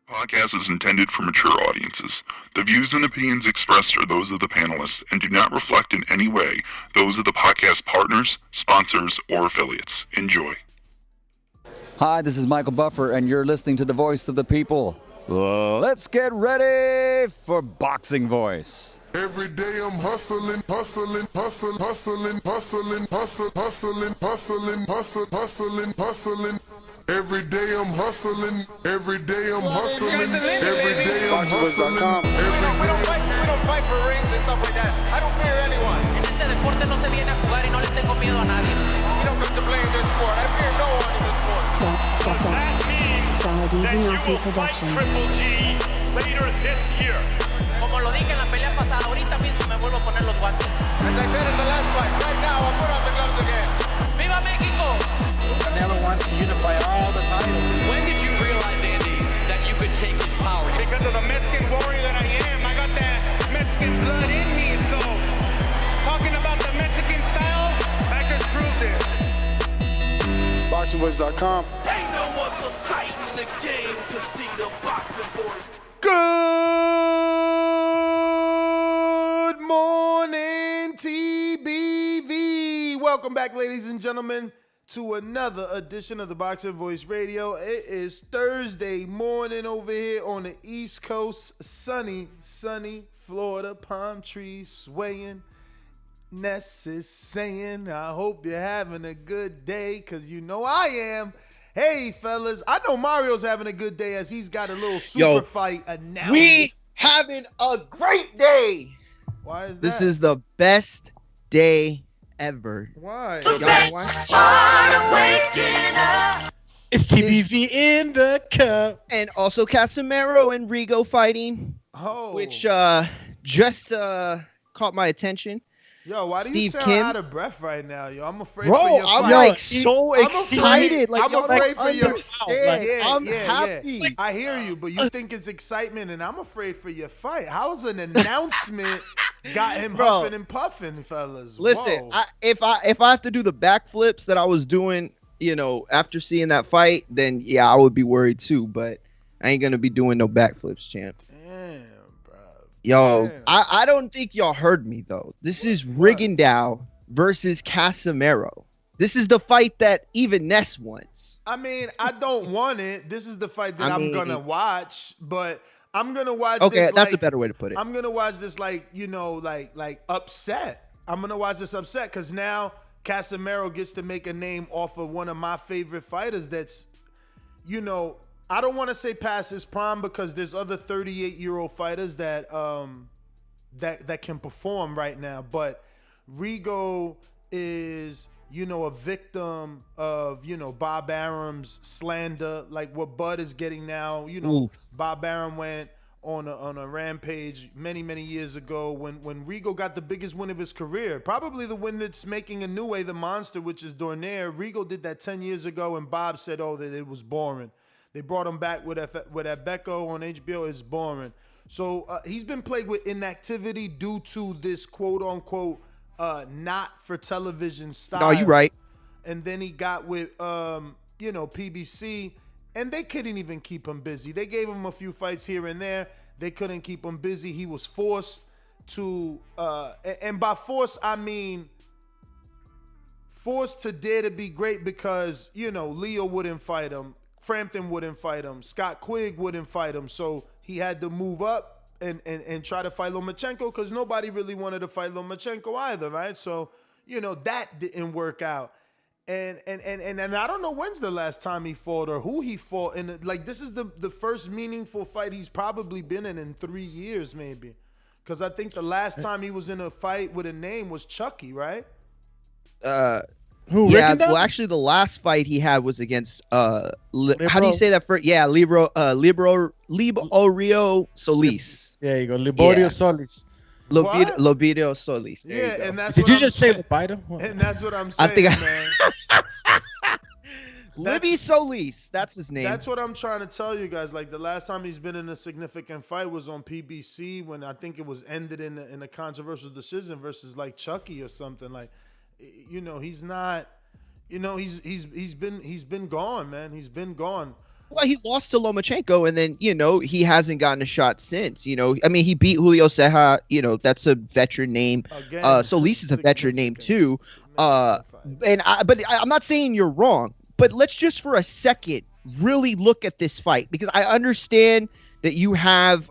Podcast is intended for mature audiences. The views and opinions expressed are those of the panelists and do not reflect in any way those of the podcast partners, sponsors, or affiliates. Enjoy. Hi, this is Michael Buffer, and you're listening to the voice of the people. Let's get ready for Boxing Voice. Every day I'm hustling. Every day I'm hustling. Every day I'm hustling. We don't fight for rings and stuff like that. I don't fear anyone. En este deporte no se viene a jugar y no le tengo miedo a nadie. We don't come to play in this sport. I fear no one in this sport. Does that mean that you will fight Triple G later this year? Como lo dije en la pelea pasada, ahorita mismo me vuelvo a poner los guantes. As I said in the last fight, right now I'll put on the gloves again. ¡Viva México! Canelo wants to unify all the titles. When did you realize, Andy, that you could take his power? Because of the Mexican warrior that I am, I got that Mexican blood in me. So, talking about the Mexican style, I just proved it. BoxingVoice.com. Ain't no other sight in the game to see the Boxing Voice. Good morning, TBV. Welcome back, ladies and gentlemen, to another edition of the Boxing Voice Radio. It is Thursday morning over here on the East Coast. Sunny Florida, palm trees swaying. Ness is saying, I hope you're having a good day, because you know I am. Hey, fellas, I know Mario's having a good day as he's got a little super fight announced. We having a great day. Why is that? This is the best day ever. Why? Y'all know why? It's TBV in the cup. And also Casimero and Rigo fighting, which just caught my attention. Yo, why do you sound out of breath right now, yo? I'm afraid Bro, for your I'm fight. like so excited. Like, I'm afraid for your I'm happy. Yeah. I hear you, but you think it's excitement, and I'm afraid for your fight. How's an announcement got him huffing and puffing, fellas? Listen, if I have to do the backflips that I was doing, after seeing that fight, then yeah, I would be worried too. But I ain't gonna be doing no backflips, champ. Damn, bro. Yo, I don't think y'all heard me though. This is Rigondeaux versus Casimero. This is the fight that even Ness wants. I mean, I don't want it. This is the fight that I'm gonna watch, but I'm gonna watch. Okay, this that's a better way to put it. I'm gonna watch this like upset. I'm gonna watch this upset because now Casimero gets to make a name off of one of my favorite fighters. That's, I don't want to say past his prime because there's other 38-year-old fighters that that can perform right now. But Rigo is, a victim of, Bob Arum's slander, like what Bud is getting now. Bob Arum went on a rampage many years ago when Rigo got the biggest win of his career. Probably the win that's making a new way, the monster, which is Dornier. Rigo did that 10 years ago, and Bob said, that it was boring. They brought him back with Abeko on HBO. It's boring. So he's been plagued with inactivity due to this quote-unquote not for television style. No, you're right. And then he got with, PBC, and they couldn't even keep him busy. They gave him a few fights here and there. They couldn't keep him busy. He was forced to, and by force, I mean forced to dare to be great because, Leo wouldn't fight him. Frampton wouldn't fight him. Scott Quigg wouldn't fight him. So he had to move up and try to fight Lomachenko because nobody really wanted to fight Lomachenko either, right? So, that didn't work out. And I don't know when's the last time he fought or who he fought. And this is the first meaningful fight he's probably been in 3 years, maybe. Because I think the last time he was in a fight with a name was Chucky, right? Who? Yeah, Rigondeaux? well, actually, the last fight he had was against how do you say that first? Yeah, Liborio Solis. There you go, Liborio Solis. Lobirio Solis. Yeah, and that's Did you just say Libido? And that's what I'm saying, man. Libby Solis, that's his name. That's what I'm trying to tell you guys. Like the last time he's been in a significant fight was on PBC when I think it was ended in a controversial decision versus like Chucky or something. Like, he's not. He's been gone, man. He's been gone. Well, he lost to Lomachenko, and then, he hasn't gotten a shot since. I mean, he beat Julio Ceja. That's a veteran name. Solis is a veteran name too. But I'm not saying you're wrong. But let's just for a second really look at this fight, because I understand that you have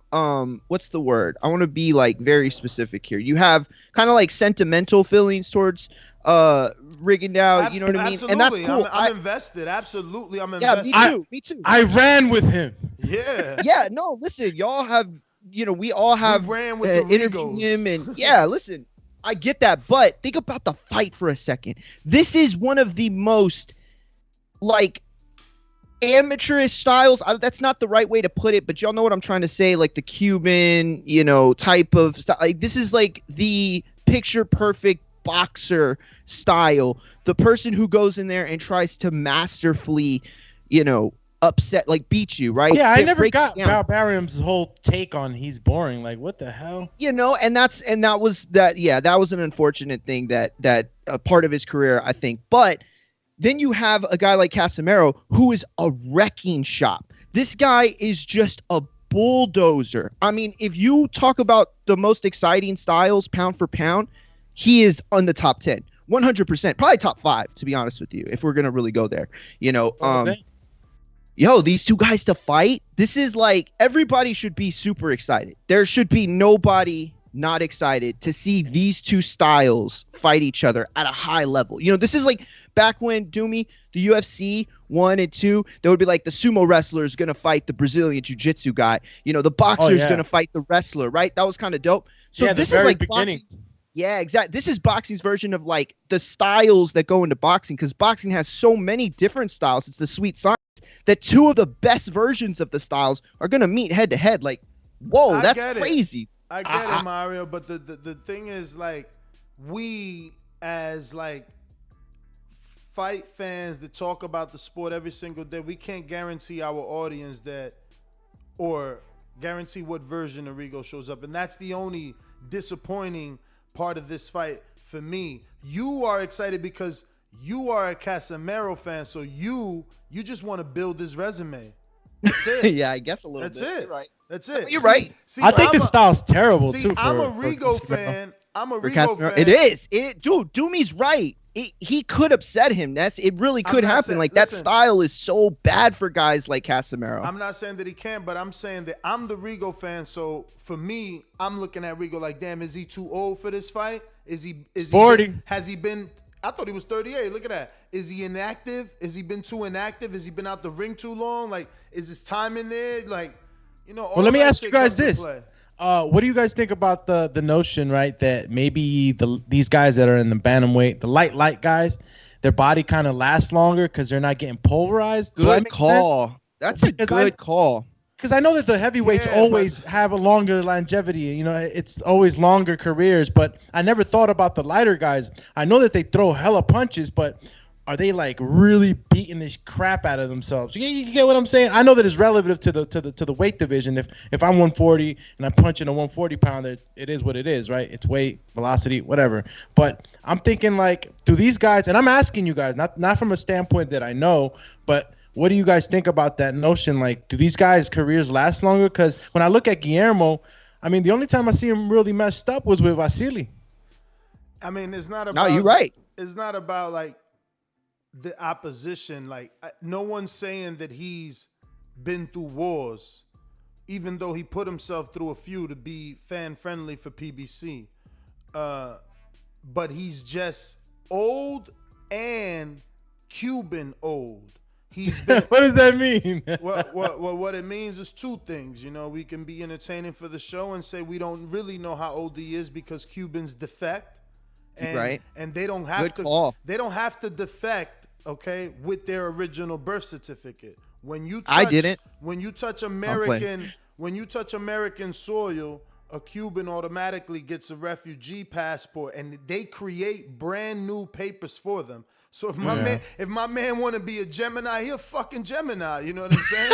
what's the word? I want to be like very specific here. You have kind of like sentimental feelings towards Rigondeaux, you know what I mean? Absolutely. And that's cool. I'm invested. Absolutely, I'm invested. Yeah, me too. I ran with him. Yeah. Yeah, no, listen, y'all have, we all have interviewed him, and listen, I get that, but think about the fight for a second. This is one of the most, like, amateurish styles. That's not the right way to put it, but y'all know what I'm trying to say, like the Cuban, type of style. Like, this is like the picture perfect boxer style. The person who goes in there and tries to masterfully, upset, like beat you, right? Yeah, I never got Barbarian's whole take on he's boring. Like, what the hell? That was an unfortunate thing that a part of his career, I think. But then you have a guy like Casimero who is a wrecking shop. This guy is just a bulldozer. I mean, if you talk about the most exciting styles pound for pound, he is on the top 10, 100%, probably top 5, to be honest with you, if we're going to really go there, these two guys to fight. This is like, everybody should be super excited. There should be nobody not excited to see these two styles fight each other at a high level. This is like back when the UFC 1 and 2, there would be like the sumo wrestler is going to fight the Brazilian jiu-jitsu guy. The boxer is going to fight the wrestler, right? That was kind of dope. So this is like boxing. Yeah, exactly. This is boxing's version of like the styles that go into boxing, because boxing has so many different styles. It's the sweet science that two of the best versions of the styles are going to meet head to head. Like, whoa, that's crazy. I get it, Mario, but the thing is, like, we as like fight fans that talk about the sport every single day, we can't guarantee our audience that, or guarantee what version of Rigo shows up, and that's the only disappointing part of this fight for me. You are excited because you are a Casimero fan, so you just want to build this resume. That's it. Yeah, I guess a little That's bit. it. You're right. That's it. You're right. See, I think his style's terrible too. I'm a Rigo fan. It is. Dude, Doomy's right. He could upset him. It really could happen. That style is so bad for guys like Casimero. I'm not saying that he can, but I'm saying that I'm the Rigo fan. So for me, I'm looking at Rigo like, damn, is he too old for this fight? Is he 40? Has he been? I thought he was 38. Look at that. Is he inactive? Has he been too inactive? Has he been out the ring too long? Like, is his time in there? Like, well, let me ask you guys this. What do you guys think about the notion, right, that maybe these guys that are in the bantamweight, the light guys, their body kind of lasts longer because they're not getting pulverized? Good call. That's a good call. Because I know that the heavyweights always have a longer longevity. It's always longer careers. But I never thought about the lighter guys. I know that they throw hella punches, but are they like really beating this crap out of themselves? You get what I'm saying? I know that it's relative to the weight division. If I'm 140 and I'm punching a 140 pounder, it is what it is, right? It's weight, velocity, whatever. But I'm thinking, like, do these guys, and I'm asking you guys, not from a standpoint that I know, but what do you guys think about that notion? Like, do these guys' careers last longer? Because when I look at Guillermo, I mean, the only time I see him really messed up was with Vasily. I mean, it's not about. No, you're right. It's not about like the opposition. Like, no one's saying that he's been through wars, even though he put himself through a few to be fan friendly for PBC. But he's just old and Cuban old. He's been, what does that mean? What it means is two things. We can be entertaining for the show and say we don't really know how old he is because Cubans defect, and they don't have They don't have to defect, okay, with their original birth certificate. When you touch American soil, a Cuban automatically gets a refugee passport, and they create brand new papers for them. So if my man want to be a Gemini, he a fucking Gemini. You know what I'm saying?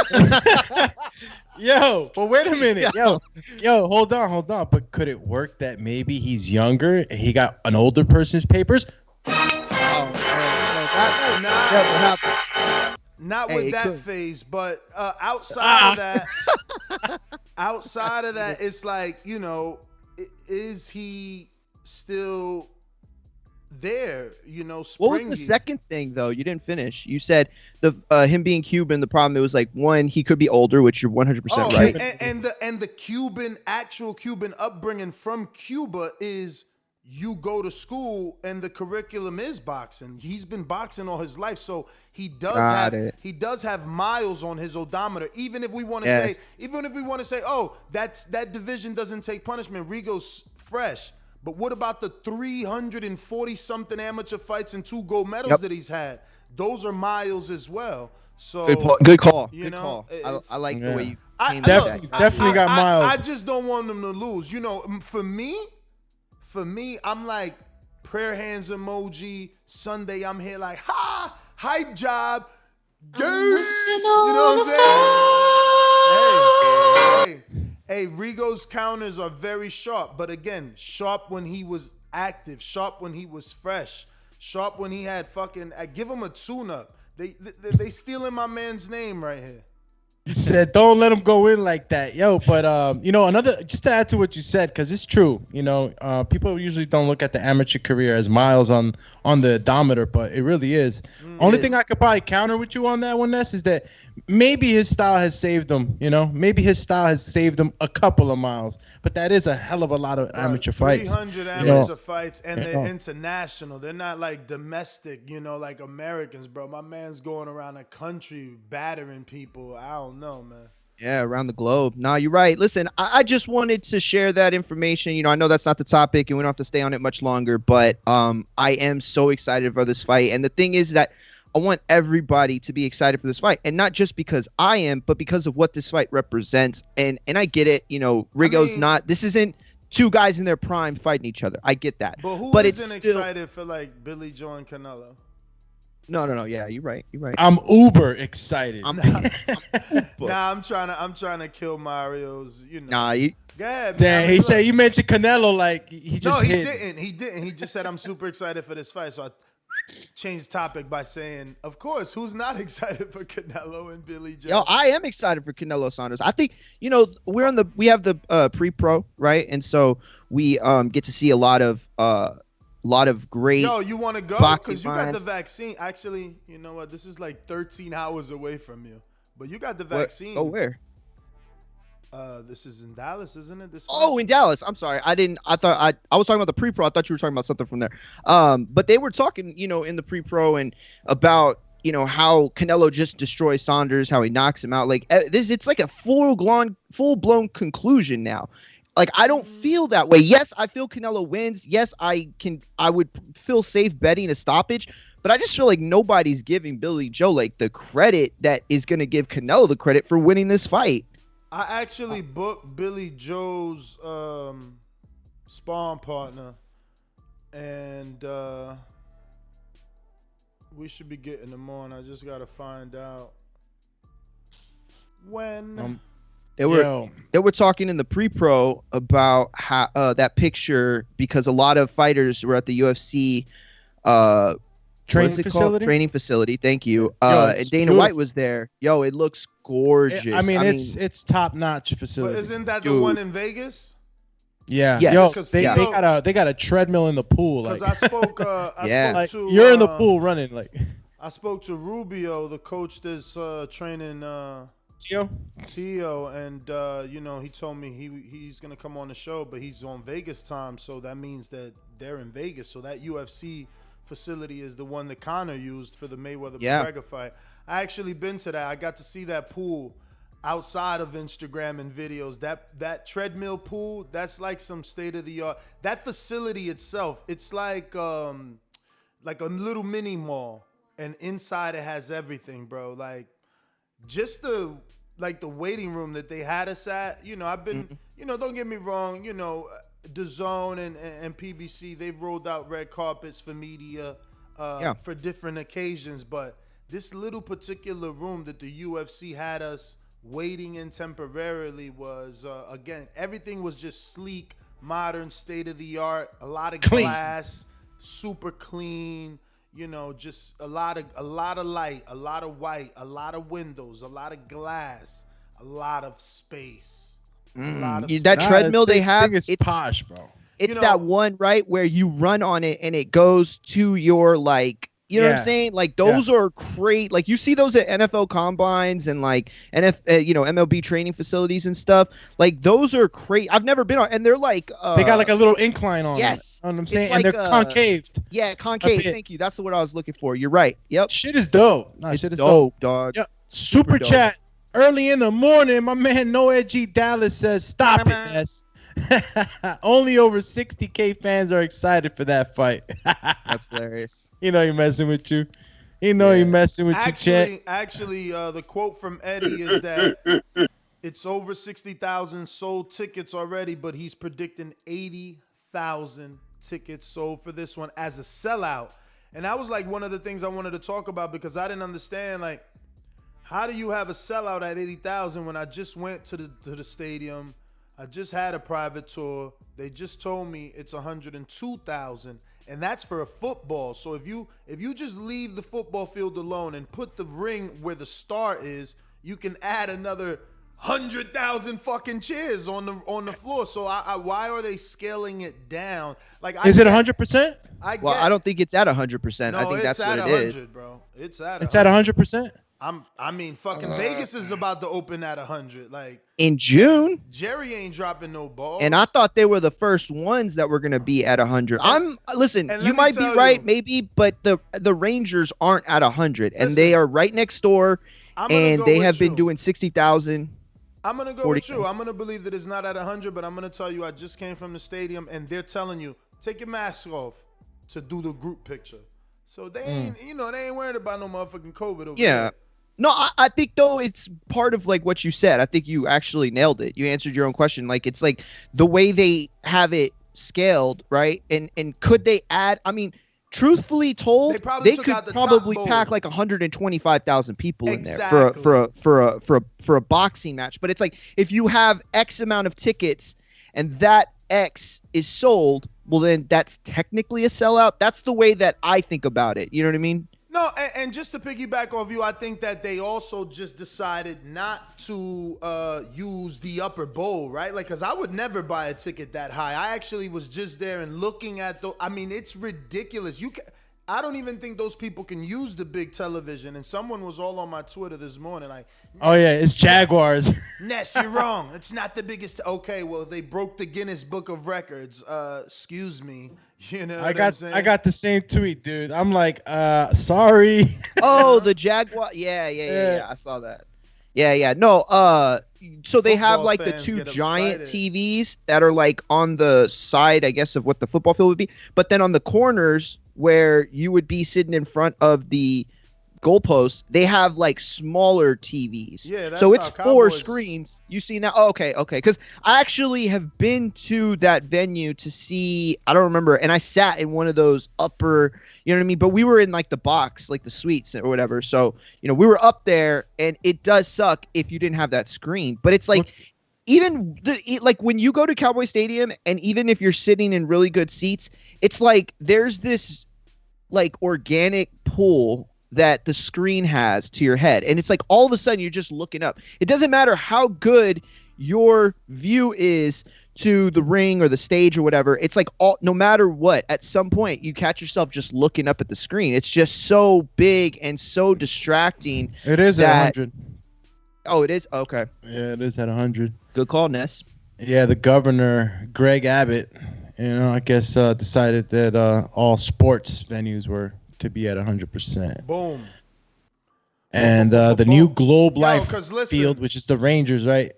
Yo, but wait a minute. Yo, hold on. But could it work that maybe he's younger and he got an older person's papers? Not with that phase, but outside of that, it's like, you know, is he still there? You know, springy. What was the second thing though? You didn't finish. You said the him being Cuban. The problem, it was like, one, he could be older, which you're 100% right. And the actual Cuban upbringing from Cuba is, you go to school and the curriculum is boxing. He's been boxing all his life, so he does have miles on his odometer. Even if we want to say, oh, that division doesn't take punishment, Rigo's fresh. But what about the 340 something amateur fights and 2 gold medals that he's had? Those are miles as well. So good call. I like the way you came definitely got miles. I just don't want them to lose. You know, for me, I'm like, prayer hands emoji. Sunday, I'm here like, ha, hype job. You know what I'm saying? Hey, Rigo's counters are very sharp. But again, sharp when he was active, sharp when he was fresh, sharp when he had fucking, give him a tune-up. They stealing my man's name right here. You said don't let him go in like that, yo. But you know, just to add to what you said, because it's true. You know, people usually don't look at the amateur career as miles on the odometer, but it really is. Only thing I could probably counter with you on that one, Ness, is that maybe his style has saved him. You know, maybe his style has saved him a couple of miles, but that is a hell of a lot of amateur fights. 300 amateur fights, and they're international. They're not like domestic, you know, like Americans, bro. My man's going around the country battering people. I don't know, man. Yeah, around the globe. Nah, you're right. Listen, I just wanted to share that information. You know, I know that's not the topic, and we don't have to stay on it much longer, but I am so excited for this fight. And the thing is that I want everybody to be excited for this fight, and not just because I am, but because of what this fight represents. And I get it. You know, Rigo's not. This isn't 2 guys in their prime fighting each other. I get that. But who isn't excited for like Billy Joe and Canelo? No. Yeah, you're right. I'm uber excited. I'm trying to kill Mario's. You know. Nah, Damn, he said you mentioned Canelo like he just. No, he didn't. He just said I'm super excited for this fight. So I changed the topic by saying, of course, who's not excited for Canelo and Billy Joe? Yo, I am excited for Canelo Saunders. I think, you know, we have the pre-pro, right? And so we get to see a lot of great. Yo, you want to go? Because you got the vaccine. Actually, you know what? This is like 13 hours away from you, but you got the vaccine. Oh, where? This is in Dallas, isn't it? In Dallas. I'm sorry. I thought I was talking about the pre-pro. I thought you were talking about something from there. But they were talking, you know, in the pre-pro and about, you know, how Canelo just destroys Saunders, how he knocks him out. Like it's like a full-blown conclusion now. Like, I don't feel that way. Yes, I feel Canelo wins. Yes, I would feel safe betting a stoppage, but I just feel like nobody's giving Billy Joe like the credit that is going to give Canelo the credit for winning this fight. I actually booked Billy Joe's sparring partner, and we should be getting them on. I just got to find out when. They were talking in the pre-pro about how that picture, because a lot of fighters were at the UFC training facility. Thank you. And Dana White was there. Yo, it looks gorgeous. I mean, it's top-notch facility. But isn't that the one in Vegas? Yeah. Yes. Yo, they got a treadmill in the pool. Because like. I spoke to you're in the pool running like. I spoke to Rubio, the coach that's training Tio, and you know, he told me he's gonna come on the show, but he's on Vegas time, so that means that they're in Vegas. So that UFC facility is the one that Conor used for the Mayweather-McGregor fight. I actually been to that. I got to see that pool outside of Instagram and videos. That treadmill pool, that's like some state-of-the-art. That facility itself, it's like a little mini mall, and inside it has everything, bro. Like just the waiting room that they had us at. You know, I've been, you know, don't get me wrong, you know, Dazn and PBC, they've rolled out red carpets for media for different occasions, but this little particular room that the UFC had us waiting in temporarily was, again, everything was just sleek, modern, state-of-the-art, a lot of glass, super clean. You know, just a lot of light, a lot of white, a lot of windows, a lot of glass, a lot of space. That treadmill they have, it's posh, bro. It's that one, right, where you run on it and it goes to your, like, you know what I'm saying? Like, those are great. Like, you see those at NFL combines and, like, MLB training facilities and stuff. Like, those are great. I've never been on, and they're like... they got, like, a little incline on it. Yes. You know what I'm saying? Like, and they're concaved. Yeah, concave. Thank you. That's what I was looking for. You're right. Yep. Shit is dope. Shit is dope, dog. Yep. Super chat. Early in the morning, my man Noah G. Dallas says, stop it, Ness. Only over 60K fans are excited for that fight. That's hilarious. You know he messing with you. You know he messing with you, Chet. Actually, the quote from Eddie is that it's over 60,000 sold tickets already, but he's predicting 80,000 tickets sold for this one as a sellout. And that was like one of the things I wanted to talk about because I didn't understand, like, how do you have a sellout at 80,000 when I just went to the stadium? I just had a private tour. They just told me it's 102,000, and that's for a football. So if you just leave the football field alone and put the ring where the star is, you can add another 100,000 fucking chairs on the floor. So why are they scaling it down? Like, is it 100%? I don't think it's at 100%. No, I think that's what it is. Bro. It's at 100%. I mean, fucking Vegas is about to open at 100. Like, in June, Jerry ain't dropping no balls. And I thought they were the first ones that were going to be at 100. Listen, you might be right, maybe, but the Rangers aren't at 100, and they are right next door, and they have been doing 60,000. I'm gonna go with you. I'm gonna believe that it's not at 100, but I'm gonna tell you, I just came from the stadium, and they're telling you take your mask off to do the group picture. So they ain't, they ain't worried about no motherfucking COVID over there. No, I think, though, it's part of, like, what you said. I think you actually nailed it. You answered your own question. Like, it's, like, the way they have it scaled, right? And could they add – I mean, truthfully told, they could probably pack, like, 125,000 people in there for a boxing match. But it's like, if you have X amount of tickets and that X is sold, well, then that's technically a sellout. That's the way that I think about it. You know what I mean? No, and just to piggyback off you, I think that they also just decided not to use the upper bowl, right? Like, because I would never buy a ticket that high. I actually was just there and looking at I mean, it's ridiculous. I don't even think those people can use the big television. And someone was all on my Twitter this morning like, oh, yeah, it's Jaguars. Ness, you're wrong. It's not the biggest. Okay, well, they broke the Guinness Book of Records. Excuse me. You know what I'm saying? I got the same tweet, dude. I'm like, sorry. Oh, the Jaguar. Yeah. I saw that. Yeah. No, so they have like the two giant TVs that are like on the side, I guess, of what the football field would be. But then on the corners where you would be sitting in front of the goalposts, they have like smaller TVs. Yeah, that's so it's how 4 Cowboys... screens. You seen that? Oh, okay. Because I actually have been to that venue to see. I don't remember, and I sat in one of those upper. You know what I mean? But we were in like the box, like the suites or whatever. So we were up there, and it does suck if you didn't have that screen. But it's like. Even like when you go to Cowboy Stadium, and even if you're sitting in really good seats, it's like there's this like organic pull that the screen has to your head, and it's like all of a sudden you're just looking up. It doesn't matter how good your view is to the ring or the stage or whatever. It's like no matter what, at some point you catch yourself just looking up at the screen. It's just so big and so distracting. It is at 100. Oh, it is? Okay. Yeah, it is at 100. Good call, Ness. Yeah, the governor, Greg Abbott, I guess decided that all sports venues were to be at 100%. Boom. And the new Globe Life field, which is the Rangers, right?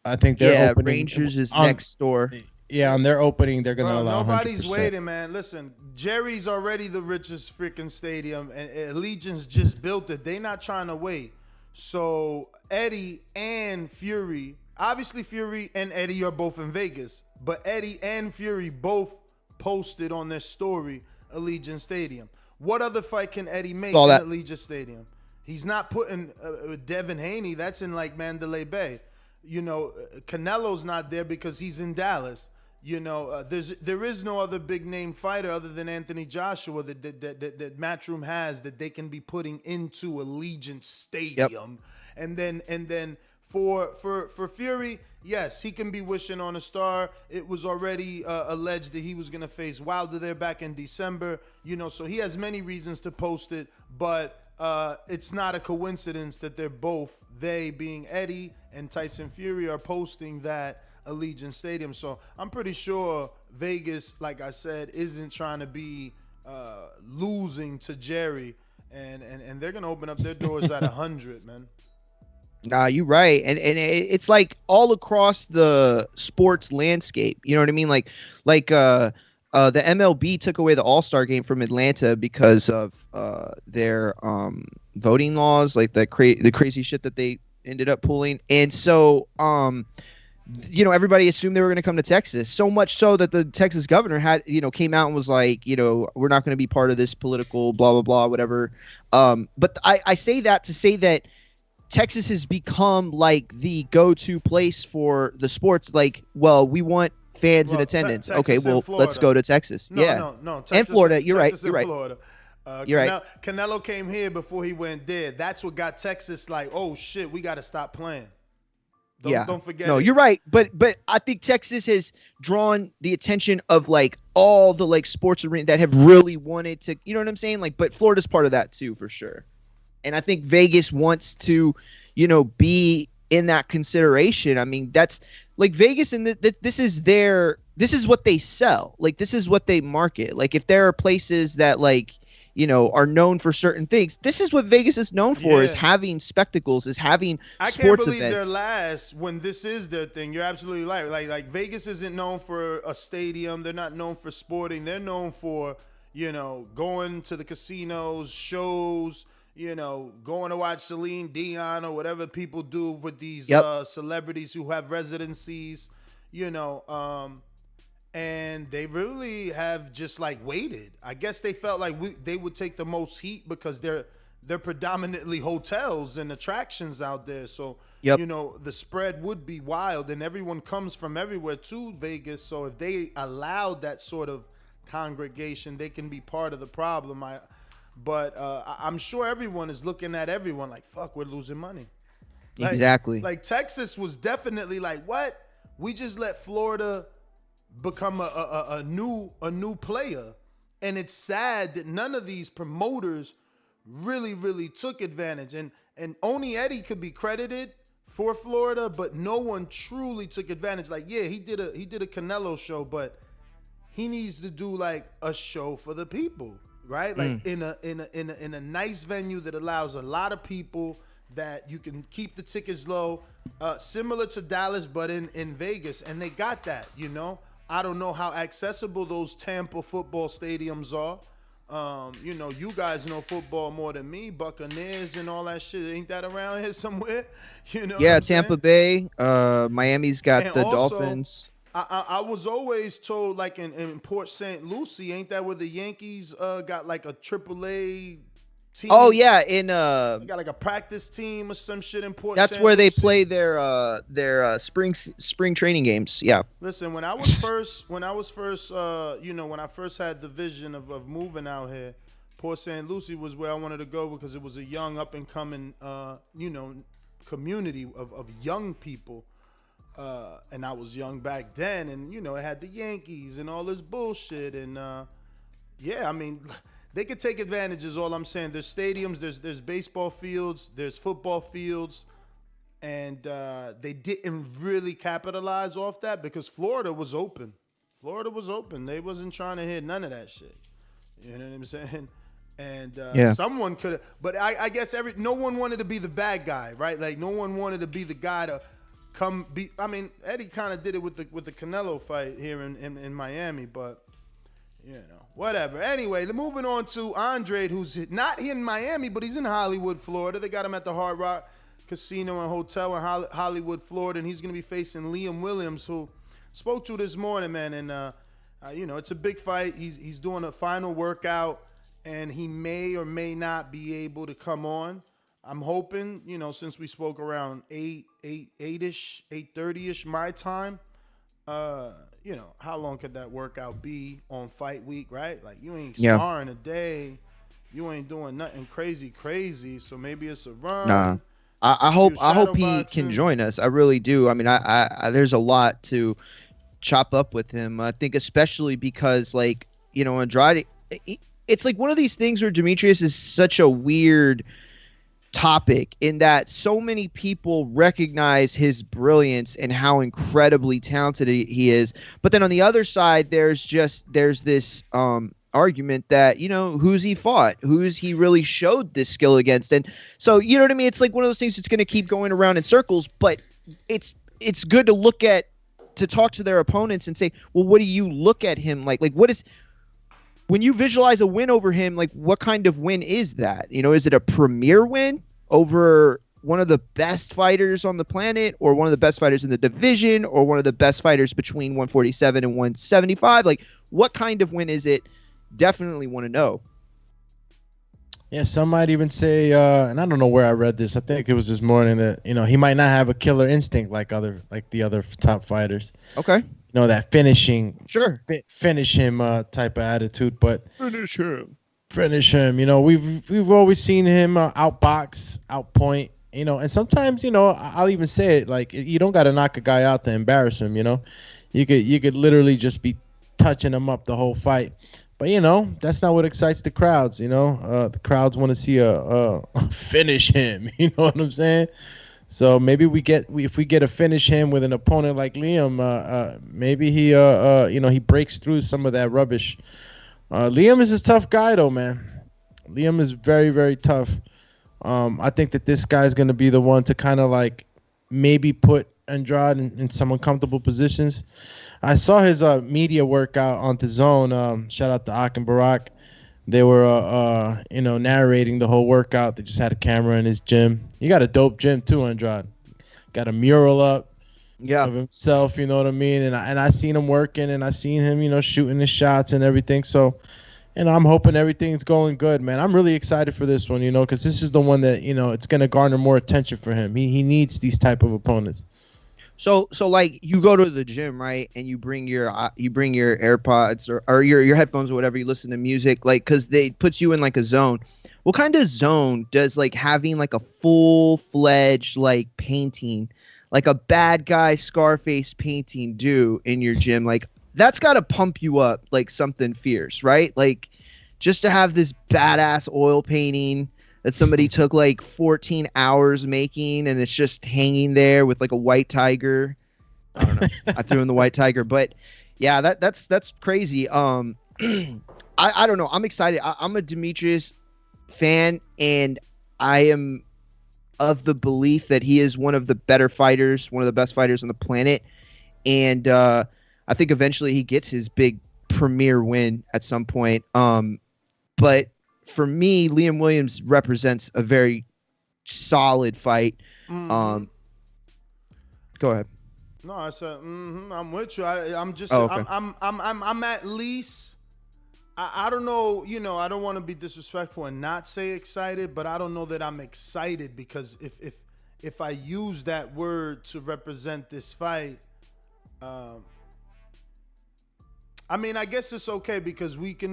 I think they're opening. Rangers is next door. Yeah, on their opening, they're going to allow nobody's 100%. waiting, man. Listen, Jerry's already the richest freaking stadium, and Allegiance just built it. They're not trying to wait. So Eddie and Fury, obviously Fury and Eddie are both in Vegas, but Eddie and Fury both posted on their story Allegiant Stadium. What other fight can Eddie make in Allegiant Stadium? He's not putting Devin Haney. That's in like Mandalay Bay. Canelo's not there because he's in Dallas. there is no other big name fighter other than Anthony Joshua that Matchroom has that they can be putting into Allegiant Stadium. Yep. And then for Fury, yes, he can be wishing on a star. It was already alleged that he was going to face Wilder there back in December, so he has many reasons to post it, but it's not a coincidence that they being Eddie and Tyson Fury are posting that Allegiant Stadium. So I'm pretty sure Vegas, like I said, isn't trying to be losing to Jerry, and they're going to open up their doors at 100, man. Nah, you're right, and it's like all across the sports landscape. You know what I mean? Like the MLB took away the All-Star game from Atlanta because of their voting laws, like the crazy shit that they ended up pulling, and so everybody assumed they were going to come to Texas. So much so that the Texas governor came out and was like, we're not going to be part of this political blah blah blah whatever. But I say that to say that Texas has become like the go-to place for the sports. Like, well, we want fans in attendance. Okay, well, let's go to Texas. No, Texas and Florida. You're Texas right. You're right. Florida. You're right. Canelo came here before he went there. That's what got Texas like, oh shit, we got to stop playing. Don't forget. No, you're right. But I think Texas has drawn the attention of like all the like sports arena that have really wanted to. You know what I'm saying? Like, but Florida's part of that too, for sure. And I think Vegas wants to, be in that consideration. I mean, that's like Vegas, and this is what they sell. Like, this is what they market. Like, if there are places that like, are known for certain things, this is what Vegas is known for, is having spectacles, is having sports events. I can't believe they're last when this is their thing. You're absolutely right. Like Vegas isn't known for a stadium. They're not known for sporting. They're known for, going to the casinos, shows, going to watch Celine Dion or whatever people do with these celebrities who have residencies, and they really have just like waited. I guess they felt like they would take the most heat because they're predominantly hotels and attractions out there. So, the spread would be wild, and everyone comes from everywhere to Vegas. So if they allowed that sort of congregation, they can be part of the problem. But I'm sure everyone is looking at everyone like, fuck, we're losing money. Exactly. Like Texas was definitely like, what? We just let Florida become a new player. And it's sad that none of these promoters really took advantage. And only Eddie could be credited for Florida, but no one truly took advantage. Like, yeah, he did a Canelo show, but he needs to do like a show for the people. Right, like in a nice venue that allows a lot of people, that you can keep the tickets low, similar to Dallas, but in Vegas, and they got that. I don't know how accessible those Tampa football stadiums are. You guys know football more than me. Buccaneers and all that shit. Ain't that around here somewhere? Yeah, Tampa Bay. Miami's got and the also, Dolphins. I was always told, like in Port St. Lucie, ain't that where the Yankees got like a AAA team? Oh yeah, they got like a practice team or some shit in Port. That's St. where Lucie. they play their spring training games. Yeah. Listen, when I first had the vision of moving out here, Port St. Lucie was where I wanted to go because it was a young up and coming community of young people. And I was young back then, and it had the Yankees and all this bullshit, and I mean, they could take advantage is all I'm saying. There's stadiums, there's baseball fields, there's football fields, and they didn't really capitalize off that because Florida was open. They wasn't trying to hit none of that shit. You know what I'm saying? And someone could have, but I guess no one wanted to be the bad guy, right? Like no one wanted to be the guy to I mean, Eddie kind of did it with the Canelo fight here in Miami, but whatever. Anyway, moving on to Andrade, who's not here in Miami, but he's in Hollywood, Florida. They got him at the Hard Rock Casino and Hotel in Hollywood, Florida, and he's going to be facing Liam Williams, who spoke to this morning, man. And it's a big fight. He's doing a final workout, and he may or may not be able to come on. I'm hoping, since we spoke around 8-ish, 8:30-ish my time, how long could that workout be on fight week, right? Like you ain't Yeah. sparring a day, you ain't doing nothing crazy. So maybe it's a run. Nah. I hope he can join us. I really do. I mean, I there's a lot to chop up with him. I think especially because Andrade, it's like one of these things where Demetrius is such a weird topic in that so many people recognize his brilliance and how incredibly talented he is. But then on the other side, there's this argument that, who's he fought? Who's he really showed this skill against? And so, you know what I mean? It's like one of those things that's going to keep going around in circles, but it's good to talk to their opponents and say, well, what do you look at him like? Like, when you visualize a win over him, like what kind of win is that? Is it a premier win over one of the best fighters on the planet, or one of the best fighters in the division, or one of the best fighters between 147 and 175? Like, what kind of win is it? Definitely want to know. Yeah, some might even say, and I don't know where I read this. I think it was this morning that he might not have a killer instinct like the other top fighters. Okay. That finishing, sure, finish him type of attitude, but finish him. We've always seen him outbox, outpoint. And sometimes I'll even say it, like, you don't got to knock a guy out to embarrass him. You could literally just be touching him up the whole fight. But that's not what excites the crowds. The crowds want to see a finish him. You know what I'm saying? So maybe if we get to finish him with an opponent like Liam, maybe he breaks through some of that rubbish. Liam is a tough guy though, man. Liam is very, very tough. I think that this guy's gonna be the one to kind of like maybe put Andrade in some uncomfortable positions. I saw his media workout on Dazn. Shout out to Ak and Barack. They were, narrating the whole workout. They just had a camera in his gym. You got a dope gym too, Andrade. Got a mural up of himself, you know what I mean? And I seen him working, and I seen him, shooting his shots and everything. So, I'm hoping everything's going good, man. I'm really excited for this one, because this is the one that, it's going to garner more attention for him. He needs these type of opponents. So like you go to the gym, right? And you bring your AirPods or your headphones or whatever. You listen to music, like, because they puts you in like a zone. What kind of zone does like having like a full-fledged like painting, like a bad guy Scarface painting, do in your gym? Like, that's got to pump you up like something fierce, right? Like, just to have this badass oil painting that somebody took like 14 hours making, and it's just hanging there with like a white tiger. I don't know. I threw in the white tiger, but yeah, that's crazy. I don't know. I'm excited. I'm a Demetrius fan, and I am of the belief that he is one of the better fighters, one of the best fighters on the planet. And I think eventually he gets his big premier win at some point. But for me, Liam Williams represents a very solid fight. Go ahead. No, I said I'm with you. I'm just okay. I'm at least. I don't know. I don't want to be disrespectful and not say excited, but I don't know that I'm excited, because if I use that word to represent this fight, I mean, I guess it's okay, because we've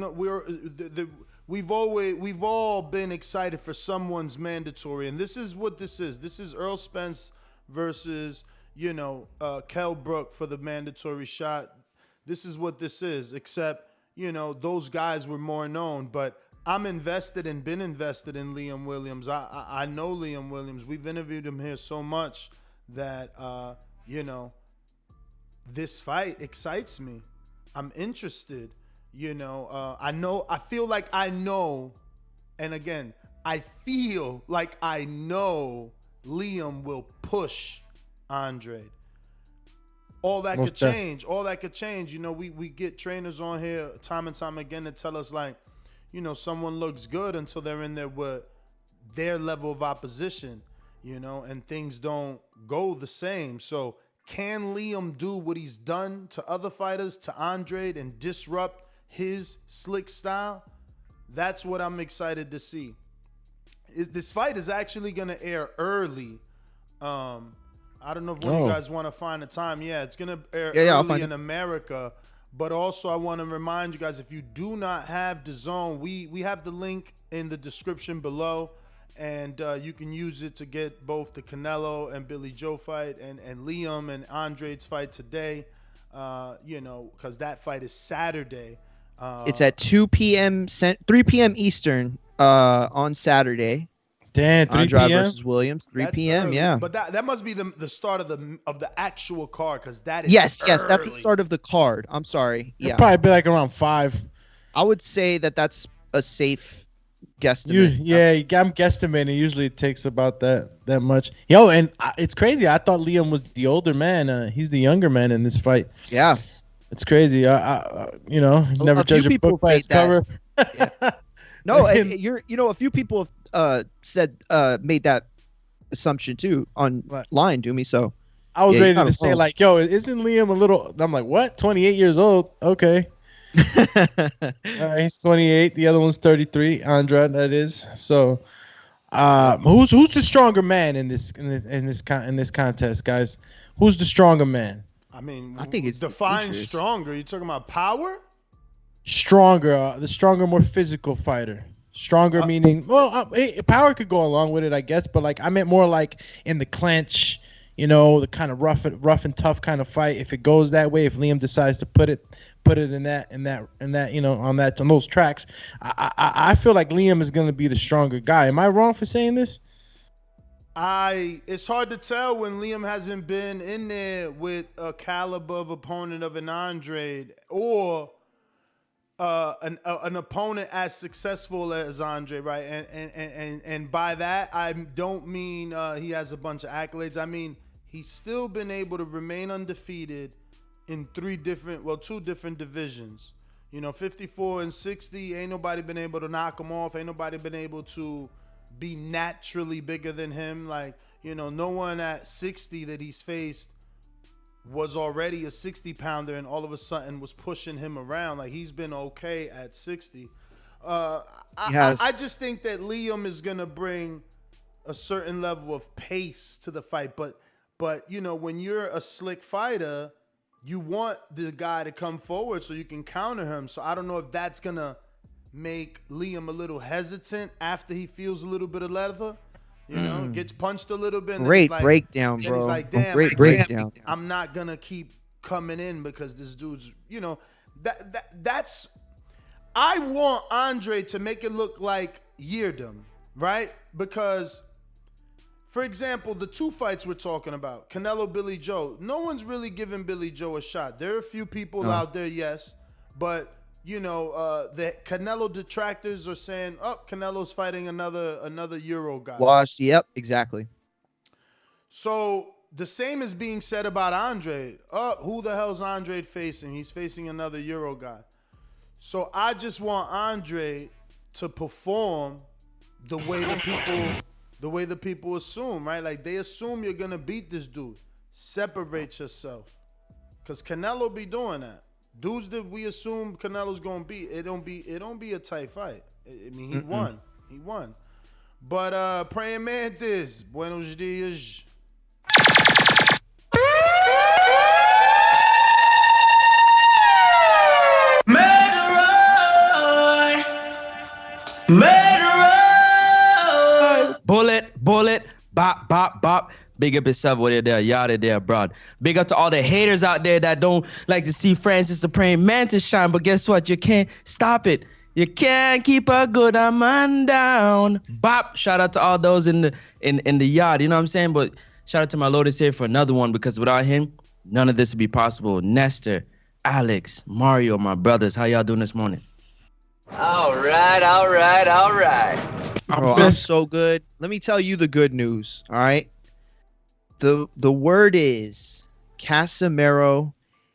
all been excited for someone's mandatory, and this is what this is. This is Earl Spence versus Kell Brook for the mandatory shot. This is what this is, except those guys were more known. But I'm invested and been invested in Liam Williams. I know Liam Williams. We've interviewed him here so much that this fight excites me. I'm interested. I feel like I know, and again, I feel like I know Liam will push Andrade. All that could change. All that could change. We get trainers on here time and time again to tell us, like, someone looks good until they're in there with their level of opposition, and things don't go the same. So can Liam do what he's done to other fighters, to Andrade, and disrupt his slick style? That's what I'm excited to see. This fight is actually going to air early I don't know if one of you guys want to find a time. Yeah, it's going to air early in America. But also, I want to remind you guys, if you do not have Dazn, we have the link in the description below. And you can use it to get both the Canelo and Billy Joe fight and Liam and Andrade's fight today. Because that fight is Saturday. It's at 2 p.m. 3 p.m. Eastern on Saturday. Damn, 3 Andrade p.m. versus Williams, 3 That's p.m. early. Yeah, But that must be the start of the actual card, because that is yes, early. that's the start of the card. I'm sorry. It'll Yeah, probably be like around 5. I would say that's a safe guesstimate. I'm guesstimating. Usually it takes about that much. Yo, and it's crazy. I thought Liam was the older man. He's the younger man in this fight. Yeah, it's crazy. Never judge a book by its cover. Yeah. No, and a few people have made that assumption too online, Doomy. So I was ready to say like, yo, isn't Liam a little? I'm like, what? 28 years old? Okay. All right, he's 28. The other one's 33. Andrade, that is. So, who's the stronger man in this contest, guys? Who's the stronger man? I mean, I think it's define stronger. You talking about power? Stronger, the stronger, more physical fighter. Stronger meaning, power could go along with it, I guess, but like I meant more like in the clinch, the kind of rough and tough kind of fight. If it goes that way, if Liam decides to put it in that, on those tracks, I feel like Liam is going to be the stronger guy. Am I wrong for saying this? It's hard to tell when Liam hasn't been in there with a caliber of opponent of an Andrade or an opponent as successful as Andrade, right? And by that I don't mean he has a bunch of accolades. I mean he's still been able to remain undefeated in two different divisions. 54 and 60. Ain't nobody been able to knock him off. Ain't nobody been able to be naturally bigger than him. Like, no one at 60 that he's faced was already a 60-pounder and all of a sudden was pushing him around. Like, he's been okay at 60. I just think that Liam is going to bring a certain level of pace to the fight. But when you're a slick fighter, you want the guy to come forward so you can counter him. So I don't know if that's going to make Liam a little hesitant after he feels a little bit of leather. Gets punched a little bit. Great breakdown, bro. He's like, damn, great breakdown. I'm not gonna keep coming in because this dude's, that's. I want Andrade to make it look like Yeardom, right? Because, for example, the two fights we're talking about, Canelo, Billy Joe, no one's really giving Billy Joe a shot. There are a few people out there, yes, but the Canelo detractors are saying, Canelo's fighting another Euro guy. Washed. Yep, exactly. So the same is being said about Andrade. Who the hell's Andrade facing? He's facing another Euro guy. So I just want Andrade to perform the way the people assume, right? Like they assume you're gonna beat this dude. Separate yourself, cause Canelo be doing that. Dudes that we assume Canelo's gonna beat, it don't be a tight fight. I mean, he won. But praying mantis, buenos dias. Bullet, bop. Big up yourself over there, y'all there, bro. Big up to all the haters out there that don't like to see Francis the Praying Mantis shine, but guess what? You can't stop it. You can't keep a good man down. Bop. Shout out to all those in the yard, you know what I'm saying? But shout out to my Lotus here for another one, because without him, none of this would be possible. Nestor, Alex, Mario, my brothers, how y'all doing this morning? All right. Bro, I'm so good. Let me tell you the good news, all right? The word is Casimero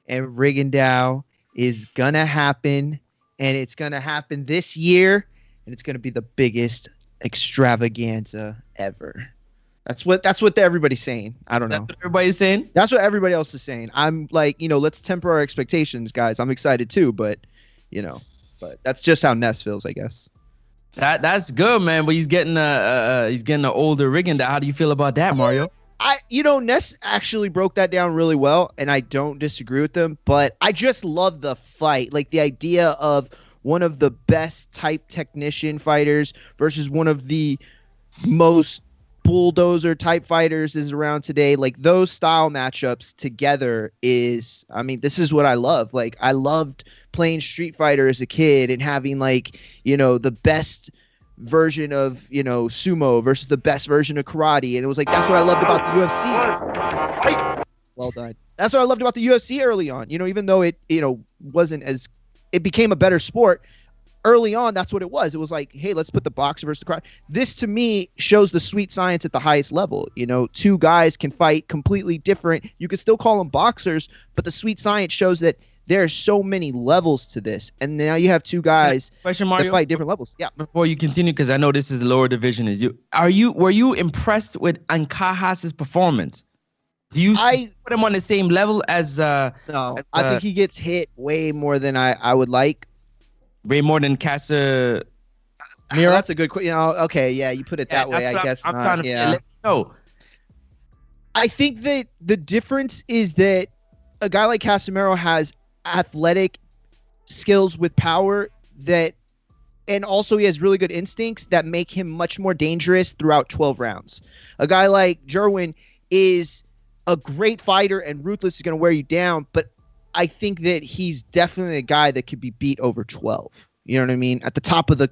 and Rigondeaux is gonna happen, and it's gonna happen this year, and it's gonna be the biggest extravaganza ever. That's what everybody's saying. I don't know. That's what everybody's saying? That's what everybody else is saying. I'm like, let's temper our expectations, guys. I'm excited too, but but that's just how Ness feels, I guess. That's good, man. But he's getting an older Rigondeaux. How do you feel about that, Mario? Ness actually broke that down really well, and I don't disagree with them, but I just love the fight. Like the idea of one of the best type technician fighters versus one of the most bulldozer type fighters is around today. Like those style matchups together is, this is what I love. Like I loved playing Street Fighter as a kid and having the best version of sumo versus the best version of karate, and it was like that's what I loved about the UFC. Well done. That's what I loved about the UFC early on. Even though it wasn't as, it became a better sport. Early on, that's what it was. It was like, hey, let's put the boxer versus the karate. This to me shows the sweet science at the highest level. Two guys can fight completely different. You could still call them boxers, but the sweet science shows that there are so many levels to this, and now you have two guys that fight different levels. Yeah. Before you continue, because I know this is the lower division, were you impressed with Ankahas's performance? Do you put him on the same level as? No, I think he gets hit way more than I would like. Way more than Casimero. That's a good question. Okay, yeah, you put it that way. I guess not. Trying to let you know. I think that the difference is that a guy like Casimero has athletic skills with power and also he has really good instincts that make him much more dangerous throughout 12 rounds. A guy like Jerwin is a great fighter and ruthless, is going to wear you down, but I think that he's definitely a guy that could be beat over 12. You know what I mean? At the top of the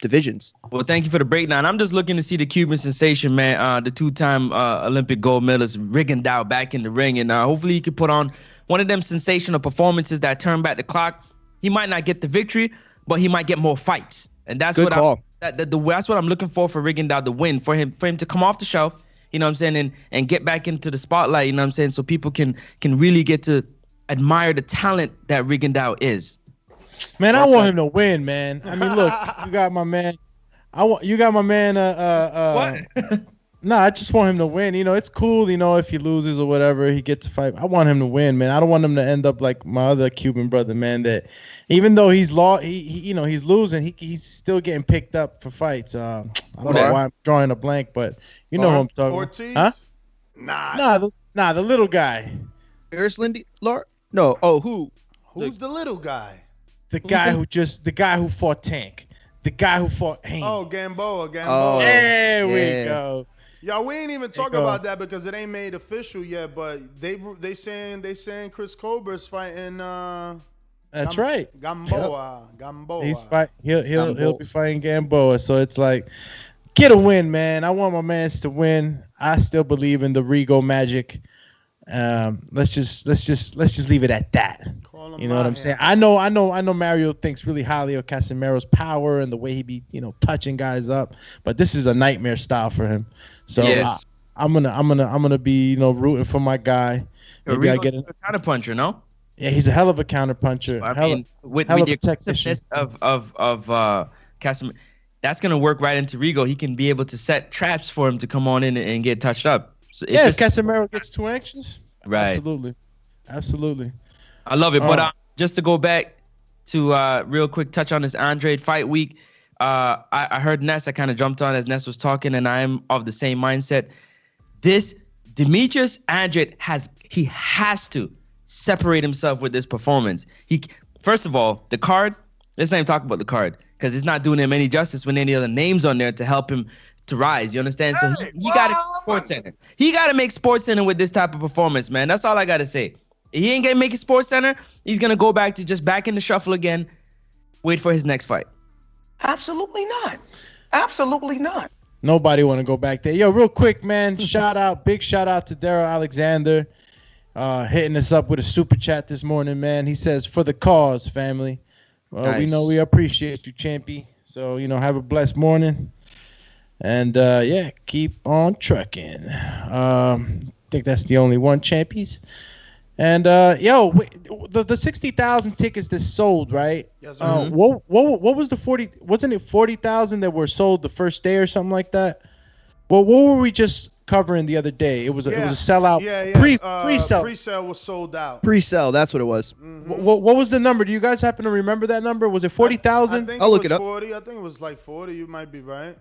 divisions. Well, thank you for the breakdown. I'm just looking to see the Cuban sensation, man, the two-time Olympic gold medalist Rigondeaux back in the ring, and hopefully he can put on one of them sensational performances that turn back the clock. He might not get the victory, but he might get more fights, and that's good call. That's what I'm looking for Rigondeaux to win, for him to come off the shelf, you know what I'm saying, and get back into the spotlight, you know what I'm saying, so people can really get to admire the talent that Rigondeaux is. Man, I want him to win, man. Look, you got my man. What? Nah, I just want him to win. It's cool, if he loses or whatever, he gets to fight. I want him to win, man. I don't want him to end up like my other Cuban brother, man, that even though he's he's losing, he's still getting picked up for fights. I don't know why I'm drawing a blank, but you know who I'm talking about. Huh? Nah, the little guy. Eris Lindy Lord? No. Oh, who? Who's the little guy? The guy who fought Tank. The guy who fought Hearn. Oh, Gamboa. Oh, there we go. Y'all, we ain't even talking about that because it ain't made official yet. But they saying Chris Cobra's fighting. That's right. Gamboa. He'll be fighting Gamboa. So it's like, get a win, man. I want my mans to win. I still believe in the Rigo magic. Let's just leave it at that. You know what I'm saying? I know Mario thinks really highly of Casimero's power and the way he be, touching guys up, but this is a nightmare style for him. So yes. I'm gonna be, rooting for my guy. Maybe I get a counter puncher, no? Yeah, he's a hell of a counter puncher. With the aggressiveness of Casimero, that's gonna work right into Rigo. He can be able to set traps for him to come on in and get touched up. So if Casimero gets too anxious, right? Absolutely. I love it. But just to go back to real quick touch on this Andrade fight week, I heard Ness. I kind of jumped on as Ness was talking, and I am of the same mindset. This Demetrius Andrade has to separate himself with this performance. First of all, the card. Let's not even talk about the card because it's not doing him any justice with any other names on there to help him to rise. You understand? So he got to Sports Center. He got to make Sports Center with this type of performance, man. That's all I got to say. He ain't gonna make it Sports Center. He's gonna go back to just back in the shuffle again. Wait for his next fight. Absolutely not. Absolutely not. Nobody want to go back there. Yo, real quick, man. Big shout out to Daryl Alexander, hitting us up with a super chat this morning, man. He says, "For the cause, family." Well, nice. We know we appreciate you, Champy. So have a blessed morning, and keep on trucking. I think that's the only one, Champies. And the 60,000 tickets that sold, right? Yes, sir. What was the 40? Wasn't it 40,000 that were sold the first day or something like that? Well, what were we just covering the other day? It was a sellout. Yeah. Pre-sale. Pre-sale was sold out. Pre-sale, that's what it was. Mm-hmm. What was the number? Do you guys happen to remember that number? Was it 40,000? I'll look it up. 40. I think it was like 40. You might be right.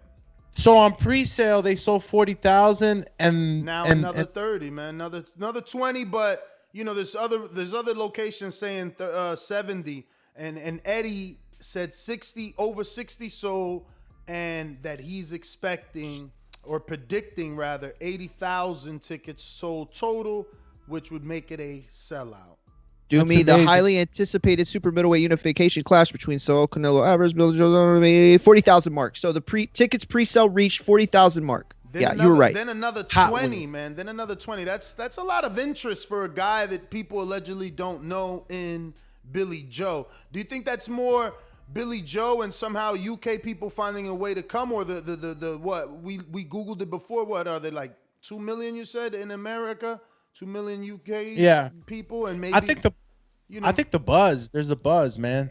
So on pre-sale, they sold 40,000, and now another 30, man, another 20. But you know, there's other locations saying 70, and Eddie said 60, over 60 sold, and that he's expecting or predicting rather 80,000 tickets sold total, which would make it a sellout. Do me the highly anticipated super middleweight unification clash between Saul Canelo Alvarez, 40,000 mark. So the tickets pre-sale reached 40,000 mark. You were right. Then another 20, man. Then another 20. That's a lot of interest for a guy that people allegedly don't know in Billy Joe. Do you think that's more Billy Joe and somehow UK people finding a way to come, or the what we Googled it before? What are they, like 2 million? You said in America, 2 million UK people, and maybe I think the buzz. There's a buzz, man.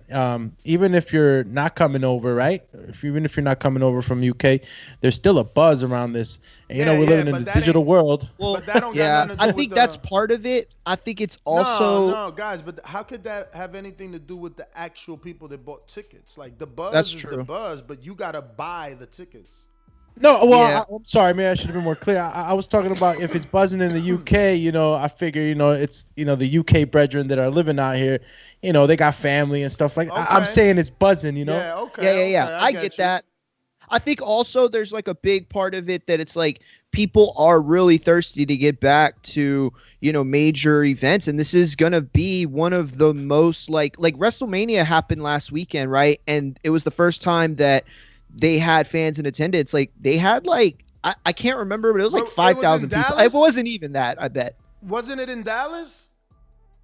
Even if you're not coming over, right? Even if you're not coming over from UK, there's still a buzz around this. And, you know, we're living in the digital world. Well, I think that's part of it. I think it's also no, guys. But how could that have anything to do with the actual people that bought tickets? Like the buzz is the buzz, but you gotta buy the tickets. No, well, I'm sorry, man. I should have been more clear. I was talking about if it's buzzing in the UK, you know, I figure, you know, it's, you know, the UK brethren that are living out here, you know, they got family and stuff like that. I'm saying it's buzzing, you know? Yeah, okay. I get that. I think also there's like a big part of it that it's like people are really thirsty to get back to, you know, major events. And this is going to be one of the most like WrestleMania happened last weekend, right? And it was the first time that they had fans in attendance. Like they had like, I can't remember, but it was like 5,000 people. It wasn't even that, I bet. Wasn't it in Dallas?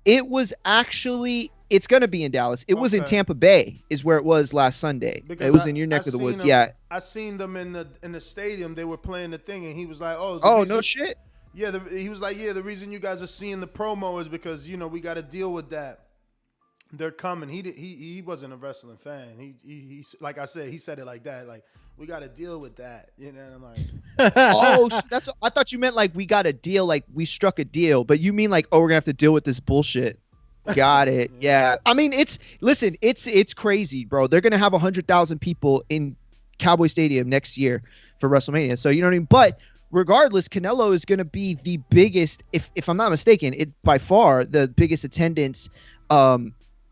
It was actually, it's going to be in Dallas. It was in Tampa Bay is where it was last Sunday. Because it was in your neck of the woods. I seen them in the stadium. They were playing the thing, and he was like, no shit. Yeah, he was like, the reason you guys are seeing the promo is because, you know, we got to deal with that. They're coming. He wasn't a wrestling fan. He like I said, he said it like that. Like, we got to deal with that. You know, and I'm like, that's. I thought you meant like we got a deal, like we struck a deal. But you mean like, we're gonna have to deal with this bullshit. Got it. Yeah. I mean, it's crazy, bro. They're gonna have 100,000 people in Cowboy Stadium next year for WrestleMania. So you know what I mean. But regardless, Canelo is gonna be the biggest, if I'm not mistaken, it's by far the biggest attendance.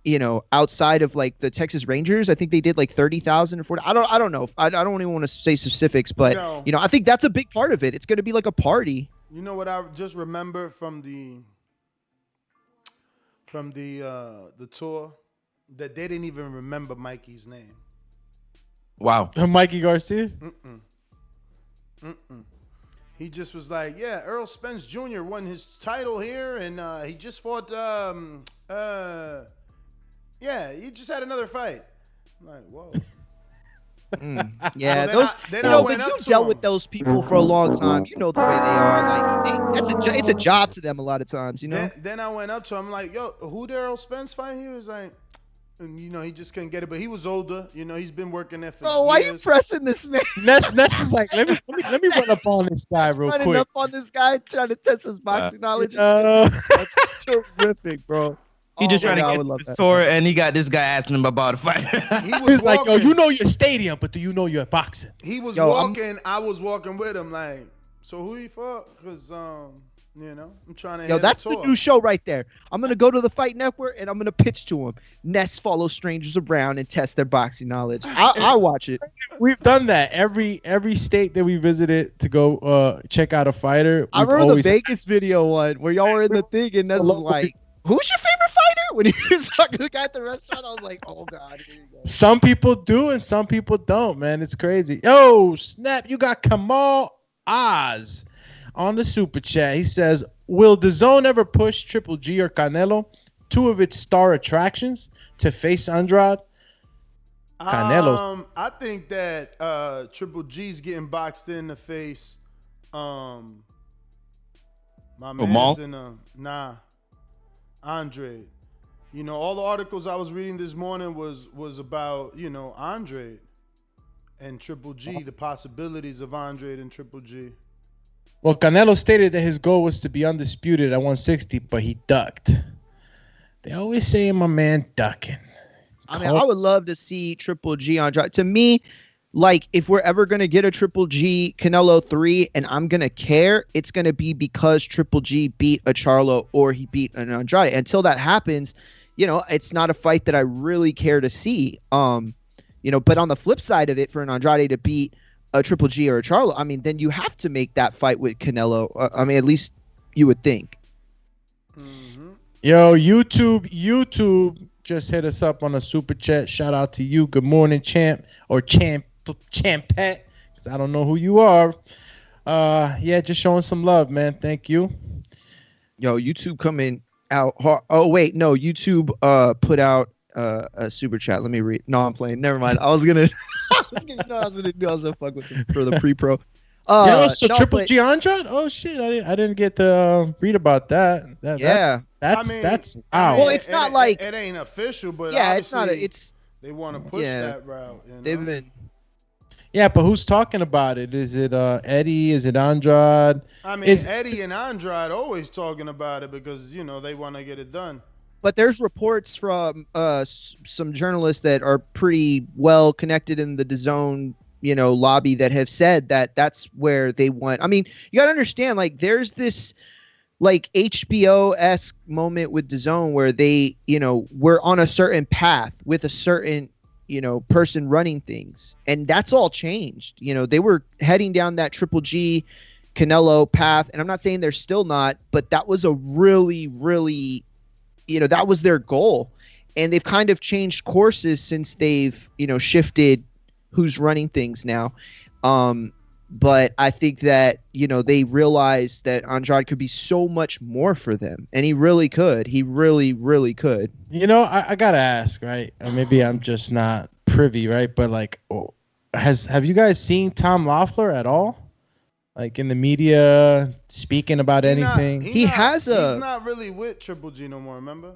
You know, outside of like the Texas Rangers, I think they did like 30,000 or 40. I don't know. I don't even want to say specifics, but you know, I think that's a big part of it. It's going to be like a party. You know what I just remember from the tour, that they didn't even remember Mikey's name. Wow. Mikey Garcia? He just was like, yeah, Earl Spence Jr. won his title here, and he just fought yeah, he just had another fight. I'm like, whoa. Yeah, so you've dealt with those people for a long time. You know the way they are. Like, it's a job to them a lot of times, you know? Then I went up to him, I'm like, yo, who did Earl Spence fight? He was like, and you know, he just couldn't get it, but he was older. You know, he's been working there for years. Why are you pressing this man? Ness is like, let me run up on this guy real quick. Running up on this guy, trying to test his boxing knowledge. That's terrific, bro. He just trying to get his tour, and he got this guy asking him about a fight. He was like, yo, you know your stadium, but do you know your boxing? He was walking. I was walking with him. Like, so who he fought? Because you know, I'm trying to. Yo, that's the new show right there. I'm gonna go to the Fight Network and I'm gonna pitch to him. Ness follows strangers around and test their boxing knowledge. I'll watch it. We've done that every state that we visited to go check out a fighter. I remember the Vegas video one where y'all were in the thing and Ness was like, "Who's your favorite fighter?" When he was talking to the guy at the restaurant, I was like, "Oh God, here you go." Some people do and some people don't, man. It's crazy. Yo, snap! You got Kamal Oz on the super chat. He says, "Will Dazn ever push Triple G or Canelo, two of its star attractions, to face Andrade?" Canelo. I think that Triple G's getting boxed in the face. My man's in Andrade. You know, all the articles I was reading this morning was about, you know, Andrade and Triple G, the possibilities of Andrade and Triple G. Well, Canelo stated that his goal was to be undisputed at 160, but he ducked. They always say my man ducking. I mean, I would love to see Triple G on. To me, like if we're ever going to get a Triple G Canelo 3 and I'm going to care, it's going to be because Triple G beat a Charlo or he beat an Andrade. Until that happens, it's not a fight that I really care to see. But on the flip side of it, for an Andrade to beat a Triple G or a Charlo, I mean, then you have to make that fight with Canelo. At least you would think. Mm-hmm. Yo, YouTube just hit us up on a super chat. Shout out to you. Good morning, champ or champette, because I don't know who you are. Just showing some love, man. Thank you. Yo, YouTube coming out hard. Oh wait, no, YouTube put out a super chat. Let me read. No, I'm playing. Never mind. I was gonna fuck with him for the pre-pro. Triple G Andrade? Oh shit, I didn't get to read about that. That's wow. Well, it's not like it ain't official, but it's not. They want to push that route. They've been. Yeah, but who's talking about it? Is it Eddie? Is it Andrade? I mean, Eddie and Andrade always talking about it because they want to get it done. But there's reports from some journalists that are pretty well connected in the DAZN, lobby that have said that that's where they want. I mean, you got to understand, like, there's this like HBO-esque moment with DAZN where they, we're on a certain path with a certain, person running things. And that's all changed. They were heading down that Triple G Canelo path. And I'm not saying they're still not, but that was a really, really, that was their goal. And they've kind of changed courses since they've, shifted who's running things now. But I think that, they realized that Andrade could be so much more for them. And he really could. He really, really could. I got to ask, right? Or maybe I'm just not privy, right? But like, have you guys seen Tom Loeffler at all? Like in the media, speaking about anything? He's not really with Triple G no more, remember?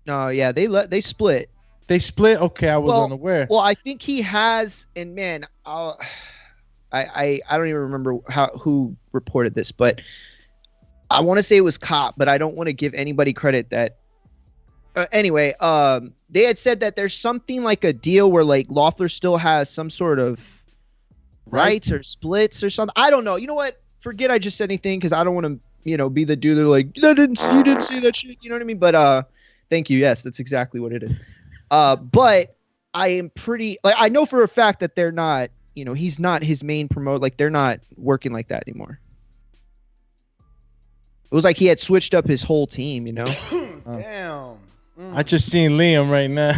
No, yeah, they split. They split? Okay, I was unaware. Well, I think he has, and man, I don't even remember who reported this, but I want to say it was Cop, but I don't want to give anybody credit that. Anyway, they had said that there's something like a deal where like Loeffler still has some sort of rights or splits or something. I don't know. You know what? Forget I just said anything because I don't want to, be the dude that like you didn't see that shit. You know what I mean? But thank you. Yes, that's exactly what it is. But I am pretty like I know for a fact that they're not. He's not his main promote. Like they're not working like that anymore. It was like he had switched up his whole team. Damn. I just seen Liam right now.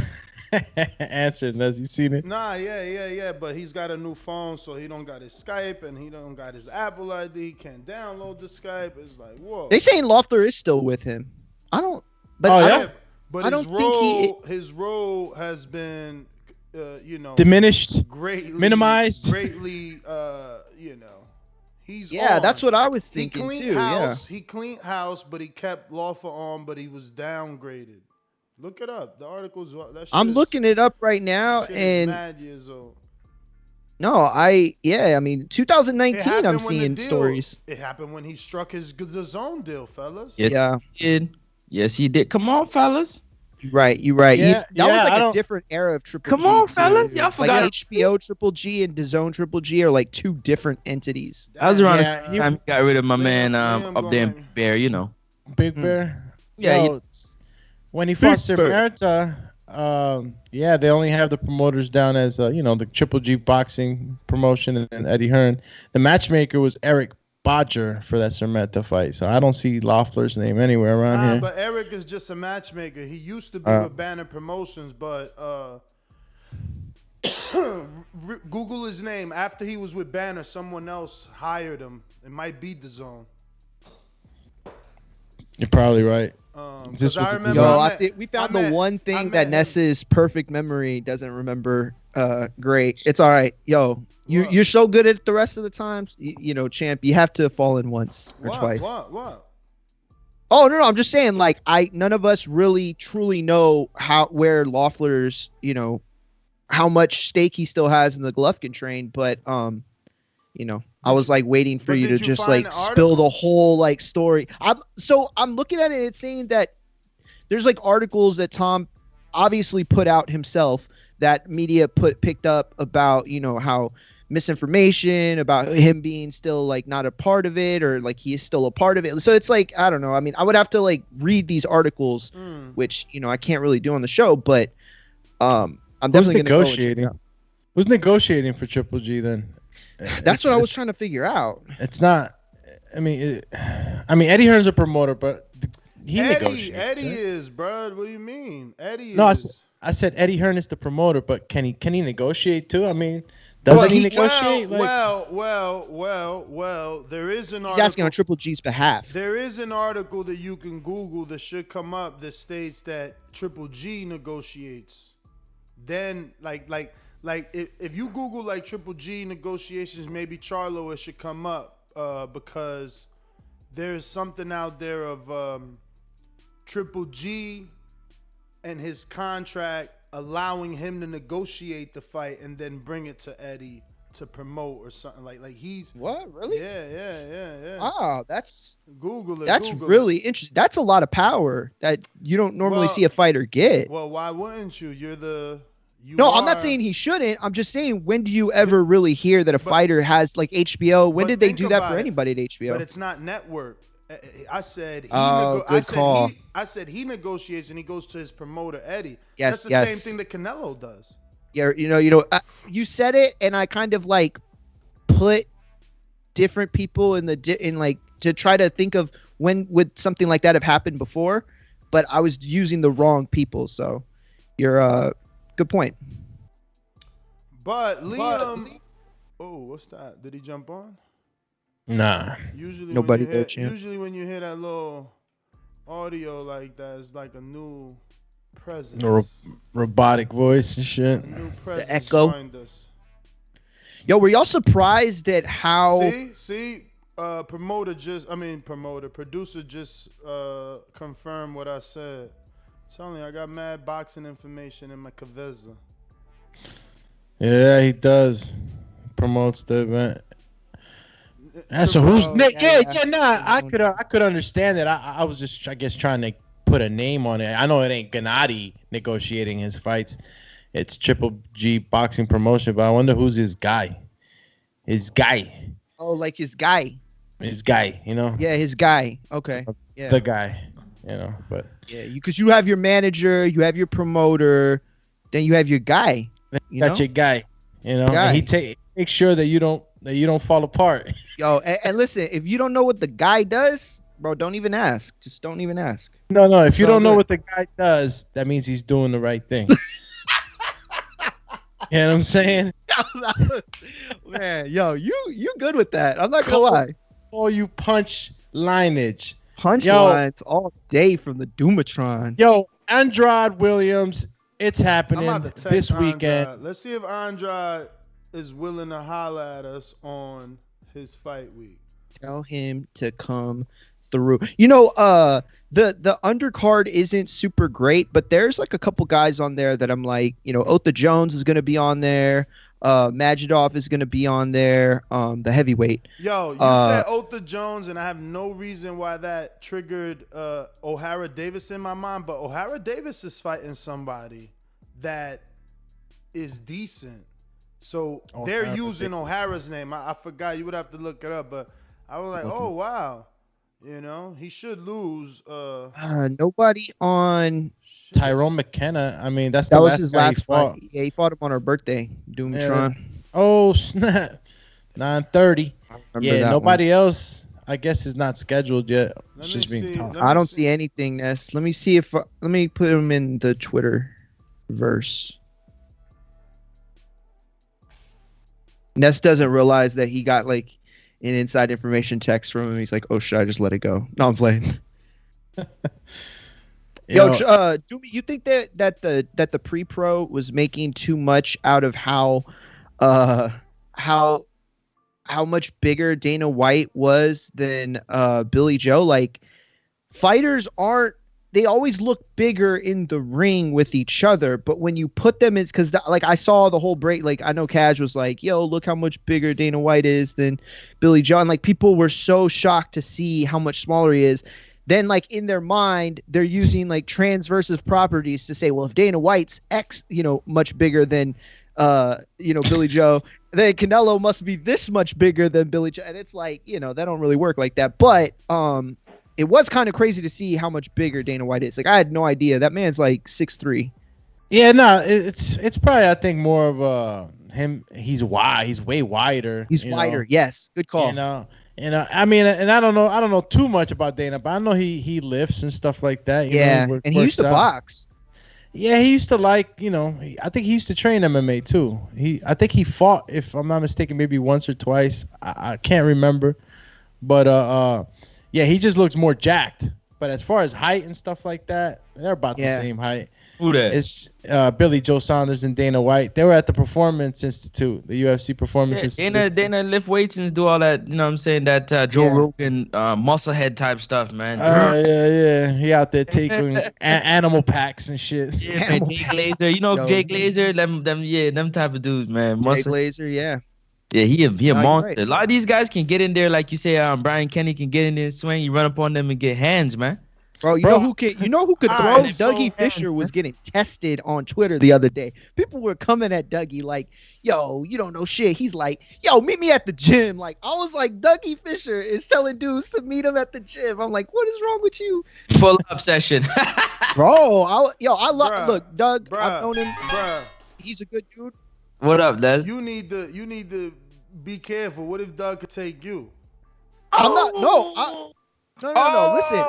Answered. Has you seen it? Nah, yeah. But he's got a new phone, so he don't got his Skype and he don't got his Apple ID. He can't download the Skype. It's like, whoa. They saying Loeffler is still with him. I don't. But But his role has been, diminished, greatly minimized, greatly, he's that's what I was thinking he cleaned too. House. He cleaned house, but he kept Loeffler on, but he was downgraded. Look it up. The articles. I'm looking it up right now, and mad years old. No, I mean 2019. I'm seeing stories. It happened when he struck his DAZN deal, fellas. Yes, he did. Yes, he did. Come on, fellas. You're right. That was like a different era of Triple G. Come on, fellas. Y'all forgot. Like HBO Triple G and DAZN Triple G are like two different entities. That was around the time he got rid of my man up there in Bear, Big Bear? Yeah. When he fought Saunders, they only have the promoters down as, the Triple G boxing promotion and Eddie Hearn. The matchmaker was Eric Bodger for that Sermeta fight. So I don't see Loeffler's name anywhere around here. But Eric is just a matchmaker. He used to be with Banner Promotions, but Google his name. After he was with Banner, someone else hired him. It might be DAZN. You're probably right. I remember we found the one thing that Ness's perfect memory doesn't remember. Great. It's all right. Yo, you're so good at the rest of the times. Champ, you have to fall in once or twice. What? Oh, no, I'm just saying, like, none of us really truly know where Loeffler's, how much stake he still has in the Golovkin train, but I was like waiting for you to just like spill the whole like story. I'm looking at it. It's saying that there's like articles that Tom obviously put out himself, that media picked up about, you know, how misinformation about him being still like not a part of it, or like he is still a part of it. So it's like, I don't know. I mean, I would have to like read these articles, which, you know, I can't really do on the show, but I'm definitely negotiating. Who's negotiating for Triple G then? That's what I was trying to figure out. It's not. I mean, Eddie Hearn's a promoter, but he negotiates. Eddie is, bro. What do you mean? Eddie no, is. I said Eddie Hearn is the promoter, but can he negotiate too? I mean, doesn't he negotiate? Well. There is an article. He's asking on Triple G's behalf. There is an article that you can Google that should come up that states that Triple G negotiates. Then, like if you Google like Triple G negotiations, maybe Charlo, it should come up because there's something out there of Triple G and his contract allowing him to negotiate the fight and then bring it to Eddie to promote or something like he's what really? Yeah. Wow, that's Google it. That's Google really interesting. That's a lot of power that you don't normally see a fighter get. Well, why wouldn't you? I'm not saying he shouldn't. I'm just saying, when do you ever really hear that a fighter has like HBO? When did they do that for anybody at HBO? But it's not network. I said he negotiates and he goes to his promoter Eddie. Yes, that's the same thing that Canelo does. Yeah, you said it, and I kind of like put different people in like to try to think of when would something like that have happened before, but I was using the wrong people. So you're good point. But Liam, what's that? Did he jump on? Nah. Usually nobody usually when you hear that little audio like that, it's like a new presence. Robotic voice and shit. A new presence the echo. Us. Yo, were y'all surprised at how producer just confirmed what I said. Telling you, I got mad boxing information in my cabeza. Yeah, he does. Promotes the event. So who's Nick? I could understand that. I was just, I guess, trying to put a name on it. I know it ain't Gennady negotiating his fights. It's Triple G Boxing Promotion, but I wonder who's his guy. His guy. Oh, like his guy. His guy, you know? Yeah, his guy. Okay. Yeah. The guy, you know, but. Yeah, because you have your manager, you have your promoter, then you have your guy. That's your guy, you know? And he make sure that you don't fall apart. Yo, and listen, if you don't know what the guy does, bro, don't even ask. Just don't even ask. No, if you don't know what the guy does, that means he's doing the right thing. You know what I'm saying? Man, yo, you good with that. I'm not gonna lie. Oh, you punch lineage. Punchlines all day from the Doomatron. Yo, Andrade-Williams, it's happening this weekend. Andrade. Let's see if Andrade is willing to holler at us on his fight week. Tell him to come through. You know, the undercard isn't super great, but there's like a couple guys on there that I'm like, you know, Otha Jones is going to be on there. Majidov is going to be on there. The heavyweight. Yo, you said Otha Jones, and I have no reason why that triggered O'Hara Davis in my mind, but O'Hara Davis is fighting somebody that is decent. So they're using O'Hara's name. I forgot. You would have to look it up, but I was like, oh, wow. You know, he should lose. Nobody on Tyrone McKenna. I mean, that was his last fight. Yeah, he fought him on our birthday, Doomatron. Yeah. Oh, snap. 9:30. Yeah, nobody else, I guess, is not scheduled yet. It's just being talked. I don't see anything, Ness. Let me see if let me put him in the Twitter verse. Ness doesn't realize that he got like an inside information text from him. He's like, "Oh, should I just let it go?" No, I'm playing. Yo, Doomy, you think that the pre-pro was making too much out of how much bigger Dana White was than Billy Joe? Like, fighters they always look bigger in the ring with each other, but when you put them in, because like I saw the whole break, like I know Cash was like, yo, look how much bigger Dana White is than Billy Joe. And like people were so shocked to see how much smaller he is. then like in their mind, they're using like transversive properties to say, well, if Dana White's X, much bigger than, Billy Joe, then Canelo must be this much bigger than Billy Joe. And it's like, that don't really work like that. But it was kind of crazy to see how much bigger Dana White is. Like, I had no idea. That man's like 6'3". Yeah, no, it's probably, I think, more of him. He's wide. He's way wider. He's wider. Yes, good call. I mean, and I don't know too much about Dana, but I know he lifts and stuff like that. And he used to box. Yeah, he used to I think he used to train MMA too. I think he fought, if I'm not mistaken, maybe once or twice. I can't remember, but yeah, he just looks more jacked. But as far as height and stuff like that, they're about the same height. Who that? It's Billy Joe Saunders and Dana White. They were at the Performance Institute, the UFC Performance Institute. Dana lift weights and do all that, you know what I'm saying, that Joe Rogan muscle head type stuff, man. Yeah. He out there taking animal packs and shit. Yeah, man, Jay Glazer. Jay Glazer, them type of dudes, man. Jay Glazer, yeah. Yeah, he a monster. Right. A lot of these guys can get in there, like you say, Brian Kenny can get in there, swing, you run up on them and get hands, man. Bro, you know who could throw? Dougie Fisher was getting tested on Twitter the other day. People were coming at Dougie like, yo, you don't know shit. He's like, yo, meet me at the gym. Like, I was like, Dougie Fisher is telling dudes to meet him at the gym. I'm like, what is wrong with you? Full up session. Bro, I look, Doug, I've known him. He's a good dude. What up, Daz? You need to be careful. What if Doug could take you? I'm not. No. Listen,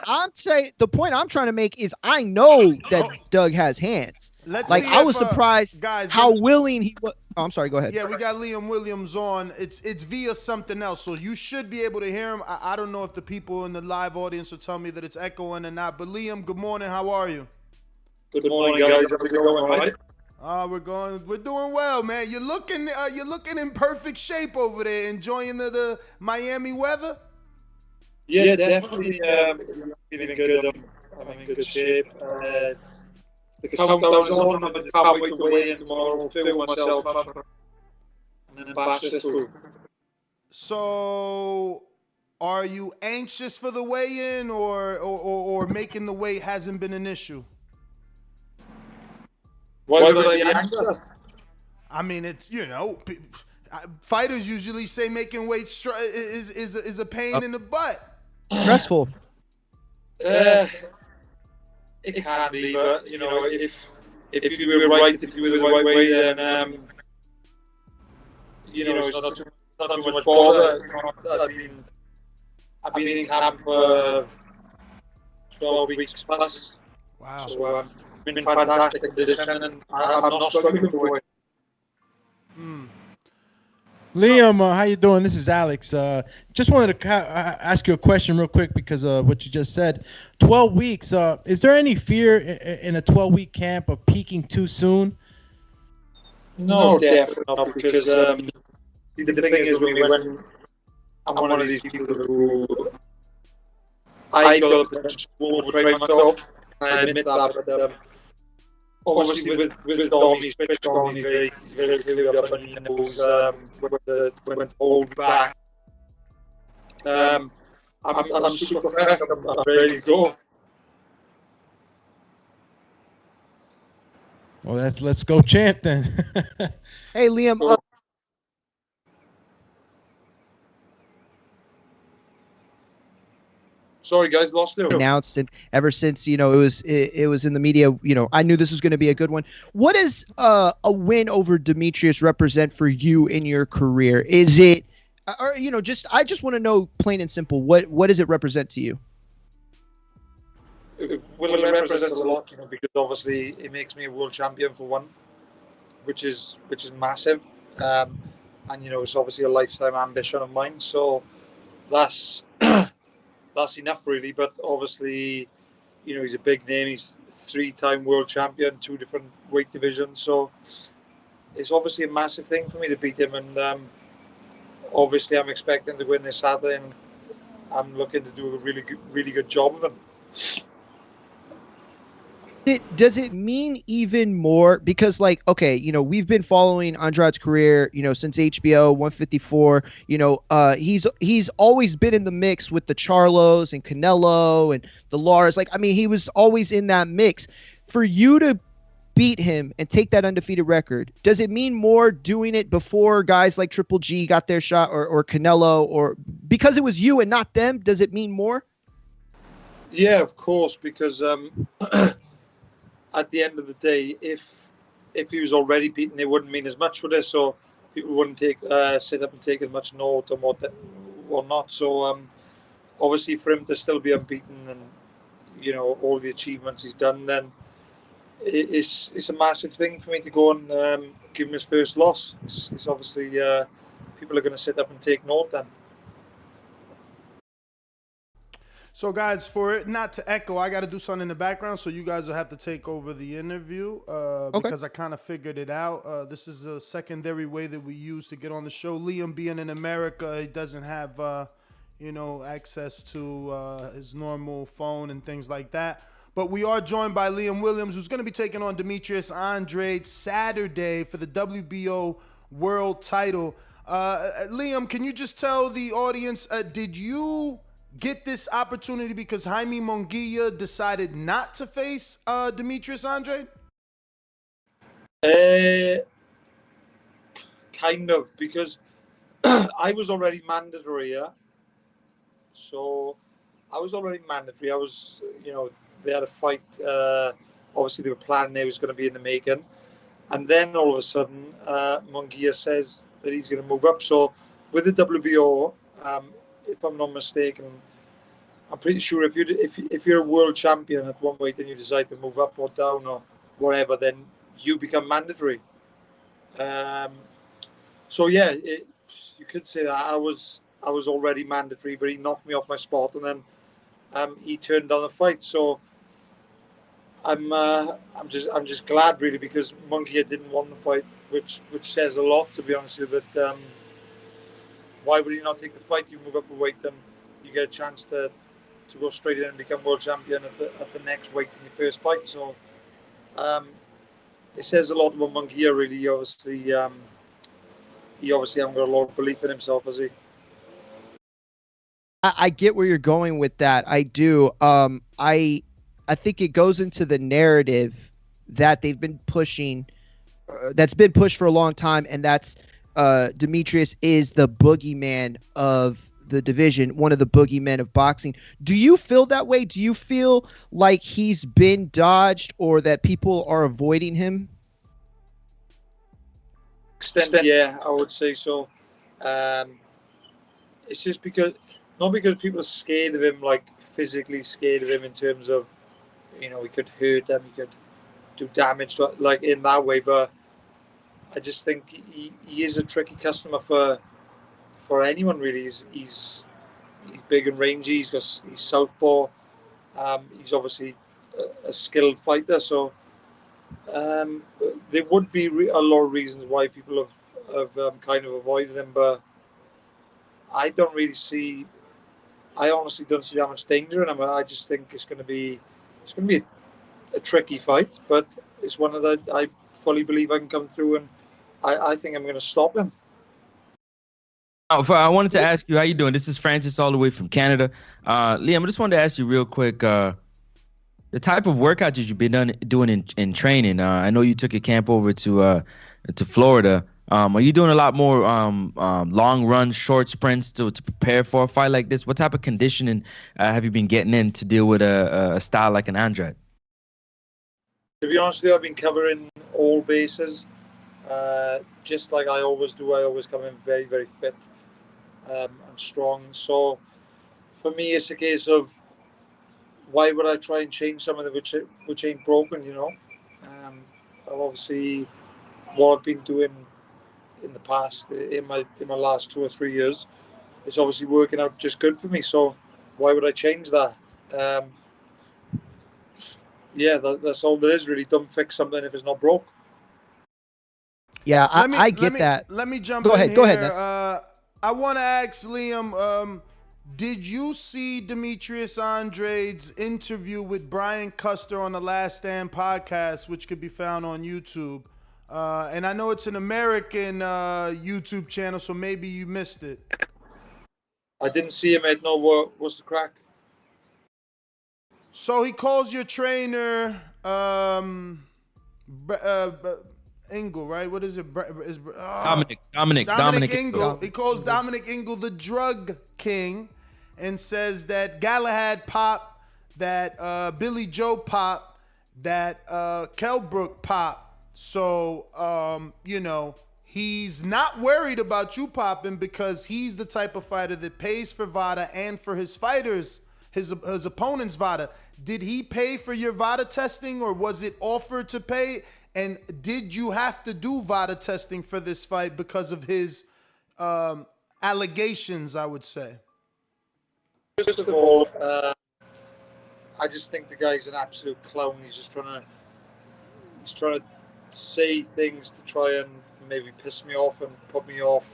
I'm saying the point I'm trying to make is I know that Doug has hands. I was surprised how willing he was. Oh, I'm sorry. Go ahead. Yeah, we got Liam Williams on. It's via something else, so you should be able to hear him. I don't know if the people in the live audience will tell me that it's echoing or not. But Liam, good morning. How are you? Good morning, guys. How's it going? All right? We're doing well, man. You're looking in perfect shape over there, enjoying the Miami weather. Yeah, definitely. Feeling good. I'm in good shape. The countdown's on. I can't wait to weigh in tomorrow. Fill myself up, and then bash it through. So, are you anxious for the weigh-in, or making the weight hasn't been an issue? Why would I be anxious? I mean, it's fighters usually say making weight is a pain in the butt. Stressful. It can be, but if you were right, if you were the right way, then it's not too much bother. I've been in camp for 12 weeks plus. Wow. So it's been fantastic condition, and I'm not struggling for it. Liam, how you doing? This is Alex. Just wanted to ask you a question real quick because of what you just said. 12 weeks. Is there any fear in a 12-week camp of peaking too soon? No, definitely not. Because the thing is, when I'm one of these people who I go to train myself, I admit that. But obviously, with Dom, he's strong. He's very up, and he knows when to hold back. I'm super fresh. I'm ready to go. Well, let's go, champ then. Hey, Liam. Sorry, guys, lost you. Announced, and ever since it was in the media. I knew this was going to be a good one. What does a win over Demetrius represent for you in your career? Is it, or I just want to know, plain and simple, what does it represent to you? Well, it represents a lot, because obviously it makes me a world champion for one, which is massive, and it's obviously a lifetime ambition of mine. So that's. That's enough, really. But obviously, he's a big name. He's 3-time world champion, 2 different weight divisions. So it's obviously a massive thing for me to beat him. And obviously, I'm expecting to win this Saturday, and I'm looking to do a really good job of him. Does it mean even more? Because, like, okay, we've been following Andrade's career, since HBO 154. He's always been in the mix with the Charlos and Canelo and the Lars. Like, I mean, he was always in that mix. For you to beat him and take that undefeated record, does it mean more doing it before guys like Triple G got their shot, or Canelo, or because it was you and not them? Does it mean more? Yeah, of course, because at the end of the day, if he was already beaten, it wouldn't mean as much for this. So people wouldn't sit up and take as much note on what or not. So obviously, for him to still be unbeaten and all the achievements he's done, then it's a massive thing for me to go and give him his first loss. It's obviously people are going to sit up and take note then. So, guys, for it not to echo, I got to do something in the background, so you guys will have to take over the interview because I kind of figured it out. This is a secondary way that we use to get on the show. Liam, being in America, he doesn't have, access to his normal phone and things like that. But we are joined by Liam Williams, who's going to be taking on Demetrius Andrade Saturday for the WBO world title. Liam, can you just tell the audience, did you get this opportunity because Jaime Munguia decided not to face Demetrius Andrade? Kind of, because I was already mandatory, yeah. So I was already mandatory. I was, they had a fight. Obviously, they were planning it was going to be in the making. And then all of a sudden, Munguia says that he's going to move up. So with the WBO, if I'm not mistaken, I'm pretty sure if you're a world champion at one weight and you decide to move up or down or whatever, then you become mandatory. So yeah, you could say that I was already mandatory, but he knocked me off my spot, and then he turned down the fight. So I'm just glad really, because Munguia didn't want the fight, which says a lot, to be honest with you. That why would he not take the fight? You move up a weight, then you get a chance to go straight in and become world champion at the next weight in your first fight. So it says a lot about Munguia, really. He obviously hasn't got a lot of belief in himself, has he? I get where you're going with that. I do. I think it goes into the narrative that they've been pushing, that's been pushed for a long time, and that's Demetrius is the boogeyman of the division, one of the boogeymen of boxing. Do you feel that way? Do you feel like he's been dodged, or that people are avoiding him? Yeah, I would say so. It's just not because people are scared of him, like physically scared of him in terms of, he could hurt them, he could do damage to, like in that way, but I just think he is a tricky customer for anyone really. He's big and rangy. He's southpaw. He's obviously a skilled fighter. So there would be a lot of reasons why people have kind of avoided him, but I honestly don't see that much danger in him. I just think it's going to be a tricky fight, but it's one that I fully believe I can come through, and I think I'm going to stop him. I wanted to ask you, how you doing? This is Francis, all the way from Canada. Liam, I just wanted to ask you real quick, the type of workout that you've been doing in training. I know you took a camp over to Florida. Are you doing a lot more long runs, short sprints to prepare for a fight like this? What type of conditioning have you been getting in to deal with a style like an Andrade? To be honest with you, I've been covering all bases, just like I always do. I always come in very, very fit and strong. So for me, it's a case of, why would I try and change something which ain't broken, Obviously, what I've been doing in the past, in my last 2 or 3 years, it's obviously working out just good for me. So why would I change that? Yeah, that's all there is really. Don't fix something if it's not broke. Yeah, I get that. Let me jump in here. Go ahead. I want to ask Liam, Did you see Demetrius Andrade's interview with Brian Custer on the Last Stand podcast, which could be found on YouTube? And I know it's an American YouTube channel, so maybe you missed it. I didn't see him, mate. No, what's the crack? So he calls your trainer, Ingle, right? What is it? Dominic Ingle. He calls Dominic Ingle the drug king and says that Galahad pop, that Billy Joe pop, that Kell Brook pop. So, you know, he's not worried about you popping because he's the type of fighter that pays for VADA and for his fighters, his opponent's VADA. Did he pay for your VADA testing, or was it offered to pay? And did you have to do VADA testing for this fight because of his allegations, I would say? First of all, I just think the guy's an absolute clown. He's trying to say things to try and maybe piss me off and put me off.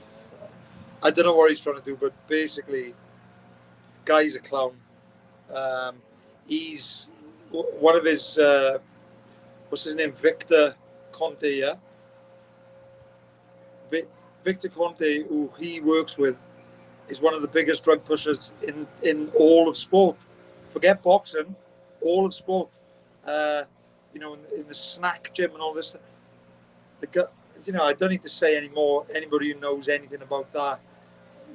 I don't know what he's trying to do, but basically, the guy's a clown. He's one of his, what's his name? Victor Conte, yeah? Victor Conte, who he works with, is one of the biggest drug pushers in all of sport. Forget boxing, all of sport. You know, in the snack gym and all this. You know, I don't need to say anymore. Anybody who knows anything about that,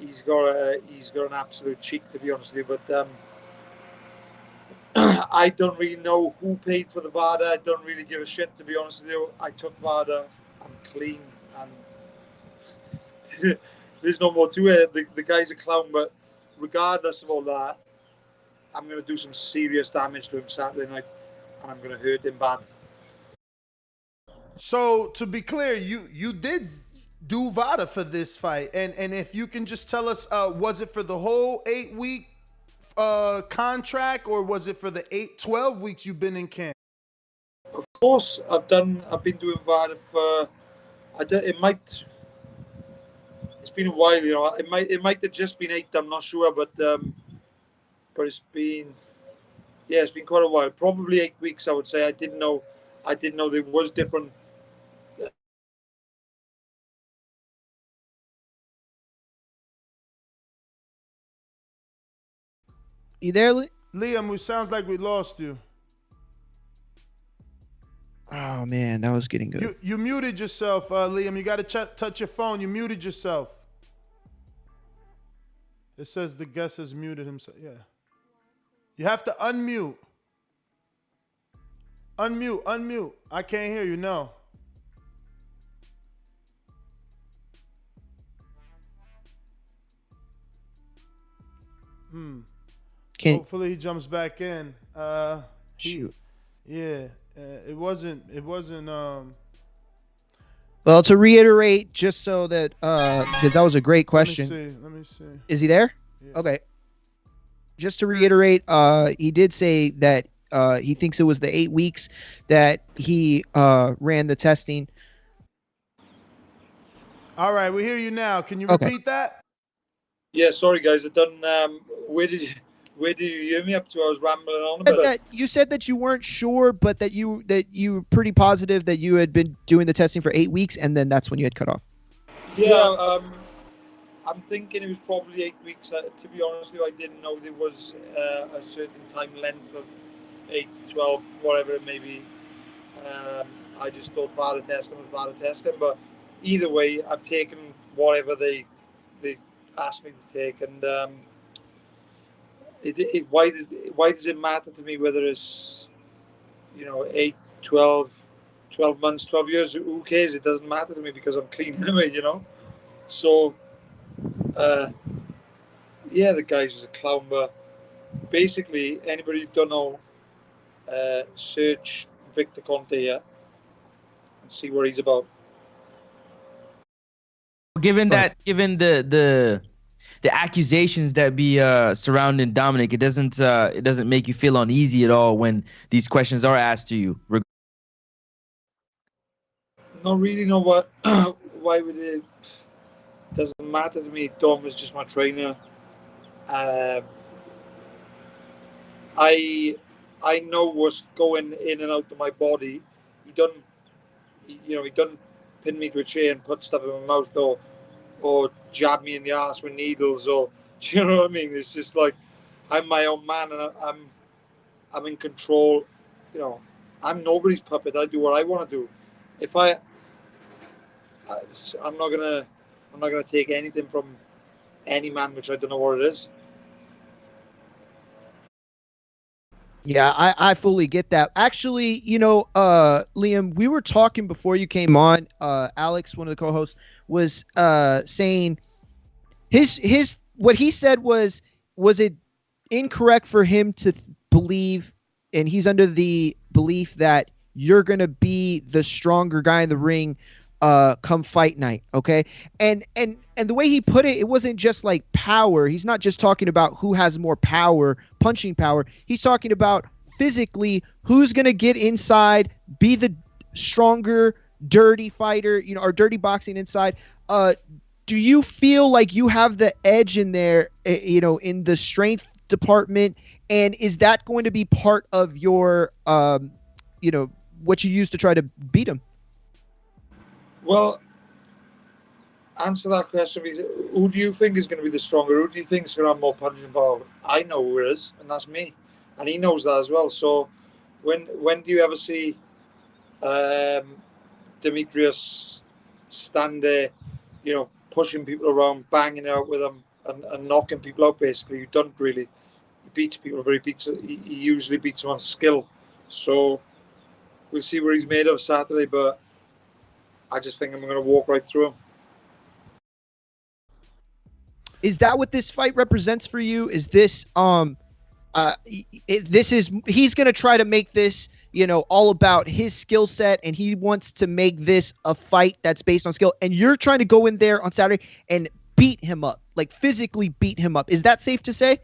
he's got an absolute cheek, to be honest with you. But I don't really know who paid for the VADA. I don't really give a shit, to be honest with you. I took VADA. I'm clean, and there's no more to it. The guy's a clown, but regardless of all that, I'm going to do some serious damage to him Saturday night, and I'm going to hurt him bad. So, to be clear, you did do VADA for this fight, and if you can just tell us, was it for the whole 8-week contract, or was it for the 12 weeks you've been in camp? Of course, I've been doing VADA for. It's been a while, you know. It might have just been 8. I'm not sure, but it's been quite a while. Probably 8 weeks, I would say. I didn't know there was different. You there, Liam? It sounds like we lost you. Oh man, that was getting good. You muted yourself, Liam. You got to touch your phone. You muted yourself. It says the guest has muted himself. Yeah. You have to unmute. Unmute. I can't hear you. No. Hopefully he jumps back in. Shoot. Yeah. It wasn't. Well, to reiterate, just so that because that was a great question. Let me see. Is he there? Yeah. Okay. Just to reiterate, he did say that he thinks it was the 8 weeks that he ran the testing. All right, we hear you now. Can you repeat that? Yeah, sorry guys. I done. Where did you hear me up to? I was rambling on about it. You said that you weren't sure, but that you were pretty positive that you had been doing the testing for 8 weeks, and then that's when you had cut off. Yeah, I'm thinking it was probably 8 weeks. To be honest with you, I didn't know there was a certain time length of 8, 12, whatever it may be. I just thought VADA testing was VADA testing, but either way, I've taken whatever they asked me to take, and why does it matter to me whether it's 8, 12 months, 12 years? Who cares? It doesn't matter to me because I'm clean anyway, So, the guy's just a clown. But basically, anybody who don't know, search Victor Conte and see what he's about. Given the accusations that be surrounding Dominic, it doesn't make you feel uneasy at all when these questions are asked to you. Not really know what. Why would it? Doesn't matter to me. Dom is just my trainer. Um, I know what's going in and out of my body. He doesn't pin me to a chair and put stuff in my mouth or jab me in the ass with needles, or do you know what I mean? It's just like I'm my own man, and I'm in control. You know, I'm nobody's puppet. I do what I want to do. If I'm not gonna take anything from any man, which I don't know what it is. Yeah, I fully get that. Actually, Liam, we were talking before you came on. Alex, one of the co-hosts, was saying his what he said was it incorrect for him to believe, and he's under the belief that you're going to be the stronger guy in the ring come fight night, okay? And the way he put it wasn't just like power. He's not just talking about who has more power, punching power. He's talking about physically who's going to get inside, be the stronger, dirty fighter, or dirty boxing inside. Do you feel like you have the edge in there, in the strength department? And is that going to be part of your, what you use to try to beat him? Well, answer that question. Who do you think is going to be the stronger? Who do you think is going to have more punching power? I know who it is, and that's me. And he knows that as well. So when do you ever see Demetrius stand there, pushing people around, banging it out with them, and knocking people out, basically? You don't really. He beats people, but he usually beats them on skill. So we'll see where he's made of Saturday, but I just think I'm going to walk right through him. Is that what this fight represents for you? Is this he's going to try to make this, all about his skill set, and he wants to make this a fight that's based on skill, and you're trying to go in there on Saturday and beat him up, like physically beat him up. Is that safe to say?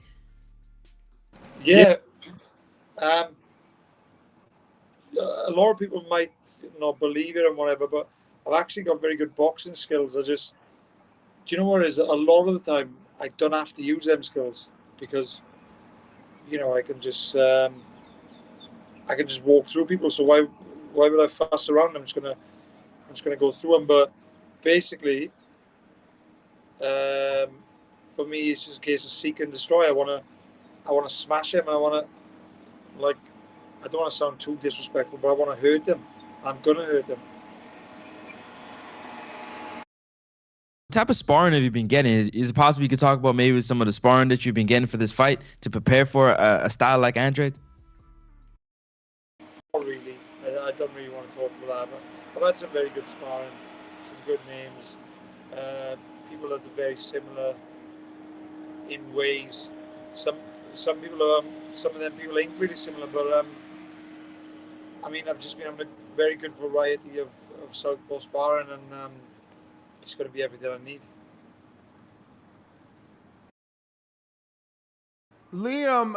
Yeah. A lot of people might not believe it and whatever, but I've actually got very good boxing skills. Do you know what it is? A lot of the time, I don't have to use them skills because, I can just walk through people. So why would I fuss around? I'm just gonna go through them. But basically, for me, it's just a case of seek and destroy. I wanna smash him, and I don't want to sound too disrespectful, but I want to hurt him. I'm gonna hurt him. What type of sparring have you been getting? Is it possible you could talk about maybe some of the sparring that you've been getting for this fight to prepare for a style like Andrade? Not really. I don't really want to talk about that, but I've had some very good sparring, some good names. People that are very similar in ways. Some people are, some of them people ain't really similar, but I've just been having a very good variety of southpaw sparring, and it's going to be everything I need. Liam,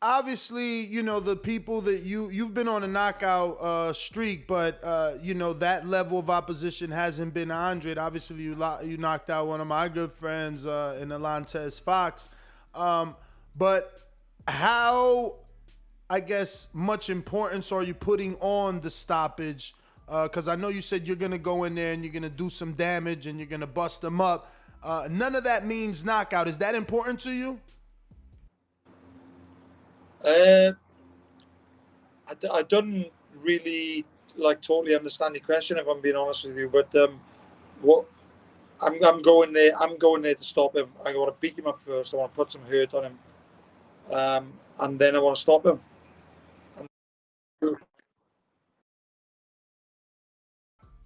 obviously, the people that you've been on a knockout streak, but that level of opposition hasn't been Andrade. Obviously, you knocked out one of my good friends in Alantez Fox. But how, I guess, much importance are you putting on the stoppage? Because I know you said you're going to go in there and you're going to do some damage and you're going to bust them up. None of that means knockout. Is that important to you? I don't really totally understand your question, if I'm being honest with you. But what I'm going there to stop him. I want to beat him up first. I want to put some hurt on him, and then I want to stop him.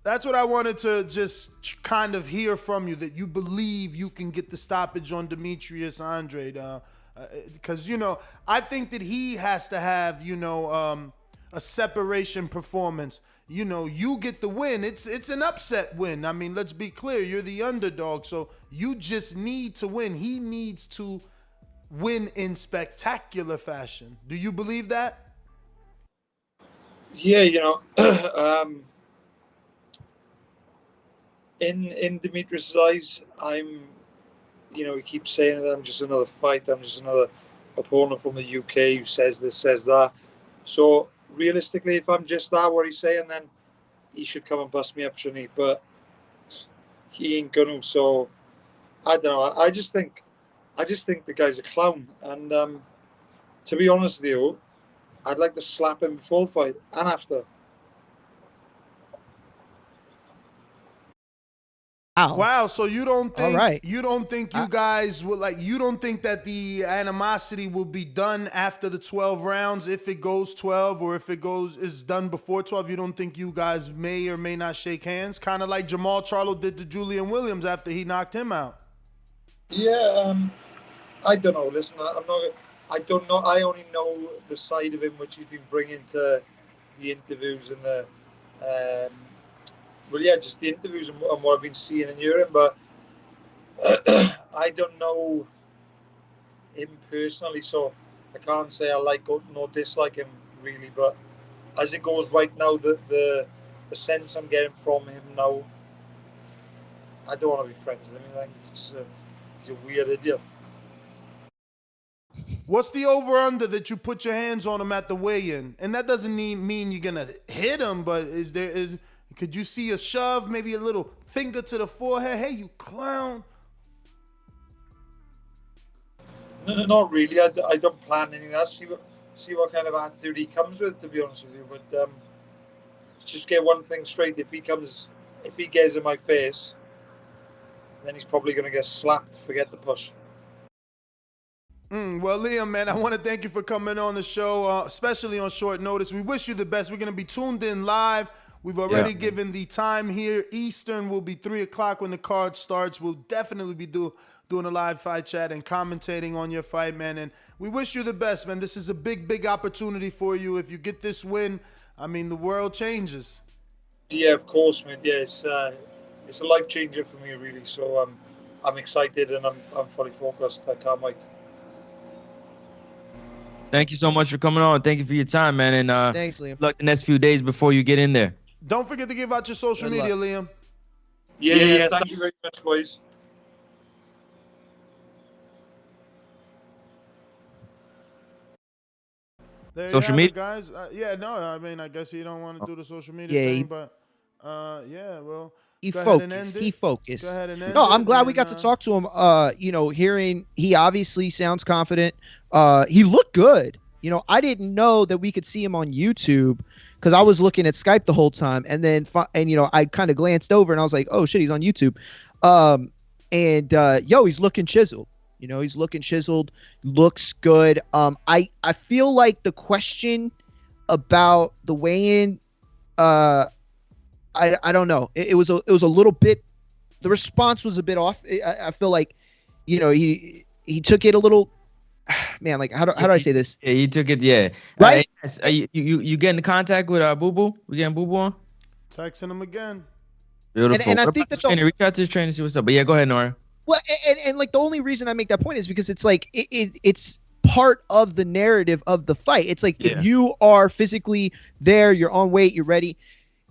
That's what I wanted to just kind of hear from you, that you believe you can get the stoppage on Demetrius Andrade. Because, I think that he has to have, a separation performance. You get the win. It's an upset win. I mean, let's be clear. You're the underdog, so you just need to win. He needs to win in spectacular fashion. Do you believe that? Yeah, in Demetrius' eyes, you know, he keeps saying that I'm just another fight, I'm just another opponent from the UK who says this, says that. So realistically, if I'm just that, what he's saying, then he should come and bust me up, shouldn't he? But he ain't gonna. So I don't know. I just think the guy's a clown. And to be honest with you, I'd like to slap him before the fight and after. Wow, so you don't think you guys will you don't think that the animosity will be done after the 12 rounds if it goes 12 or if is done before 12? You don't think you guys may or may not shake hands, kind of like Jamal Charlo did to Julian Williams after he knocked him out? Yeah, I don't know. Listen, I don't know. I only know the side of him which he's been bringing to the interviews and the well, yeah, just the interviews and what I've been seeing and hearing, but I don't know him personally, so I can't say I like or nor dislike him really. But as it goes right now, the sense I'm getting from him now, I don't want to be friends with him. I think he's a weird idiot. What's the over-under that you put your hands on him at the weigh-in? And that doesn't mean you're gonna hit him, but could you see a shove, maybe a little finger to the forehead? Hey, you clown. No, not really. I don't plan anything else. See what kind of attitude he comes with, to be honest with you. But just get one thing straight. If he gets in my face, then he's probably going to get slapped. Forget the push. Well, Liam, man, I want to thank you for coming on the show, especially on short notice. We wish you the best. We're going to be tuned in live. We've already given the time here. Eastern will be 3 o'clock when the card starts. We'll definitely be doing a live fight chat and commentating on your fight, man. And we wish you the best, man. This is a big, big opportunity for you. If you get this win, I mean, the world changes. Yeah, of course, man. Yeah, it's a life changer for me, really. So I'm excited and I'm fully focused. I can't wait. Thank you so much for coming on. Thank you for your time, man. And thanks, Liam. Good luck the next few days before you get in there. Don't forget to give out your social media, Liam. Yeah, thank you very much, boys. There social media, guys. I mean, I guess you don't want to do the social media thing, but well, he go focused. ahead and end it. He focused. Go ahead and end No, it, I'm glad we got to talk to him. He obviously sounds confident. He looked good. I didn't know that we could see him on YouTube because I was looking at Skype the whole time, and I kind of glanced over and I was like, oh shit, he's on YouTube. He's looking chiseled. He's looking chiseled, looks good. I feel like the question about the weigh-in, I don't know. It was a little bit. The response was a bit off. I feel like, he took it a little. Man, like how do I say this? Yeah, he took it. Yeah, right. You getting in contact with Boo Boo? We getting Boo Boo on? Texting him again. Beautiful. And I think that reach out to his trainer, see what's up. But yeah, go ahead, Nora. Well, and like the only reason I make that point is because it's like it's part of the narrative of the fight. It's like if you are physically there, you're on weight, you're ready.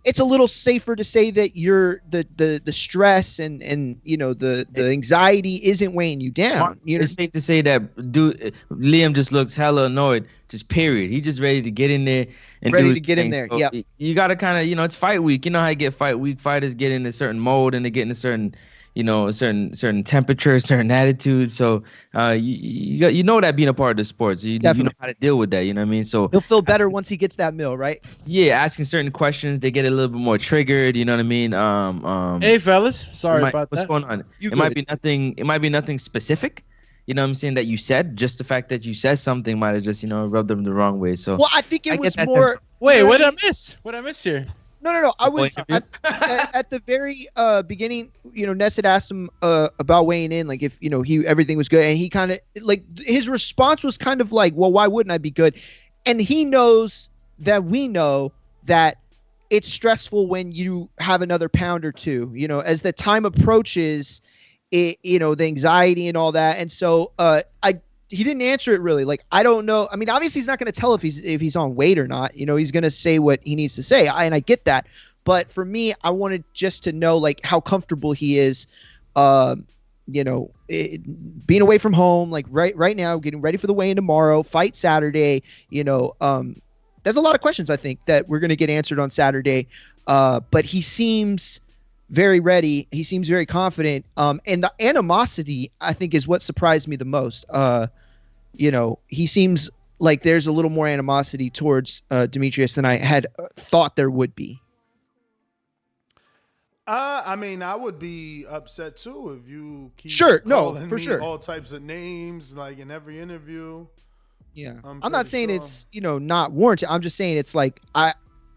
It's a little safer to say that you're the stress and the anxiety isn't weighing you down. It's safe to say that Liam just looks hella annoyed. Just period. He just ready to get in there and ready do his to get thing. in there. So yeah. You gotta kind of it's fight week. You know how you get fight week. Fighters get in a certain mode and they get in a certain a certain temperature, certain attitude. So you know that being a part of the sports, you know how to deal with that. You know what I mean? So he'll feel better once he gets that meal, right? Yeah, asking certain questions, they get a little bit more triggered. You know what I mean? Hey fellas, sorry about that. What's going on? It might be nothing. It might be nothing specific. You know what I'm saying? That you said, just the fact that you said something might have just rubbed them the wrong way. So well, I think it was more. Wait, what did I miss? What did I miss here? No. I was at the very beginning. Ness had asked him about weighing in, like if everything was good, and he kind of like his response was kind of like, well, why wouldn't I be good? And he knows that we know that it's stressful when you have another pound or two. As the time approaches, the anxiety and all that, and so he didn't answer it really. Like, I don't know. I mean, obviously he's not going to tell if he's on weight or not. He's going to say what he needs to say. And I get that. But for me, I wanted just to know like how comfortable he is being away from home, like right now, getting ready for the weigh-in tomorrow, fight Saturday, there's a lot of questions I think that we're going to get answered on Saturday. But he seems very ready. He seems very confident. And the animosity, I think, is what surprised me the most. He seems like there's a little more animosity towards Demetrius than I had thought there would be. I mean, I would be upset too if you keep calling me sure. all types of names like in every interview. Yeah, I'm not saying it's not warranted. I'm just saying it's like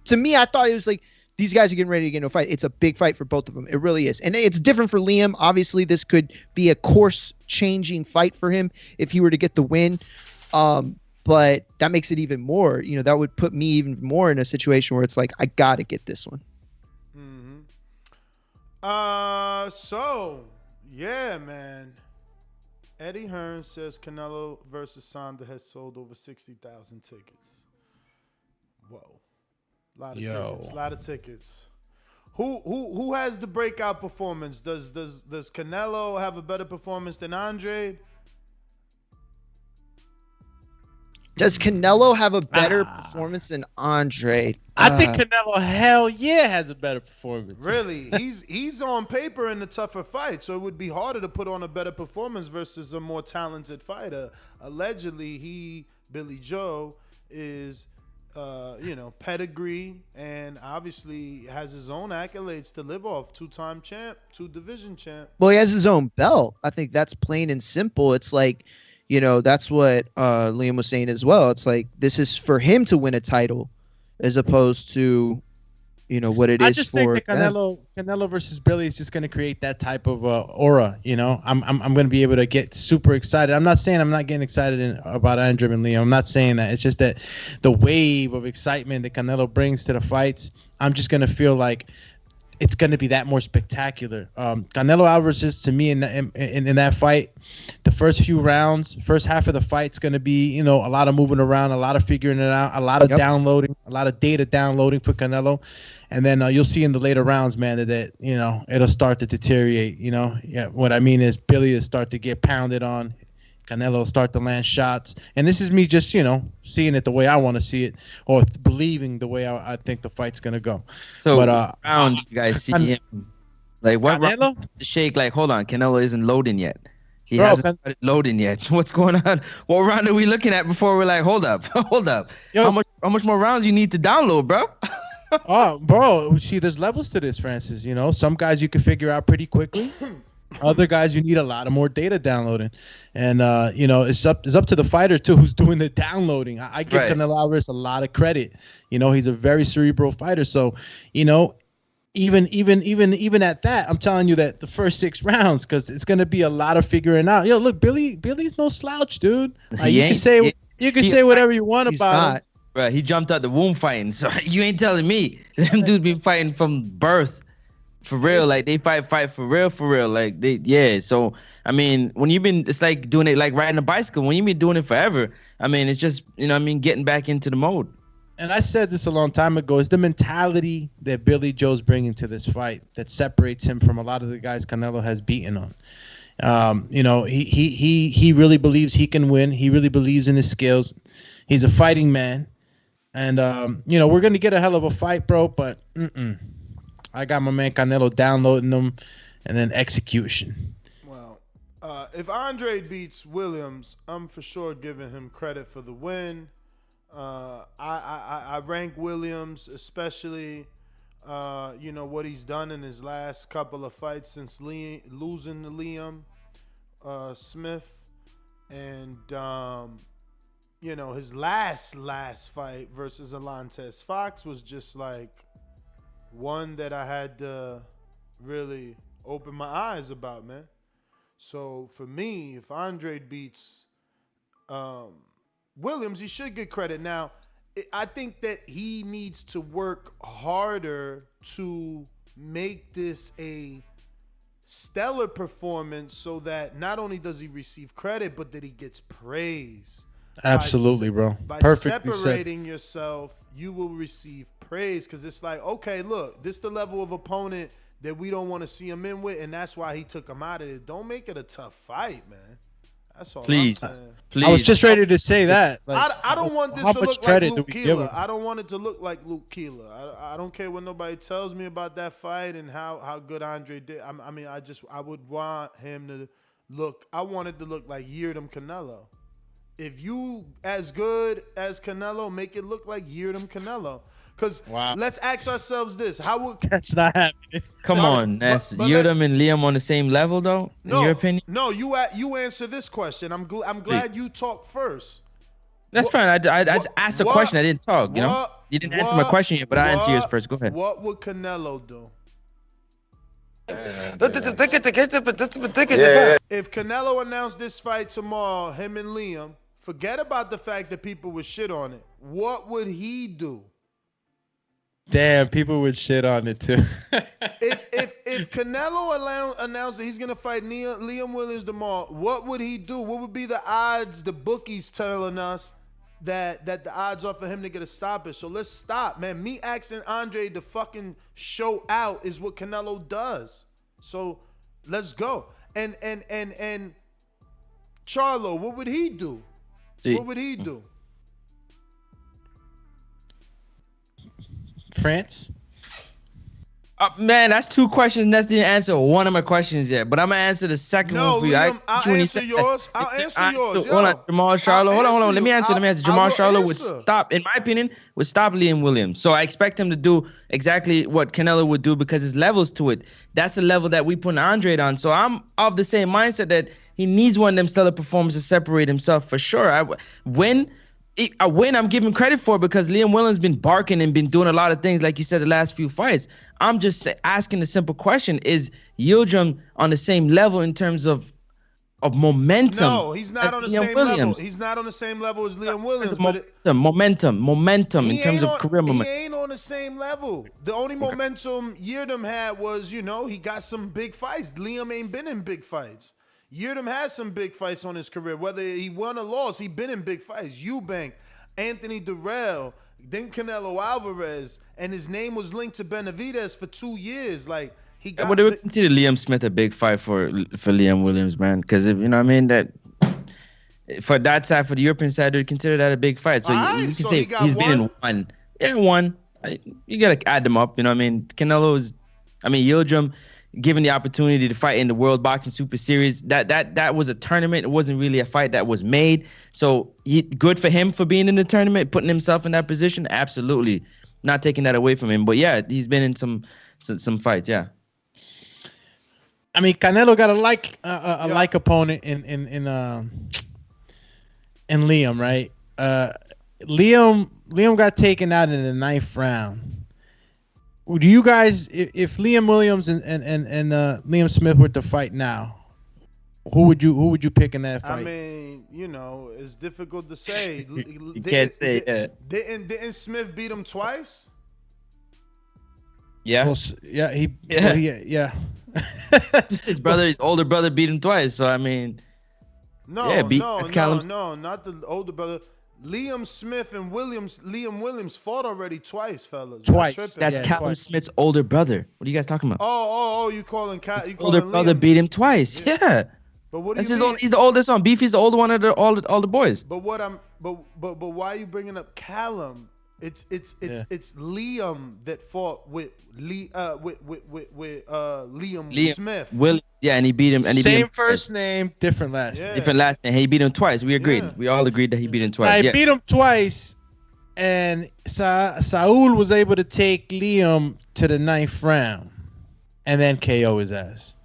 to me, I thought it was like these guys are getting ready to get into a fight. It's a big fight for both of them. It really is, and it's different for Liam. Obviously, this could be a course-changing fight for him if he were to get the win. But that makes it even more. That would put me even more in a situation where it's like I gotta get this one. So, yeah, man. Eddie Hearn says Canelo versus Saunders has sold over 60,000 tickets. Whoa. A lot of tickets. Who has the breakout performance? Does Canelo have a better performance than Andrade? Does Canelo have a better performance than Andrade? I think Canelo, hell yeah, has a better performance. Really? He's on paper in the tougher fight, so it would be harder to put on a better performance versus a more talented fighter. Allegedly, Billy Joe, is, pedigree and obviously has his own accolades to live off. 2-time champ, 2-division champ. Well, he has his own belt. I think that's plain and simple. It's like, that's what Liam was saying as well. It's like this is for him to win a title as opposed to, what it is for I just think that Canelo versus Billy is just going to create that type of aura. I'm going to be able to get super excited. I'm not saying I'm not getting excited about Andrade and Liam. I'm not saying that. It's just that the wave of excitement that Canelo brings to the fights, I'm just going to feel like it's going to be that more spectacular. Canelo Alvarez, just to me in that fight, the first few rounds, first half of the fight's going to be, a lot of moving around, a lot of figuring it out, a lot of downloading, a lot of data downloading for Canelo. And then you'll see in the later rounds, man, that it'll start to deteriorate. What I mean is Billy will start to get pounded on. Canelo will start to land shots. And this is me just, seeing it the way I want to see it or believing the way I think the fight's going to go. So, round, you guys see him. Like, what round to shake? Like, hold on, Canelo isn't loading yet. He hasn't started loading yet. What's going on? What round are we looking at before we're like, hold up? Yo, how much more rounds you need to download, bro? Oh, bro, see, there's levels to this, Francis. Some guys you can figure out pretty quickly. Other guys, you need a lot of more data downloading, and it's up to the fighter too, who's doing the downloading. I give Canelo Alvarez a lot of credit. He's a very cerebral fighter. So, even at that, I'm telling you that the first 6 rounds, because it's gonna be a lot of figuring out. Look, Billy's no slouch, dude. You can say whatever you want about him. Right, he jumped out the womb fighting. So you ain't telling me them dudes been fighting from birth. For real, like they fight for real. Like So I mean, when you've been, it's like doing it like riding a bicycle. When you've been doing it forever, I mean, it's just getting back into the mode. And I said this a long time ago. It's the mentality that Billy Joe's bringing to this fight that separates him from a lot of the guys Canelo has beaten on. He really believes he can win. He really believes in his skills. He's a fighting man, and we're gonna get a hell of a fight, bro. But I got my man Canelo downloading them, and then execution. Well, if Andrade beats Williams, I'm for sure giving him credit for the win. I rank Williams, especially, what he's done in his last couple of fights since losing to Liam Smith, and his last fight versus Alontes Fox was just like one that I had to really open my eyes about, man. So for me, if Andrade beats Williams, he should get credit. Now, I think that he needs to work harder to make this a stellar performance so that not only does he receive credit, but that he gets praise. Absolutely, bro. By Perfectly separating yourself, you will receive praise, because it's like, okay, look, this the level of opponent that we don't want to see him in with, and that's why he took him out of it. Don't make it a tough fight, man. That's all I'm saying. Please. I was just ready to say that. Like, I don't want this to look like Luke Keeler. I don't want it to look like Luke Keeler. I don't care what nobody tells me about that fight and how good Andre did. I mean, I would want him to look. I want it to look like Yeardom Canelo. If you as good as Canelo, make it look like Yeardom Canelo. Because let's ask ourselves this: how would that's not happening? Come on, that's Yeardom and Liam on the same level, though. In your opinion? No, you answer this question. I'm glad you talked first. That's fine. I just asked a question. I didn't talk. You know, you didn't answer my question yet, but I answer yours first. Go ahead. What would Canelo do? Yeah. If Canelo announced this fight tomorrow, him and Liam, forget about the fact that people would shit on it. What would he do? Damn, people would shit on it too. if Canelo announced that he's gonna fight Liam Williams tomorrow, what would he do? What would be the odds? The bookies telling us that the odds are for him to get a stoppage. So let's stop, man. Me asking Andre to fucking show out is what Canelo does. So let's go. And Charlo, what would he do? What would he do? France? Man, that's two questions. That's didn't answer one of my questions yet. But I'm gonna answer the second one for you. Liam, I'll answer yours. I'll answer yours. Hold on, Jamal Charlo. Hold on. Let me answer. Jamal Charlo would stop, in my opinion, would stop Liam Williams. So I expect him to do exactly what Canelo would do because there's levels to it. That's the level that we put Andrade on. So I'm of the same mindset that he needs one of them stellar performances to separate himself for sure. A win I'm giving credit for because Liam Williams been barking and been doing a lot of things, like you said, the last few fights. I'm just asking the simple question: is Yeardom on the same level in terms of momentum? No, he's not on the same level. He's not on the same level as Liam Williams. Momentum in terms of career momentum. He ain't on the same level. The only momentum Yeardom had was, he got some big fights. Liam ain't been in big fights. Yeardom has some big fights on his career. Whether he won or lost, he been in big fights. Eubank, Anthony Durrell, then Canelo Alvarez, and his name was linked to Benavidez for 2 years. Like he got. Would we consider Liam Smith a big fight for Liam Williams, man? Because if you know what I mean, that for that side, for the European side, they consider that a big fight. So you can say he's been in one. Yeah, one. You gotta add them up. You know what I mean? Yeardom, given the opportunity to fight in the World Boxing Super Series, that was a tournament. It wasn't really a fight that was made. So good for him for being in the tournament, putting himself in that position. Absolutely, not taking that away from him. But yeah, he's been in some fights. Yeah. I mean, Canelo got a like opponent in Liam, right? Liam got taken out in the 9th round. Do you guys, if Liam Williams and Liam Smith were to fight now, who would you pick in that fight? I mean, it's difficult to say. You can't say that. Didn't Smith beat him twice? Yeah. Well, yeah. His older brother beat him twice. So I mean, no, not the older brother. Liam Smith and Liam Williams fought already twice, fellas. Twice. That's Callum Smith's older brother. What are you guys talking about? Oh, you calling older brother Liam? Beat him twice. Yeah. But what do you mean? He's the oldest one. Beefy's the older one of all the boys. But why are you bringing up Callum? It's Liam that fought with Liam Smith. And he beat him. And Same first name, different last name. Different last name. He beat him twice. We agreed. Yeah. We all agreed that he beat him twice. I beat him twice, and Saul was able to take Liam to the 9th round, and then KO his ass.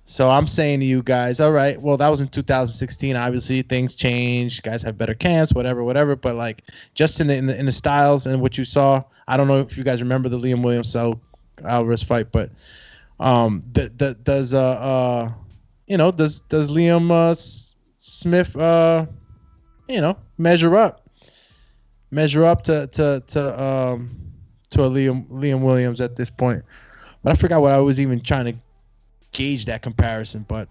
So I'm saying to you guys, all right, well, that was in 2016. Obviously, things changed. Guys have better camps, whatever. But like, just in the styles and what you saw, I don't know if you guys remember the Liam Williams Alvarez fight, but does Liam Smith measure up to a Liam Williams at this point? But I forgot what I was even trying to gauge that comparison, but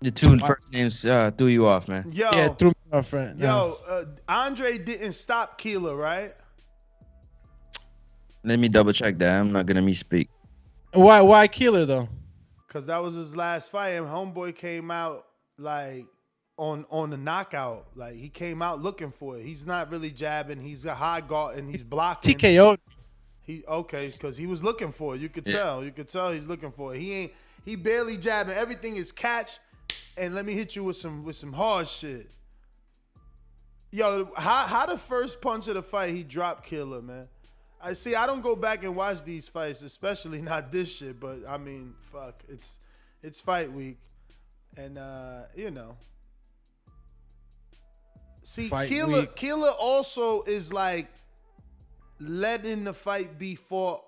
the two first names threw you off, man. Yeah, threw me off, friend. Andre didn't stop Keeler, right? Let me double check that. I'm not gonna misspeak. Why Keeler though? Because that was his last fight, and homeboy came out like on the knockout. Like he came out looking for it. He's not really jabbing. He's a high guard and he's blocking. TKO. Because he was looking for it. You could tell. You could tell he's looking for it. He barely jabbing. Everything is catch, and let me hit you with some hard shit. Yo, how the first punch of the fight he dropped Killer, man. I don't go back and watch these fights, especially not this shit. But I mean, fuck, it's fight week, and you know. See, Killer also is like letting the fight be fought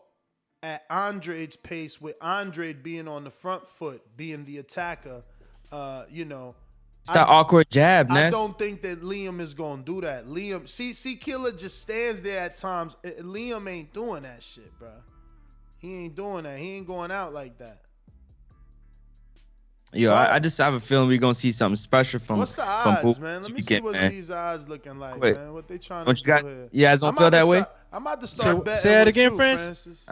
at Andrade's pace, with Andrade being on the front foot, being the attacker. You know. It's that awkward jab, man. I don't think that Liam is gonna do that. Liam, see, Killer just stands there at times. Liam ain't doing that shit, bro. He ain't doing that. He ain't going out like that. Yo, I just have a feeling we're gonna see something special from. What's the odds, man? Let me see what these odds looking like, man. What they trying to do here? You guys don't feel that way? I'm about to start betting. Say that with again, you, Francis.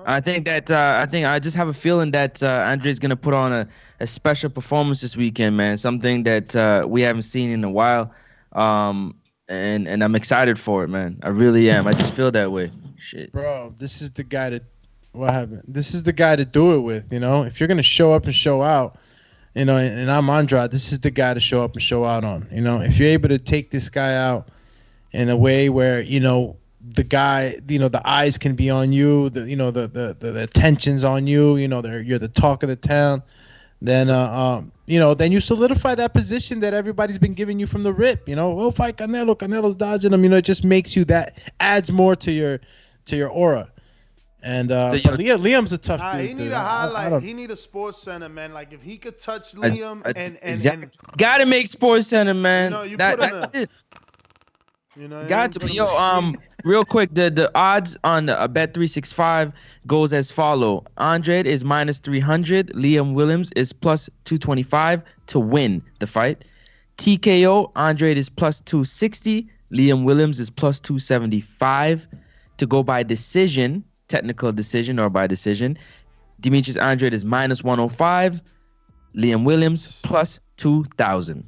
I think I just have a feeling that Andre's gonna put on a special performance this weekend, man. Something that we haven't seen in a while, and I'm excited for it, man. I really am. I just feel that way. Shit, bro. This is the guy to. What happened? This is the guy to do it with. You know, if you're gonna show up and show out, you know, and I'm Andrade, this is the guy to show up and show out on. You know, if you're able to take this guy out in a way where, you know, the guy, you know, the eyes can be on you, the attention's on you, you know, you're the talk of the town, then you know, then you solidify that position that everybody's been giving you from the rip. You know, we'll fight Canelo. Canelo's dodging him. You know, it just makes you that adds more to your aura. And but Liam's a tough dude. He need a highlight. He need a Sports Center, man. Like if he could touch Liam and gotta make Sports Center, man. You know, got to be. Yo, real quick, the odds on Bet365 goes as follow. Andrade is -300. Liam Williams is +225 to win the fight. TKO, Andrade is +260. Liam Williams is +275 to go by decision. Technical decision or by decision. Demetrius Andrade is -105. Liam Williams +2,000.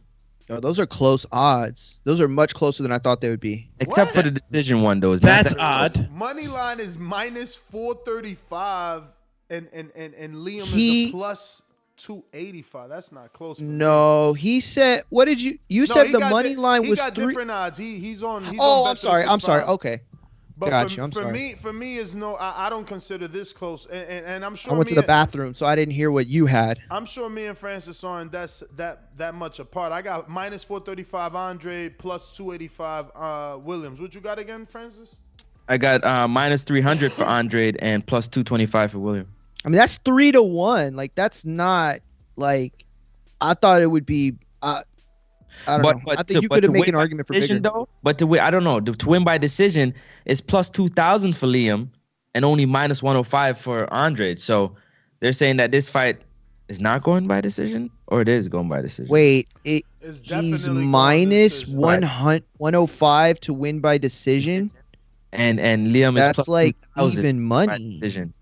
Oh, those are close odds. Those are much closer than I thought they would be. Except for the decision one, though. That's odd. Money line is -435, and Liam is a +285. That's not close. No, he said. What did you? You said the money line was He got 3. different odds. He's on. I'm sorry. Okay. But Gotcha, for me is no. I don't consider this close, and I'm sure. I went to the bathroom, so I didn't hear what you had. I'm sure me and Francis aren't that much apart. I got -435 Andrade, +285 Williams. What you got again, Francis? I got -300 for Andrade and +225 for Williams. I mean, that's 3-1. Like that's not like I thought it would be. I don't know. I think you could make an argument for bigger. Though, but to win, I don't know. To win by decision is +2,000 for Liam and only -105 for Andrade. So they're saying that this fight is not going by decision, or it is going by decision. Wait, he's -105 to win by decision, and Liam that's is like even money. Decision.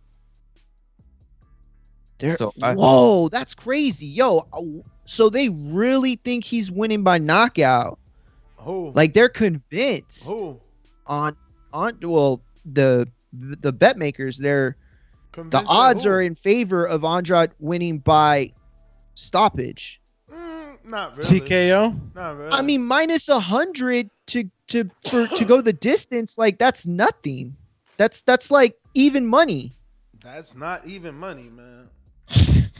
Whoa, that's crazy, yo. So they really think he's winning by knockout. Who? Like they're convinced. Who? On the bet makers, the odds are in favor of Andrade winning by stoppage. Not really. TKO? Not really. I mean, -100 to go the distance, like that's nothing. That's like even money. That's not even money, man.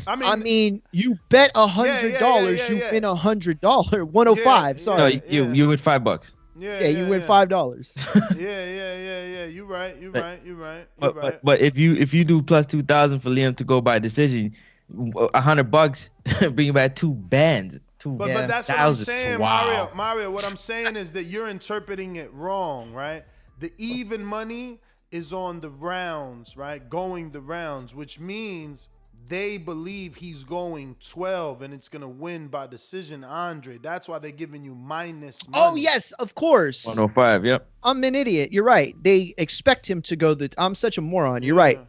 I mean, you bet $100, you win $100. 105. Sorry. No, you win $5. Yeah, you win $5. Yeah. You're right. But if you do +2,000 for Liam to go by decision, $100 bring you back 2 bands. But that's what I'm saying, wow. Mario. What I'm saying is that you're interpreting it wrong, right? The even money is on the rounds, right? Going the rounds, which means they believe he's going 12 and it's gonna win by decision, Andre. That's why they're giving you minus money. Oh yes, of course. 105. Yep. I'm an idiot. You're right. They expect him to go. I'm such a moron. You're right.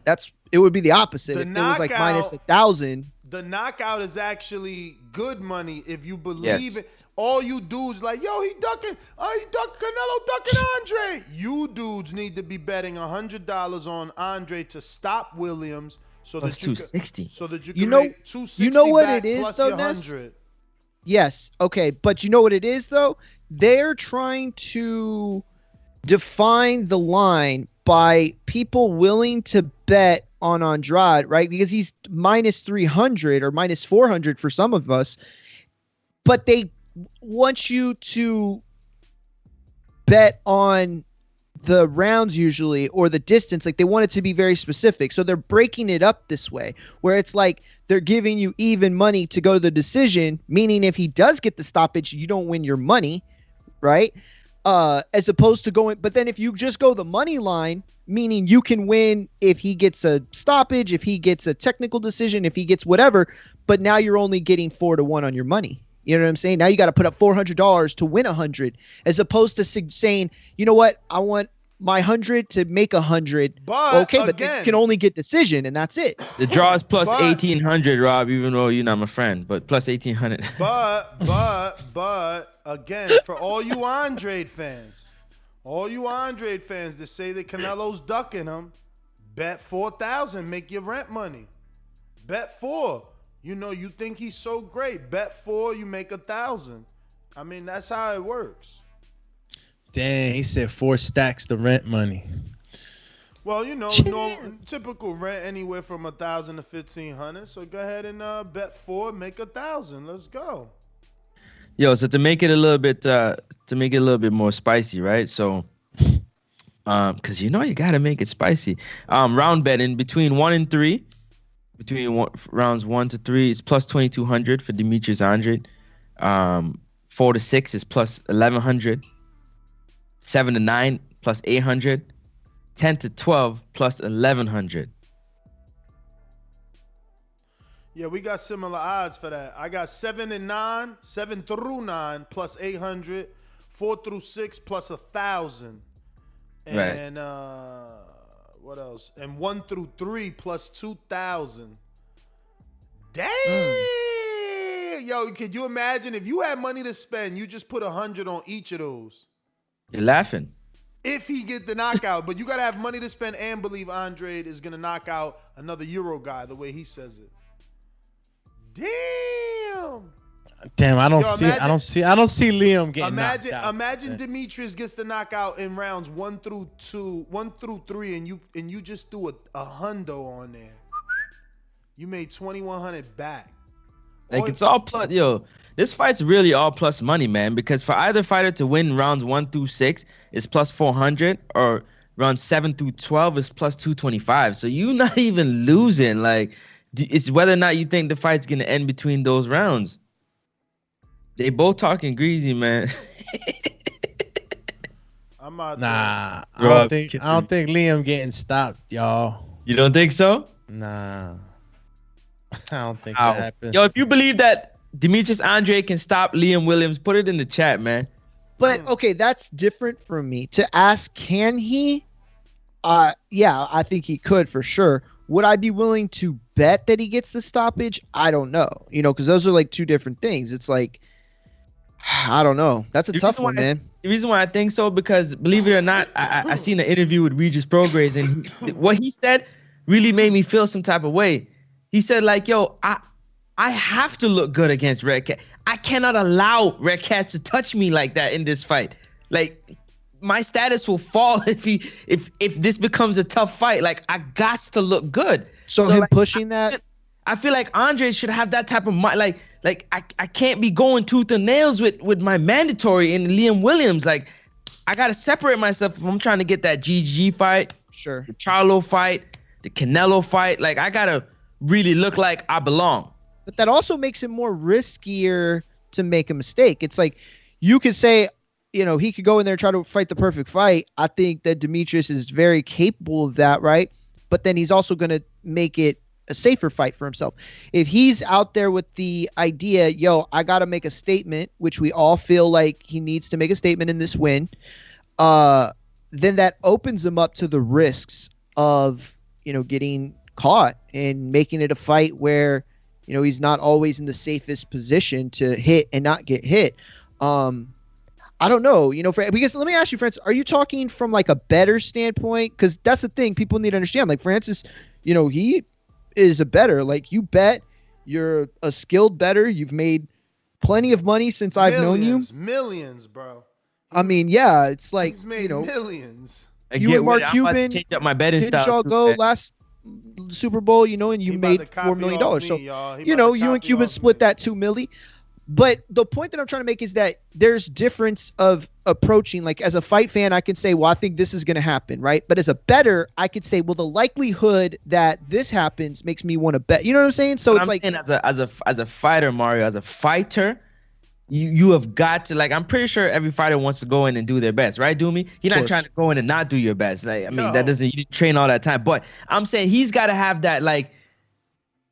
It would be the opposite. If it was like minus 1,000. The knockout is actually good money if you believe it. All you dudes like, yo, he ducking. Canelo ducking Andre. You dudes need to be betting $100 on Andre to stop Williams. So plus that you 260. Can, so that you can make 260 you know what back it is, plus though, your Ness? 100. Yes. Okay. But you know what it is, though? They're trying to define the line by people willing to bet on Andrade, right? Because he's minus 300 or minus 400 for some of us. But they want you to bet on the rounds usually or the distance. Like they want it to be very specific. So they're breaking it up this way where it's like they're giving you even money to go to the decision, meaning if he does get the stoppage, you don't win your money, right? As opposed to going, but then if you just go the money line, meaning you can win if he gets a stoppage, if he gets a technical decision, if he gets whatever, but now you're only getting 4-1 on your money. You know what I'm saying? Now you got to put up $400 to win 100, as opposed to saying, you know what, I want my 100 to make 100. But okay, but you can only get decision, and that's it. The draw is plus 1,800, Rob. Even though you're not my friend, but plus 1,800. But again, for all you Andrade fans that say that Canelo's ducking him, bet 4,000, make your rent money. Bet 4. You know, you think he's so great. Bet 4, you make 1,000. I mean, that's how it works. Dang, he said 4 stacks the rent money. Well, you know, typical rent anywhere from 1,000 to 1,500. So go ahead and bet 4, make 1,000. Let's go. Yo, so to make it a little bit more spicy, right? So, because you know you gotta make it spicy. Round betting between 1 and 3. Rounds 1 to 3 is plus 2,200 for Demetrius Andrade. 4 to 6 is plus 1,100. 7 to 9 plus 800. 10 to 12 plus 1,100. Yeah, we got similar odds for that. I got 7 through 9 plus 800. 4 through 6 plus 1,000. And what else? And 1 through 3 plus 2,000. Dang! Yo, could you imagine if you had money to spend, you just put 100 on each of those? You're laughing. If he get the knockout, but you gotta have money to spend and believe Andrade is gonna knock out another Euro guy the way he says it. Damn, I don't see Liam getting knocked out. Imagine Demetrius gets the knockout in rounds 1 through 3, and you just threw a hundo on there. You made 2,100 back. Like it's all plus. Yo, this fight's really all plus money, man. Because for either fighter to win rounds 1 through 6 is plus 400, or rounds 7 through 12 is plus 225. So you're not even losing. Like it's whether or not you think the fight's gonna end between those rounds. They both talking greasy, man. I'm out I don't think Liam getting stopped, y'all. You don't think so? Nah. I don't think that happened. Yo, if you believe that Demetrius Andrade can stop Liam Williams, put it in the chat, man. But okay, that's different from me. To ask, can he? Yeah, I think he could for sure. Would I be willing to bet that he gets the stoppage? I don't know. You know, because those are like two different things. It's like, I don't know. That's a tough one, man. The reason why I think so, because believe it or not, I seen an interview with Regis Prograis, and what he said really made me feel some type of way. He said, like, yo, I have to look good against Red Cat. I cannot allow Red Cat to touch me like that in this fight. Like, my status will fall if this becomes a tough fight. Like, I got to look good. So him like, pushing that? I feel like Andre should have that type of mind. Like I can't be going tooth and nails with my mandatory in Liam Williams. Like, I got to separate myself if I'm trying to get that GG fight. Sure. The Charlo fight, the Canelo fight. Like, I got to really look like I belong. But that also makes it more riskier to make a mistake. It's like you could say, you know, he could go in there and try to fight the perfect fight. I think that Demetrius is very capable of that, right? But then he's also going to make it a safer fight for himself. If he's out there with the idea, yo, I got to make a statement, which we all feel like he needs to make a statement in this win, then that opens him up to the risks of, getting caught and making it a fight where, he's not always in the safest position to hit and not get hit. I don't know, because let me ask you, Francis, are you talking from like a better standpoint? Because that's the thing people need to understand. Like Francis, he is a better. Like you bet, you're a skilled better. You've made plenty of money since I've known you. Millions, bro. I mean, yeah, it's like he's made millions. You and Mark Cuban, change up my betting didn't style y'all go last Super Bowl, and you made $4 million. So, you and Cuban split that $2 million. But the point that I'm trying to make is that there's difference of approaching. Like as a fight fan, I can say, well, I think this is going to happen, right? But as a bettor, I could say, well, the likelihood that this happens makes me want to bet. You know what I'm saying? So it's like as a fighter, Mario, as a fighter, you have got to, like, I'm pretty sure every fighter wants to go in and do their best, right, Doomy? You're not trying to go in and not do your best. Like, I mean, that doesn't, you train all that time. But I'm saying he's got to have that, like,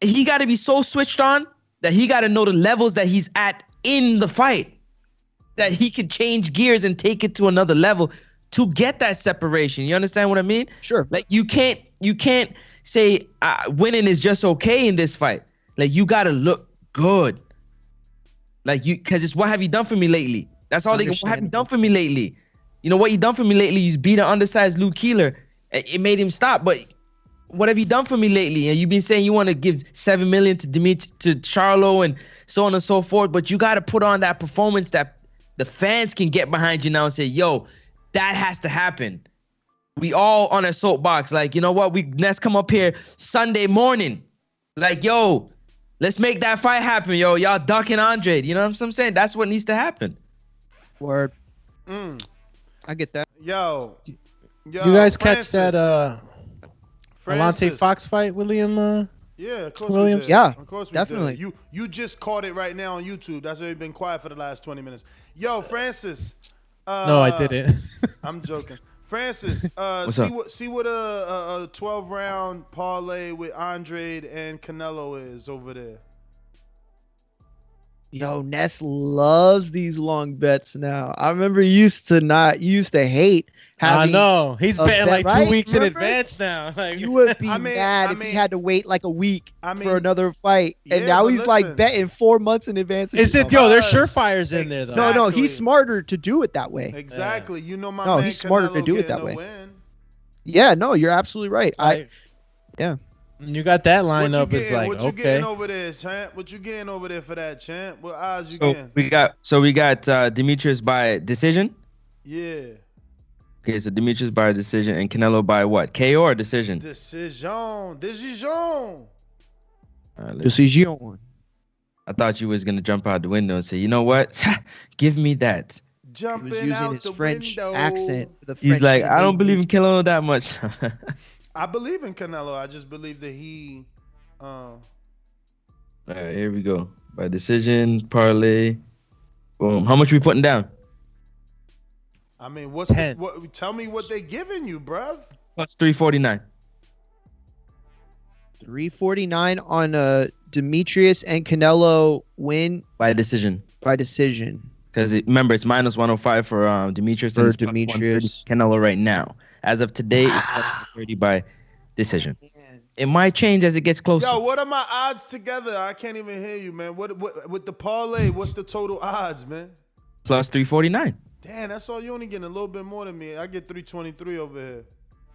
he got to be so switched on that he got to know the levels that he's at in the fight, that he can change gears and take it to another level to get that separation. You understand what I mean? Sure. Like you can't say winning is just okay in this fight. Like you got to look good. Like because it's what have you done for me lately? That's all they go. What have you done for me lately? What you done for me lately? You beat an undersized Luke Keeler. It made him stop, but what have you done for me lately? And you've been saying you want to give $7 million to Charlo and so on and so forth, but you got to put on that performance that the fans can get behind you now and say, yo, that has to happen. We all on a soapbox. Like, you know what? Let's come up here Sunday morning. Like, yo, let's make that fight happen, yo. Y'all ducking Andrade. You know what I'm saying? That's what needs to happen. Word. I get that. Yo, you guys Francis. catch that Alante Fox fight, William? Yeah, of course Williams? we did. Yeah, of course we definitely. did. You just caught it right now on YouTube. That's why you've been quiet for the last 20 minutes. Yo, Francis. No, I didn't. I'm joking. Francis, see what a 12-round parlay with Andrade and Canelo is over there. Yo, Ness loves these long bets now. I remember you used to hate having. I know. He's betting like 2 weeks in advance now. Like, you would be mad if he had to wait like a week for another fight. And now he's like betting 4 months in advance. Is it, yo, there's surefires in there, though. No, he's smarter to do it that way. Exactly. You know my no, man he's smarter Canelo to do it that way. win. Yeah, no, you're absolutely right. Yeah. You got that lined up. It's like, what you getting over there, champ? What you getting over there for that, champ? What odds you getting? We got Demetrius by decision. Yeah. Okay, so Demetrius by decision and Canelo by what? KO or decision? Decision. I thought you was gonna jump out the window and say, you know what? Give me that. Jumping out the French window. accent. He's like, I don't believe in Canelo that much. I believe in Canelo. I just believe that he. All right, here we go. By decision, parlay. Boom. How much we putting down? I mean, tell me what they giving you, bruv. Plus 349. 349 on Demetrius and Canelo win by decision. Because remember, it's minus 105 for Demetrius and Demetrius Canelo right now. As of today, it's 30 by decision. Man. It might change as it gets closer. Yo, what are my odds together? I can't even hear you, man. What with the parlay? What's the total odds, man? Plus 349. Damn, that's all. You only getting a little bit more than me. I get 323 over here.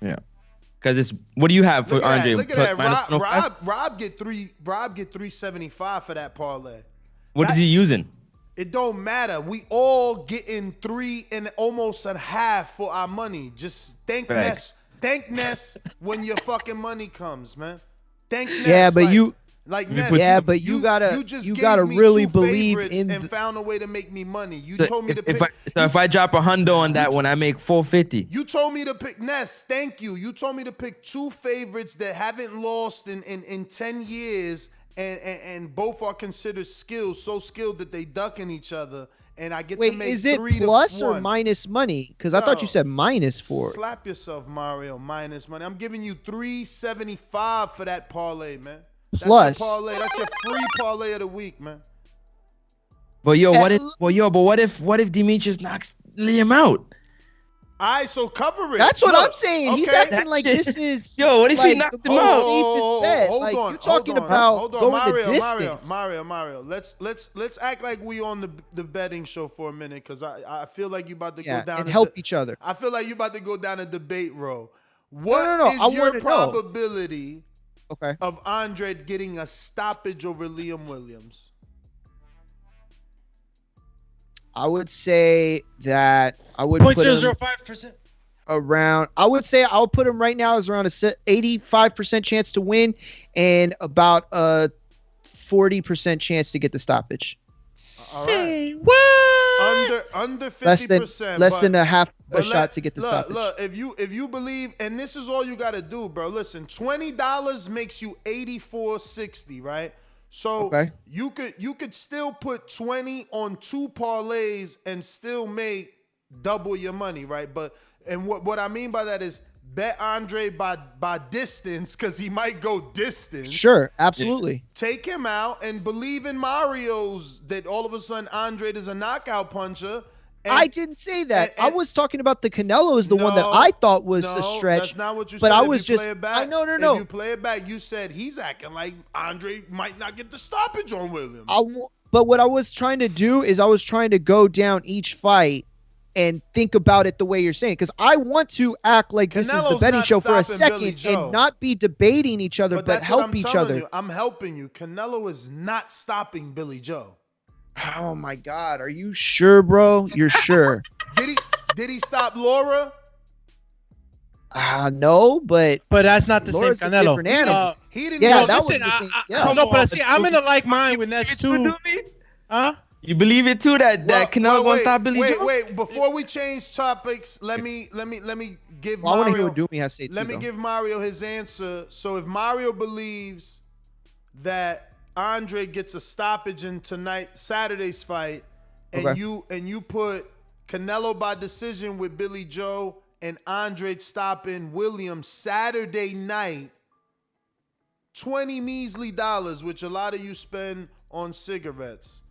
Yeah, because it's what do you have for Andre? Look at that. Rob get 375 for that parlay. What is he using? It don't matter. We all getting 3 and almost a half for our money. Just thank Ness. Thank Ness when your fucking money comes, man. Thank Ness. Yeah, but Ness. Yeah, but you gotta really believe in and found a way to make me money. You told me to pick. If I drop $100 on that one, I make 450. You told me to pick Ness. Thank you. You told me to pick 2 favorites that haven't lost in 10 years. and both are considered skilled, so skilled that they ducking each other. And I get Wait, to make is it 3 plus to or 1. minus money? Because I thought you said minus 4. Slap yourself, Mario. Minus money. I'm giving you $375 for that parlay, man. That's Plus. your parlay. That's your free parlay of the week, man. But what if Demetrius knocks Liam out? All right, so cover it. That's what Look, I'm saying. He's okay. acting like this is. Yo, what if he knocked him out? Hold on. You're talking about going the distance. Mario. Let's act like we on the betting show for a minute, because I feel like you about to go down and help each other. I feel like you about to go down a debate row. What No, is your probability of Andrade getting a stoppage over Liam Williams? I would say that I would put him 0.005%. around. I would say I'll put him right now as around a 85% chance to win and about a 40% chance to get the stoppage. Say what? Under 50%. Less than a half a shot to get the stoppage. Look, if you believe, and this is all you got to do, bro. Listen, $20 makes you $84.60, right? So you could still put 20 on 2 parlays and still make double your money, right? But what I mean by that is bet Andre by distance, because he might go distance. Sure, absolutely. Take him out and believe in Mario's that all of a sudden Andrade is a knockout puncher. I didn't say that. I was talking about the Canelo is the one that I thought was a stretch. That's not what you but said. I if was you just play it back, no. If you play it back, you said he's acting like Andre might not get the stoppage on Williams. But what I was trying to do is I was trying to go down each fight and think about it the way you're saying, because I want to act like this is the betting show for a second and not be debating each other, but help each other. I'm helping you. Canelo is not stopping Billy Joe. Oh my God, are you sure, bro? You're sure? Did he stop Laura? No, but that's not the Laura's same Canelo. He didn't. Yeah, know. that Listen, was the same. Yeah. No, but see, I'm in a like mind with Nets too. Huh? You believe it too that Canelo gonna stop Billy Joe? Wait. Before we change topics, let me give I want to hear Mario. what Doomy has to say too. Let me give Mario his answer. So if Mario believes that Andre gets a stoppage in Saturday's fight, and you put Canelo by decision with Billy Joe and Andre stopping Williams Saturday night, $20 measly, which a lot of you spend on cigarettes,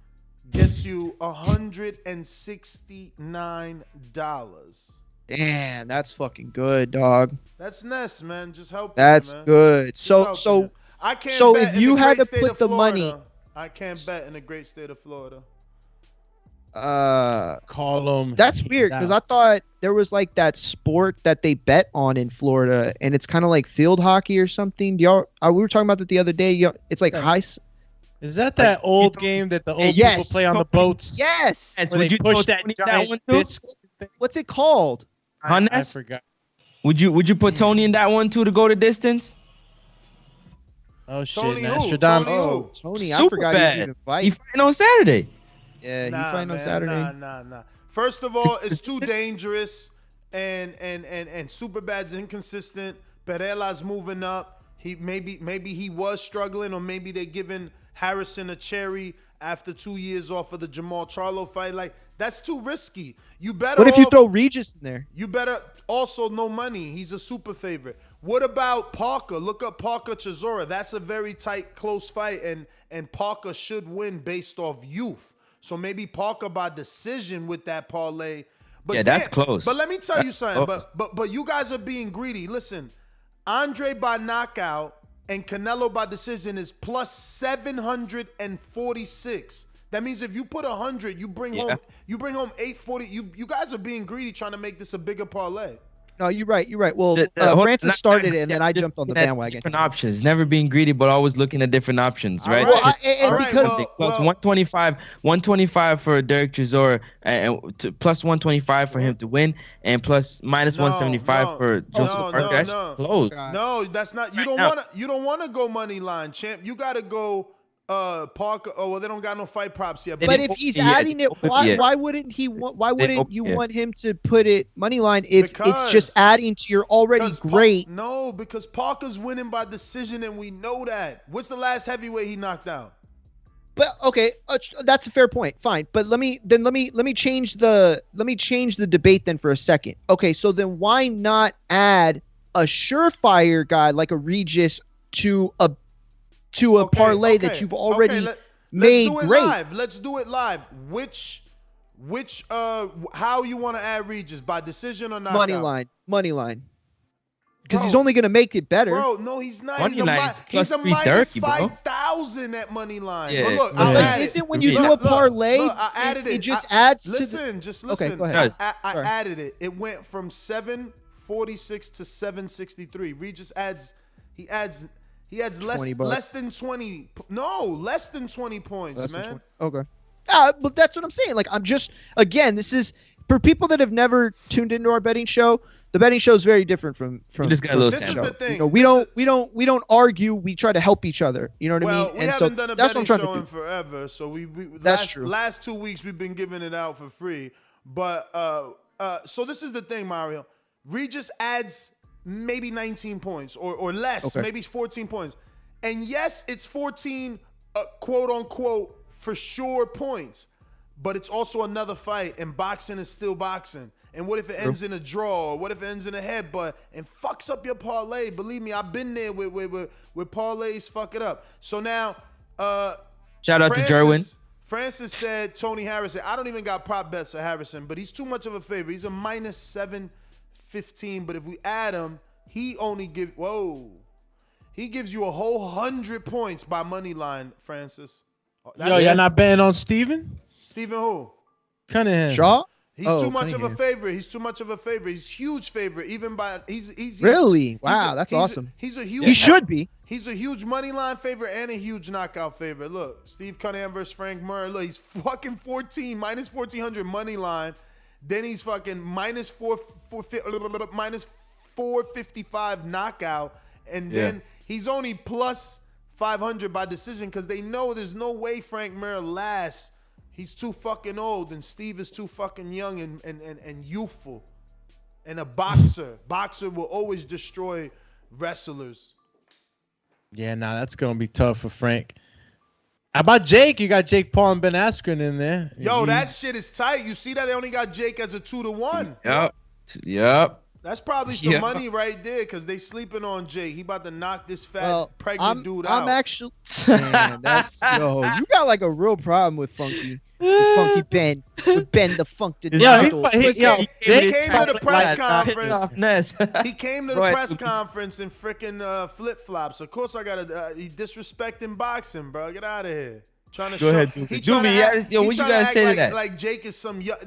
gets you $169. Damn, that's fucking good, dog. That's Ness, man. Just help. That's man. good. So I can't. So bet if in you the had great to state put of the Florida, money, I can't bet in the great state of Florida. Call them. That's weird because I thought there was like that sport that they bet on in Florida, and it's kind of like field hockey or something. We were talking about that the other day. It's like high. Is that old game that the old people play on the boats? Yes. Where they push that giant disc? What's it called? I forgot. Would you put Tony in that one too to go the distance? Oh shit, Tony who? Nostradamus. Tony, I forgot he was even He fighting. fighting on Saturday. Yeah, he Nah, fighting on Saturday. Nah. First of all, it's too dangerous, and Superbad's inconsistent. Pereira's moving up. He maybe he was struggling, or maybe they're giving Harrison a cherry after 2 years off of the Jamal Charlo fight. Like, that's too risky. You better. What if you throw Regis in there? You better also no money. He's a super favorite. What about Parker? Look up Parker Chisora. That's a very tight, close fight, and Parker should win based off youth. So maybe Parker by decision with that parlay. But that's close. But let me tell you something. But you guys are being greedy. Listen, Andre by knockout and Canelo by decision is plus 746. That means if you put 100, you bring home 840. You guys are being greedy, trying to make this a bigger parlay. No, you're right. Well, Francis started it, and then I jumped on the bandwagon. Different options. Never being greedy, but always looking at different options, right? Plus 125 for Derek Chisora, and plus 125 for him to win, and minus 175 for Joseph Parker. That's close. No, that's not. You don't want to go money line, champ. You got to go Parker. Oh well, they don't got no fight props yet. But if he's adding it, why wouldn't he? Why wouldn't you want him to put it money line if it's just adding to your already great? No, because Parker's winning by decision, and we know that. What's the last heavyweight he knocked out? But okay, that's a fair point. Fine, but let me change the debate then for a second. Okay, so then why not add a surefire guy like a Regis to a parlay that you've already made great? Let's do it live. Which how you want to add Regis, by decision or knockout? Money line. Because he's only going to make it better. Bro, no, he's not. He's a minus 5,000 at money line. Yeah. But look, isn't when you do a parlay, I added it just adds listen, to listen. Okay, go ahead. I added it. It went from 746 to 763. Regis adds less than 20. No, less than 20 points, man. Okay. But that's what I'm saying. Like, I'm just, again, this is for people that have never tuned into our betting show. The betting show is very different from this is the thing. You know, we don't argue. We try to help each other. You know what I mean? We haven't done a betting show in forever, so last 2 weeks we've been giving it out for free. But so this is the thing, Mario. Regis adds maybe 19 points or less, maybe 14 points, and yes, it's 14 quote unquote for sure points, but it's also another fight, and boxing is still boxing. And what if it ends in a draw? Or what if it ends in a headbutt and fucks up your parlay? Believe me, I've been there with parlays fuck it up. So now, shout out to Jerwin. Francis said Tony Harrison. I don't even got prop bets for Harrison, but he's too much of a favorite. He's a minus 715. But if we add him, he gives you a whole 100 points by money line, Francis. Y'all not betting on Steven? Steven who? Cunningham. Shaw? He's too much of a favorite. He's too much of a favorite. He's huge favorite. Even by he's really wow. That's awesome. He's a huge. He should be. He's a huge money line favorite and a huge knockout favorite. Look, Steve Cunningham versus Frank Mir. Look, he's fucking minus 1,400 money line. Then he's fucking minus 455 knockout, and then he's only plus 500 by decision because they know there's no way Frank Mir lasts. He's too fucking old, and Steve is too fucking young and youthful. And a boxer. Boxer will always destroy wrestlers. Yeah, that's going to be tough for Frank. How about Jake? You got Jake Paul and Ben Askren in there. Yo, that shit is tight. You see that? They only got Jake as a 2-1. Yep. That's probably some money right there because they sleeping on Jake. He about to knock this pregnant dude out. I'm actually, man, you got like a real problem with Funky Ben. With Ben the Funk. He came to the press conference. He came to the press conference in freaking flip flops. Of course, I gotta. He disrespecting boxing, bro. Get out of here. Trying to Go ahead, Doobie. What you guys say to that? Like Jake is some young,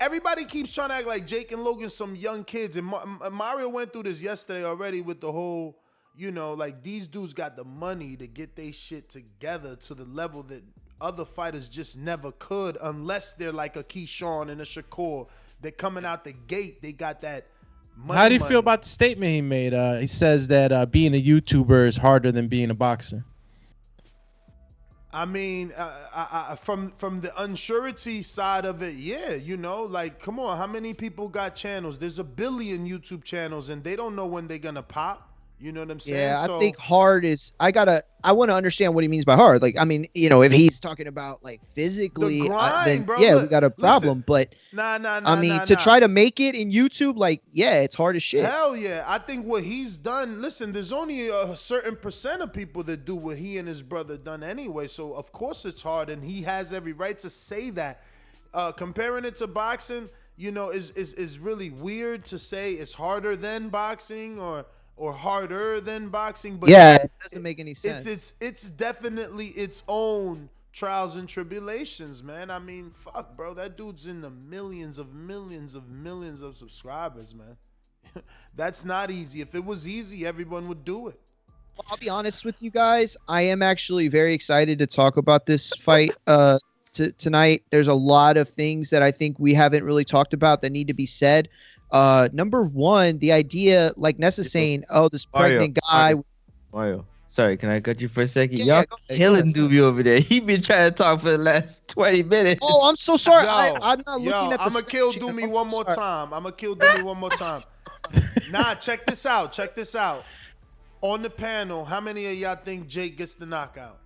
everybody keeps trying to act like Jake and Logan some young kids. And Mario went through this yesterday already with the whole, like these dudes got the money to get their shit together to the level that other fighters just never could, unless they're like a Keyshawn and a Shakur. They're coming out the gate. They got that money. How do you feel about the statement he made? He says that being a YouTuber is harder than being a boxer. I mean, from the unsurety side of it, come on, how many people got channels? There's 1 billion YouTube channels, and they don't know when they're gonna pop. You know what I'm saying? Yeah, I think hard is. I want to understand what he means by hard. Like, I mean, if he's talking about like physically, the grind, then bro, we got a problem. But try to make it in YouTube, like, it's hard as shit. Hell yeah! I think what he's done. Listen, there's only a certain percent of people that do what he and his brother done anyway. So of course it's hard, and he has every right to say that. Comparing it to boxing, is really weird to say it's harder than boxing or harder than boxing, but it doesn't make any sense. It's definitely its own trials and tribulations, man. I mean, fuck, bro, that dude's in the millions of subscribers, man. That's not easy. If it was easy, everyone would do it. Well, I'll be honest with you guys. I am actually very excited to talk about this fight tonight. There's a lot of things that I think we haven't really talked about that need to be said. Number one, the idea, like Nessa saying, this pregnant guy. Mario. Sorry, can I cut you for a second? Yeah, Y'all go ahead, killing Doobie over there. He been trying to talk for the last 20 minutes. Oh, I'm so sorry. Yo, I'm not looking at the I'm gonna kill stats. Doomie I'm one so more sorry. time. I'm gonna kill Doomie one more time. Nah, check this out. Check this out. On the panel, how many of y'all think Jake gets the knockout?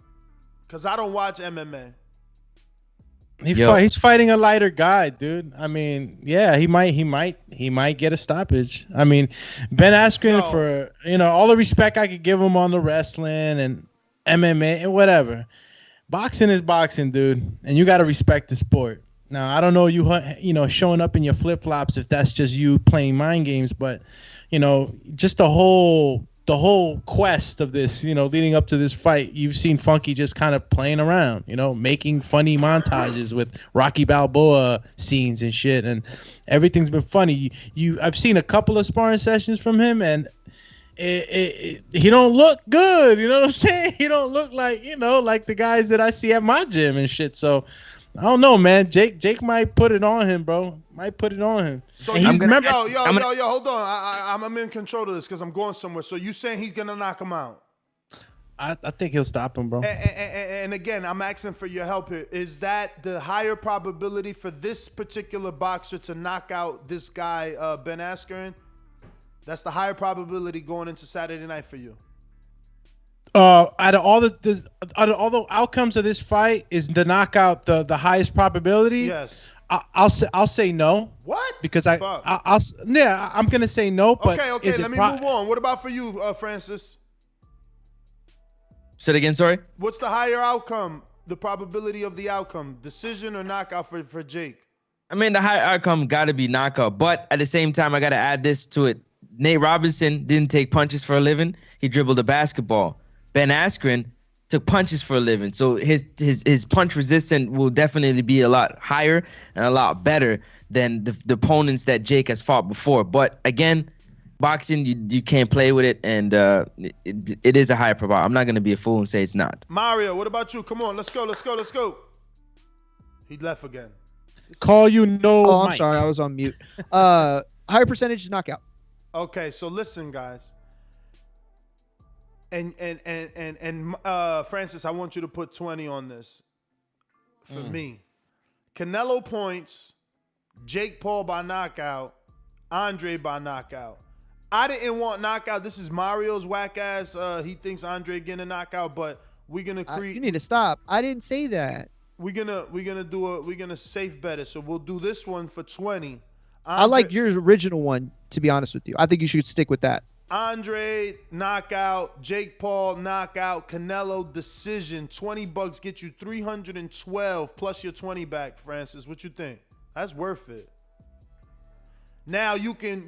Cause I don't watch MMA. He's fighting a lighter guy, dude. I mean, yeah, he might get a stoppage. I mean, Ben Askren, for all the respect I could give him on the wrestling and MMA and whatever. Boxing is boxing, dude, and you got to respect the sport. Now, I don't know you showing up in your flip-flops if that's just you playing mind games, but just the whole quest of this, leading up to this fight, you've seen Funky just kind of playing around, making funny montages with Rocky Balboa scenes and shit, and everything's been funny. I've seen a couple of sparring sessions from him, and he don't look good. You know what I'm saying? He don't look like like the guys that I see at my gym and shit. So I don't know, man. Jake might put it on him, bro. Might put it on him. So and hold on. I'm in control of this because I'm going somewhere. So you saying he's gonna knock him out? I think he'll stop him, bro. And again, I'm asking for your help here. Is that the higher probability for this particular boxer to knock out this guy, Ben Askren? That's the higher probability going into Saturday night for you. Out of all the outcomes of this fight, is the knockout the highest probability? Yes. I'll say no. What? Because I'm gonna say no. But okay. Let me move on. What about for you, Francis? Say it again. Sorry. What's the higher outcome? The probability of the outcome, decision or knockout for Jake? I mean, the higher outcome got to be knockout, but at the same time, I got to add this to it. Nate Robinson didn't take punches for a living. He dribbled a basketball. Ben Askren took punches for a living. So his punch resistance will definitely be a lot higher and a lot better than the opponents that Jake has fought before. But again, boxing, you can't play with it, and it is a higher probability. I'm not going to be a fool and say it's not. Mario, what about you? Come on, let's go. He left again. Call you no. Oh, I'm sorry, I was on mute. Higher percentage knockout. Okay, so listen, guys. And Francis, I want you to put 20 on this for me. Canelo points, Jake Paul by knockout, Andre by knockout. I didn't want knockout. This is Mario's whack ass. He thinks Andre getting a knockout, but we're gonna create. You need to stop. I didn't say that. We're gonna safe bet it. So we'll do this one for 20. I like your original one, to be honest with you. I think you should stick with that. Andre knockout, Jake Paul knockout, Canelo decision. $20 get you 312 plus your 20 back, Francis. What you think? That's worth it. Now you can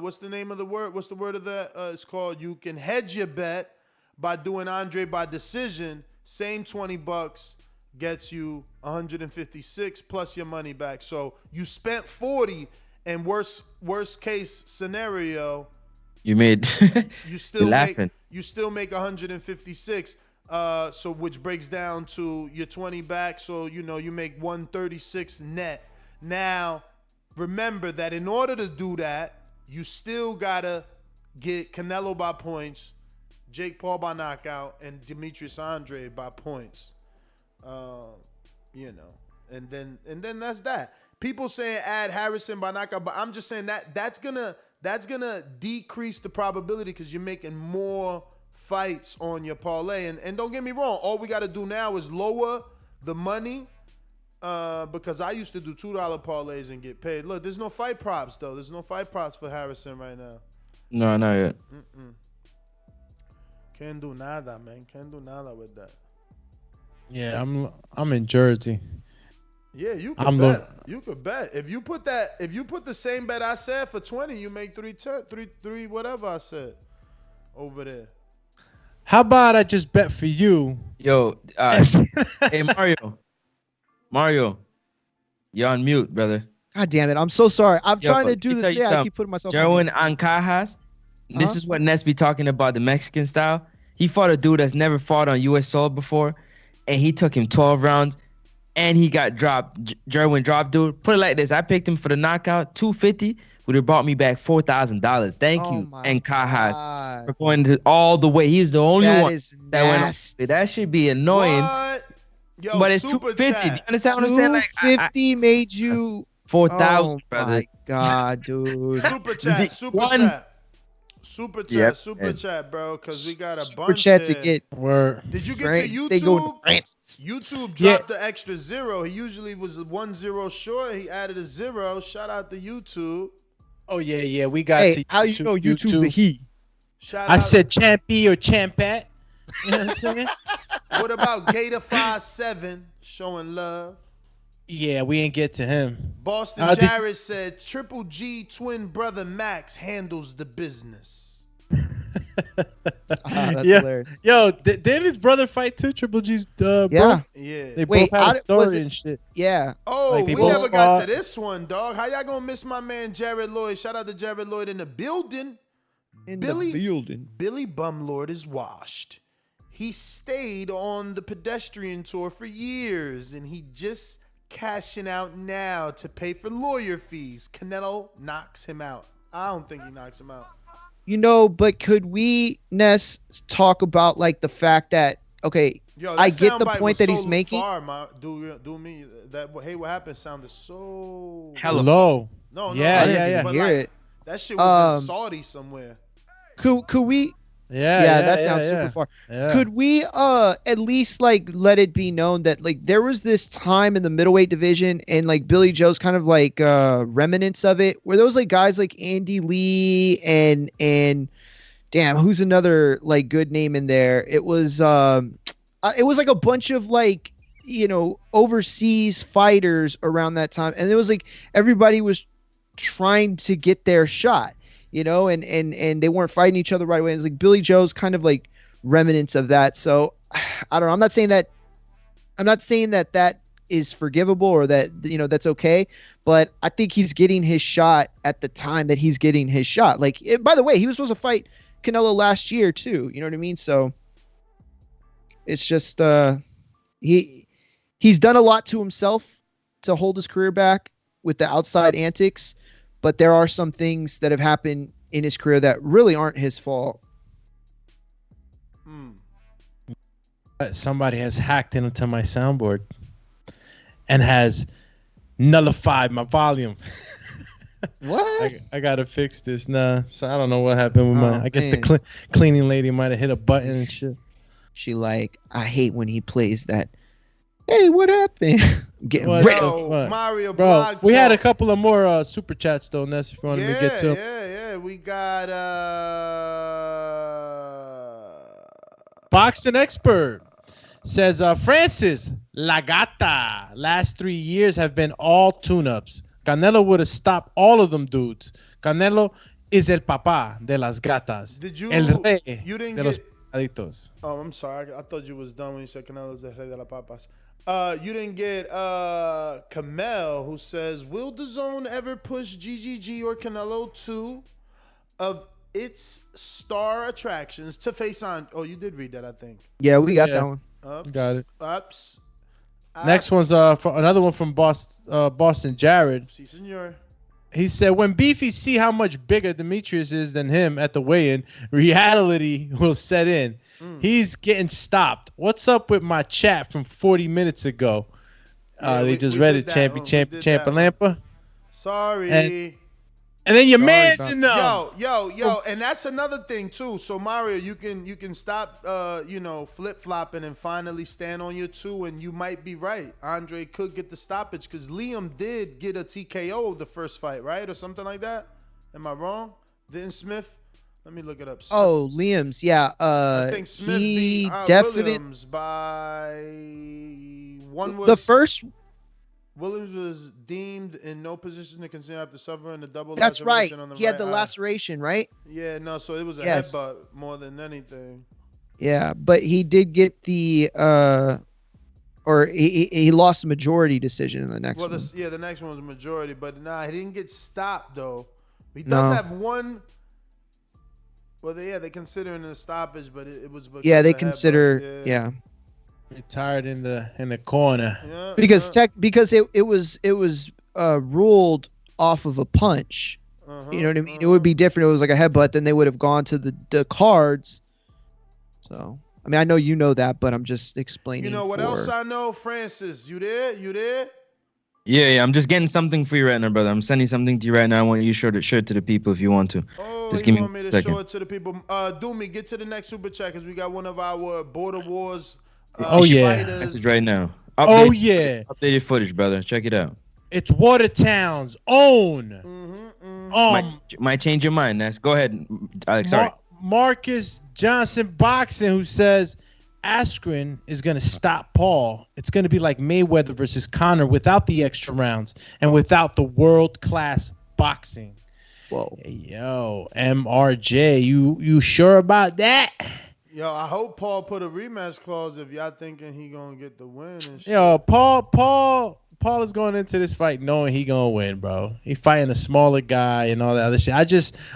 what's the name of the word? What's the word of that? It's called you can hedge your bet by doing Andre by decision. Same $20 gets you 156 plus your money back. So you spent 40. And worst case scenario, you made you still laughing. You still make 156. So which breaks down to your 20 back. So you make 136 net. Now, remember that in order to do that, you still gotta get Canelo by points, Jake Paul by knockout, and Demetrius Andrade by points. And then that's that. People saying add Harrison by knockout, but I'm just saying that's gonna decrease the probability because you're making more fights on your parlay. And don't get me wrong, all we got to do now is lower the money because I used to do $2 parlays and get paid. Look, there's no fight props though. There's no fight props for Harrison right now. No, not yet. Can't do nada, man. Can't do nada with that. Yeah, I'm in Jersey. Yeah, you could bet. You could bet. If you put the same bet I said for 20, you make 3 whatever I said over there. How about I just bet for you? Yo, hey Mario, you're on mute, brother. God damn it! I'm so sorry. I'm trying to do this. Yeah, I keep putting myself. Jerwin Ancajas. This is what Ness be talking about, the Mexican style. He fought a dude that's never fought on U.S. soil before, and he took him 12 rounds. And he got dropped. Jerwin dropped, dude. Put it like this. I picked him for the knockout, 250 would have brought me back $4,000. Thank you, and Kajas, for going to all the way. He's the only one that went. That should be annoying. What? Yo, but it's super 250. chat. Do you understand what I'm saying? Like 250 made you 4,000, brother. Oh my God, dude. Super chat, super chat, bro. Because we got a Super bunch chat here. to get. Did you get to YouTube? They go to France. YouTube dropped the extra 0. He usually was 1 0 short. He added a 0. Shout out to YouTube. Oh yeah, we got. Hey, to how you know YouTube's a he? I said champy or champat. You know what I'm saying? What about Gator57 showing love? Yeah, we ain't get to him. Boston Jared said Triple G twin brother Max handles the business. That's hilarious. Yo, did his brother fight too? Triple G's bro? Yeah. They both had a story and shit. Yeah. Oh, Like, we both never got to this one, dog. How y'all gonna miss my man Jared Lloyd? Shout out to Jared Lloyd in the building. Billy Bumlord is washed. He stayed on the pedestrian tour for years, and he just cashing out now to pay for lawyer fees. Canelo knocks him out. I don't think he knocks him out. You know, but could we, Ness, talk about like the fact that I get the point that he's making. Do me that. Hey, what happened? Sounded so low. No, yeah. But hear it. That shit was in Saudi somewhere. Could we? Yeah, that sounds super far. Yeah. Could we at least like let it be known that like there was this time in the middleweight division and like Billy Joe's kind of like remnants of it where there was like guys like Andy Lee and damn, who's another like good name in there? It was like a bunch of like, you know, overseas fighters around that time, and it was like everybody was trying to get their shot. You know, and they weren't fighting each other right away. It's like Billy Joe's kind of like remnants of that. So I don't know. I'm not saying that that is forgivable or that, you know, that's okay. But I think he's getting his shot at the time that he's getting his shot. Like, by the way, he was supposed to fight Canelo last year too. You know what I mean? So it's just he's done a lot to himself to hold his career back with the outside antics. But there are some things that have happened in his career that really aren't his fault. Somebody has hacked into my soundboard and has nullified my volume. What? I gotta fix this. Nah, so I don't know what happened with I guess the cleaning lady might have hit a button and shit. She like, I hate when he plays that. Hey, what happened? Getting Mario bro, Blog we had a Talk. couple of more super chats though, Ness, if you wanted to get to. Yeah. We got Boxing Expert says Francis La Gata. Last 3 years have been all tune-ups. Canelo would have stopped all of them dudes. Canelo is el papá de las gatas. Did you? El rey You didn't de get. los pescaditos. Oh, I'm sorry. I thought you was done when you said Canelo is el rey de las papas. You didn't get Kamel, who says, will Dazn ever push GGG or Canelo 2 of its star attractions to face on? Oh, you did read that, I think. Yeah, we got that one. Got it. Ups. Next one's for another one from Boston Jared. Si, senor. He said, when Beefy see how much bigger Demetrius is than him at the weigh-in, reality will set in. He's getting stopped. What's up with my chat from 40 minutes ago? They just read it, Champ Lampa. Sorry. And then your man's in them. Yo, and that's another thing too. So Mario, you can stop flip-flopping and finally stand on your 2, and you might be right. Andre could get the stoppage because Liam did get a TKO the first fight, right? Or something like that. Am I wrong? Didn't Smith? Let me look it up. Oh, Liam's, yeah. I think Smith beat Williams by one. Was the first. Williams was deemed in no position to continue after suffering the double That's laceration right. on the He had the laceration, right? Yeah, no, so it was a headbutt more than anything. Yeah, but he did get the or he lost the majority decision in the next one. The next one was a majority, but he didn't get stopped though. He does have one. Well, they considering it a stoppage, but it was because they consider retired in the corner. Because it was ruled off of a punch. You know what I mean? It would be different. It was like a headbutt. Then they would have gone to the cards. So, I mean, I know you know that, but I'm just explaining. You know what else I know? Francis, you there? You there? Yeah. I'm just getting something for you right now, brother. I'm sending something to you right now. I want you to show it to the people if you want to. Oh, just you give want me me a to second. show it to the people? Doomy, get to the next super chat because we got one of our Border Wars fighters. Right now. Updated footage, brother. Check it out. It's Watertown's own. Might change your mind. Go ahead, Alex. Sorry. Marcus Johnson Boxing, who says Askren is going to stop Paul. It's going to be like Mayweather versus Conor without the extra rounds and without the world-class boxing. Whoa. Hey, yo, MRJ, you sure about that? Yo, I hope Paul put a rematch clause if y'all thinking he gonna get the win and shit. Yo, Paul is going into this fight knowing he gonna win, bro. He fighting a smaller guy and all that other shit.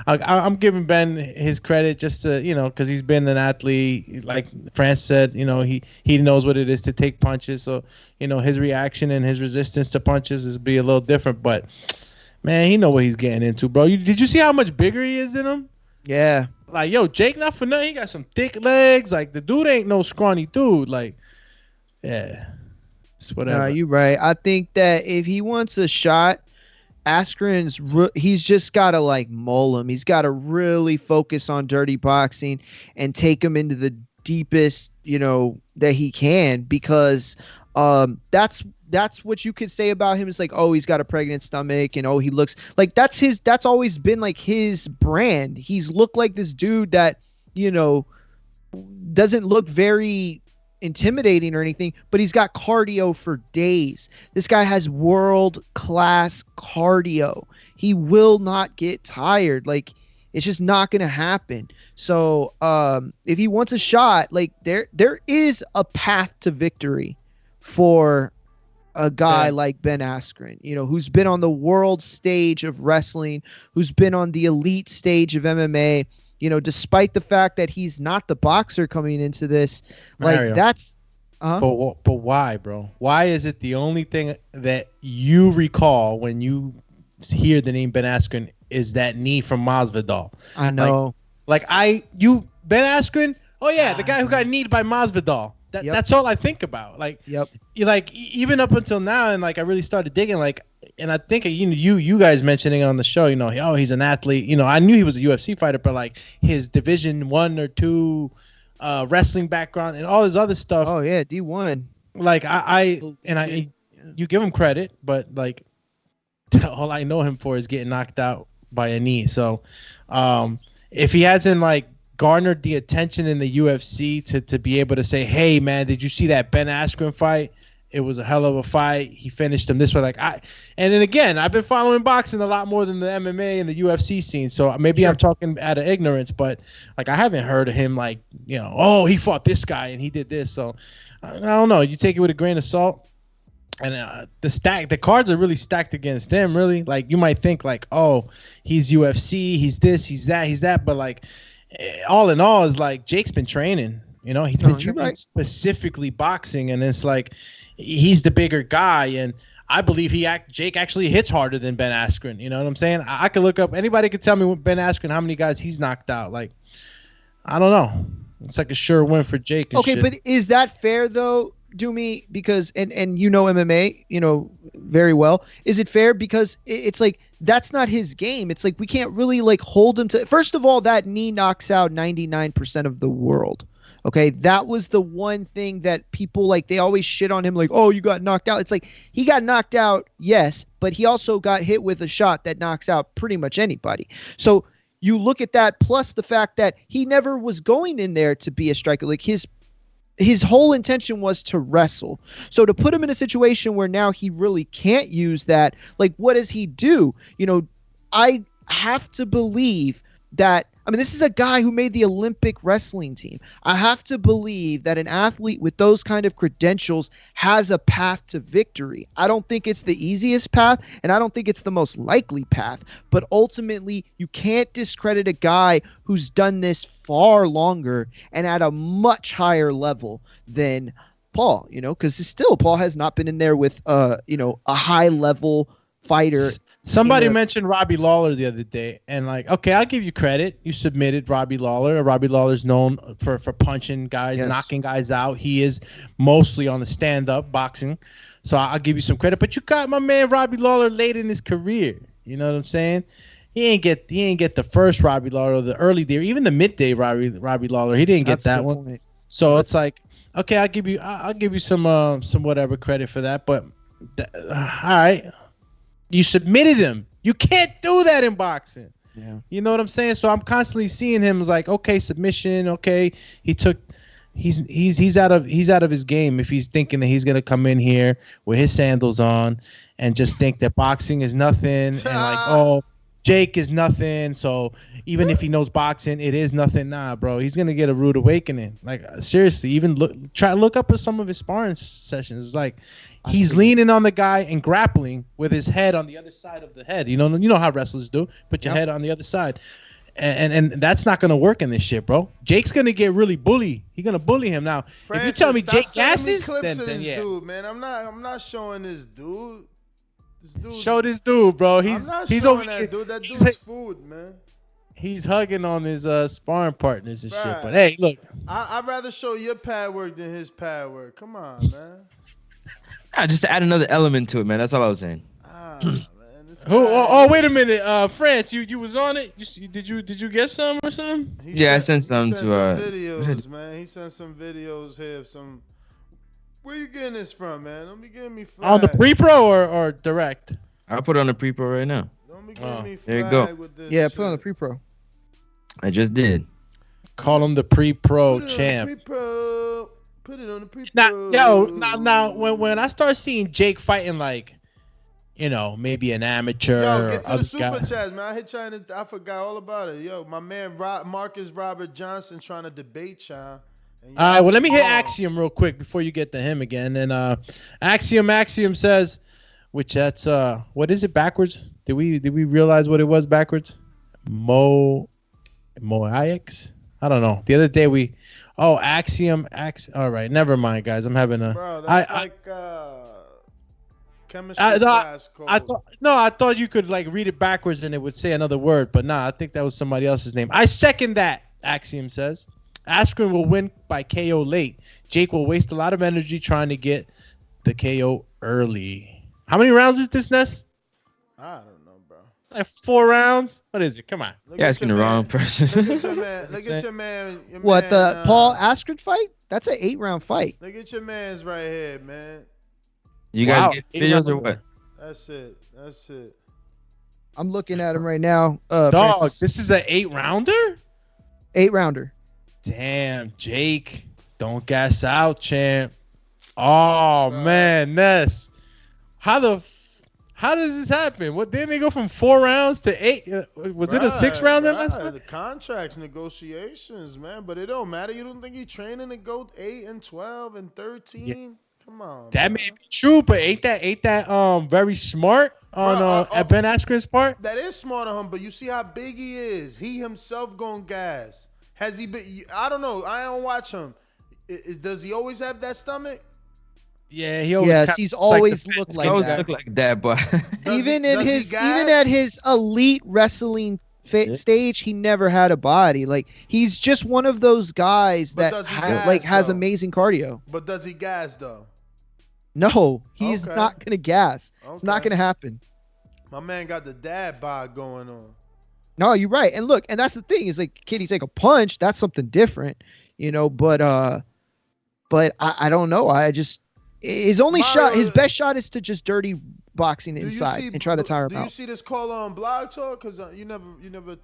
I'm giving Ben his credit just to, because he's been an athlete. Like France said, he knows what it is to take punches. So, his reaction and his resistance to punches is be a little different. But man, he know what he's getting into, bro. Did you see how much bigger he is than him? Yeah. Like, yo, Jake, not for nothing, he got some thick legs. Like, the dude ain't no scrawny dude. Like, yeah. It's whatever. No, you're right. I think that if he wants a shot, he's just got to, like, mull him. He's got to really focus on dirty boxing and take him into the deepest, that he can, because that's what you could say about him. Is like, oh, he's got a pregnant stomach, and oh, he looks like that's always been like his brand. He's looked like this dude that, doesn't look very intimidating or anything, but he's got cardio for days. This guy has world-class cardio. He will not get tired. Like, it's just not going to happen. So, if he wants a shot, like there is a path to victory for a guy like Ben Askren, who's been on the world stage of wrestling, who's been on the elite stage of MMA, despite the fact that he's not the boxer coming into this. Mario, like, that's... But why, bro? Why is it the only thing that you recall when you hear the name Ben Askren is that knee from Masvidal? I know. Ben Askren? Oh, yeah, the guy who got kneed by Masvidal. That's all I think about. Like, even up until now, and like I really started digging, like, and I think you guys mentioning it on the show, oh, he's an athlete. I knew he was a UFC fighter, but like his Division 1 or 2 wrestling background and all this other stuff. Oh yeah, D1. Like you give him credit, but like all I know him for is getting knocked out by a knee. So, if he hasn't like garnered the attention in the UFC to be able to say, hey man, did you see that Ben Askren fight? It was a hell of a fight. He finished him this way. And then again, I've been following boxing a lot more than the MMA and the UFC scene. So maybe I'm talking out of ignorance, but like I haven't heard of him like, oh, he fought this guy and he did this. So I don't know. You take it with a grain of salt. And the cards are really stacked against him. Really, like you might think like, oh, he's UFC, he's this, he's that, but like all in all, is like Jake's been training. He's been training specifically boxing, and it's like he's the bigger guy, and I believe Jake actually hits harder than Ben Askren. You know what I'm saying? I could look up. Anybody could tell me with Ben Askren how many guys he's knocked out. Like, I don't know. It's like a sure win for Jake. Okay, but is that fair though, Doomy? Because and MMA, very well. Is it fair? Because it's like that's not his game. It's like we can't really like hold him to. First of all, that knee knocks out 99% of the world. Okay, that was the one thing that people like, they always shit on him like, oh, you got knocked out. It's like he got knocked out, yes, but he also got hit with a shot that knocks out pretty much anybody. So you look at that, plus the fact that he never was going in there to be a striker. Like his whole intention was to wrestle. So to put him in a situation where now he really can't use that, like what does he do? I have to believe that, this is a guy who made the Olympic wrestling team. I have to believe that an athlete with those kind of credentials has a path to victory. I don't think it's the easiest path, and I don't think it's the most likely path. But ultimately, you can't discredit a guy who's done this far longer and at a much higher level than Paul, because still Paul has not been in there with, a high-level fighter Somebody mentioned Robbie Lawler the other day, and like, okay, I'll give you credit. You submitted Robbie Lawler. Robbie Lawler's known for punching guys, knocking guys out. He is mostly on the stand-up boxing, so I'll give you some credit. But you got my man Robbie Lawler late in his career. You know what I'm saying? He ain't get the first Robbie Lawler, the early day, even the midday Robbie Lawler. He didn't get that one. Point. So it's like, okay, I'll give you some whatever credit for that. But all right. You submitted him. You can't do that in boxing. Yeah. You know what I'm saying? So I'm constantly seeing him as like, okay, submission. Okay, he's out of his game if he's thinking that he's gonna come in here with his sandals on and just think that boxing is nothing and like, oh, Jake is nothing. So even if he knows boxing, it is nothing. Nah, bro, he's gonna get a rude awakening. Like seriously, even look up at some of his sparring sessions. It's like. He's leaning on the guy and grappling with his head on the other side of the head. You know how wrestlers do. Put your head on the other side. And that's not going to work in this shit, bro. Jake's going to get really bully. He's going to bully him. Now, Francis, if you tell me Jake gasses, clips of this dude, man. I'm not showing this dude. Show this dude, bro. I'm not showing that dude. That dude's food, man. He's hugging on his sparring partners and shit. But hey, look. I'd rather show your pad work than his pad work. Come on, man. Just to add another element to it, man. That's all I was saying. Man, wait a minute, France, you was on it. Did you get some or something? I sent some to videos, man. He sent some videos here of some. Where you getting this from, man? Don't be giving me flag. On the pre-pro or direct? I'll put it on the pre-pro right now. Don't be giving me flag there you go. with this. Yeah, put it on the pre-pro. I just did. Call him the pre-pro champ. Pre-pro. Put it on the pre-pro. Now, when I start seeing Jake fighting like, maybe an amateur. Yo, get to the super chats, man. I forgot all about it. Yo, my man Marcus Robert Johnson trying to debate y'all. All right, well, let me hit Axiom real quick before you get to him again. And Axiom says, which that's what is it backwards? Did we realize what it was backwards? Moix? I don't know. The other day Axiom. All right, never mind, guys. I'm having a. Bro, that's chemistry class code. I thought you could like read it backwards and it would say another word, but nah, I think that was somebody else's name. I second that. Axiom says, Askren will win by KO late. Jake will waste a lot of energy trying to get the KO early. How many rounds is this, Ness? I don't know, bro. Like 4 rounds? What is it? Come on. You're asking the wrong person. Look at your man. What, the Paul Askren fight? That's an 8-round fight. Look at your man's right here, man. You guys get videos or what? That's it. I'm looking at him right now. Dog, Francis. this is an 8-rounder? 8-rounder. Damn, Jake. Don't gas out, champ. Oh, man, Ness. How does this happen? What didn't they go from 4 rounds to 8? Was it a 6-rounder? The contracts, negotiations, man. But it don't matter. You don't think he's training to go 8 and 12 and 13? Yeah. Come on. That may be true, but ain't that very smart on at Ben Askren's part? That is smart on him, but you see how big he is. He himself going gas. Has he been? I don't know. I don't watch him. Does he always have that stomach? Yeah, he always. He's always looked like that. Look like that, but even at his elite wrestling stage, he never had a body. Like he's just one of those guys that has amazing cardio. But does he gas though? No, he's not gonna gas. It's not gonna happen. My man got the dad bod going on. No, you're right. And look, and that's the thing is like, can he take a punch? That's something different, But I don't know. I just his best shot is to just dirty boxing inside and try to tire him out. Do you see this call on Blog Talk? Because you never.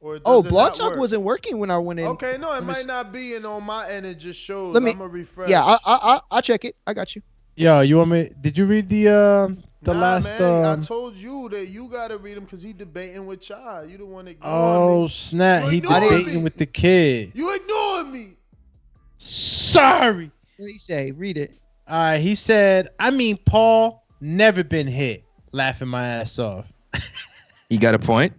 Blog Talk wasn't working when I went in. Okay, no, it might not be, and on my end it just shows. I'm gonna refresh. Yeah, I'll check it. I got you. Yeah, you want me? Did you read the last? Man, I told you that you gotta read him because he debating with y'all. You the one that. Oh snap! He debating with the kid. You ignoring me. Sorry. What did he say? Read it. All right, he said, Paul never been hit. Laughing my ass off. You got a point.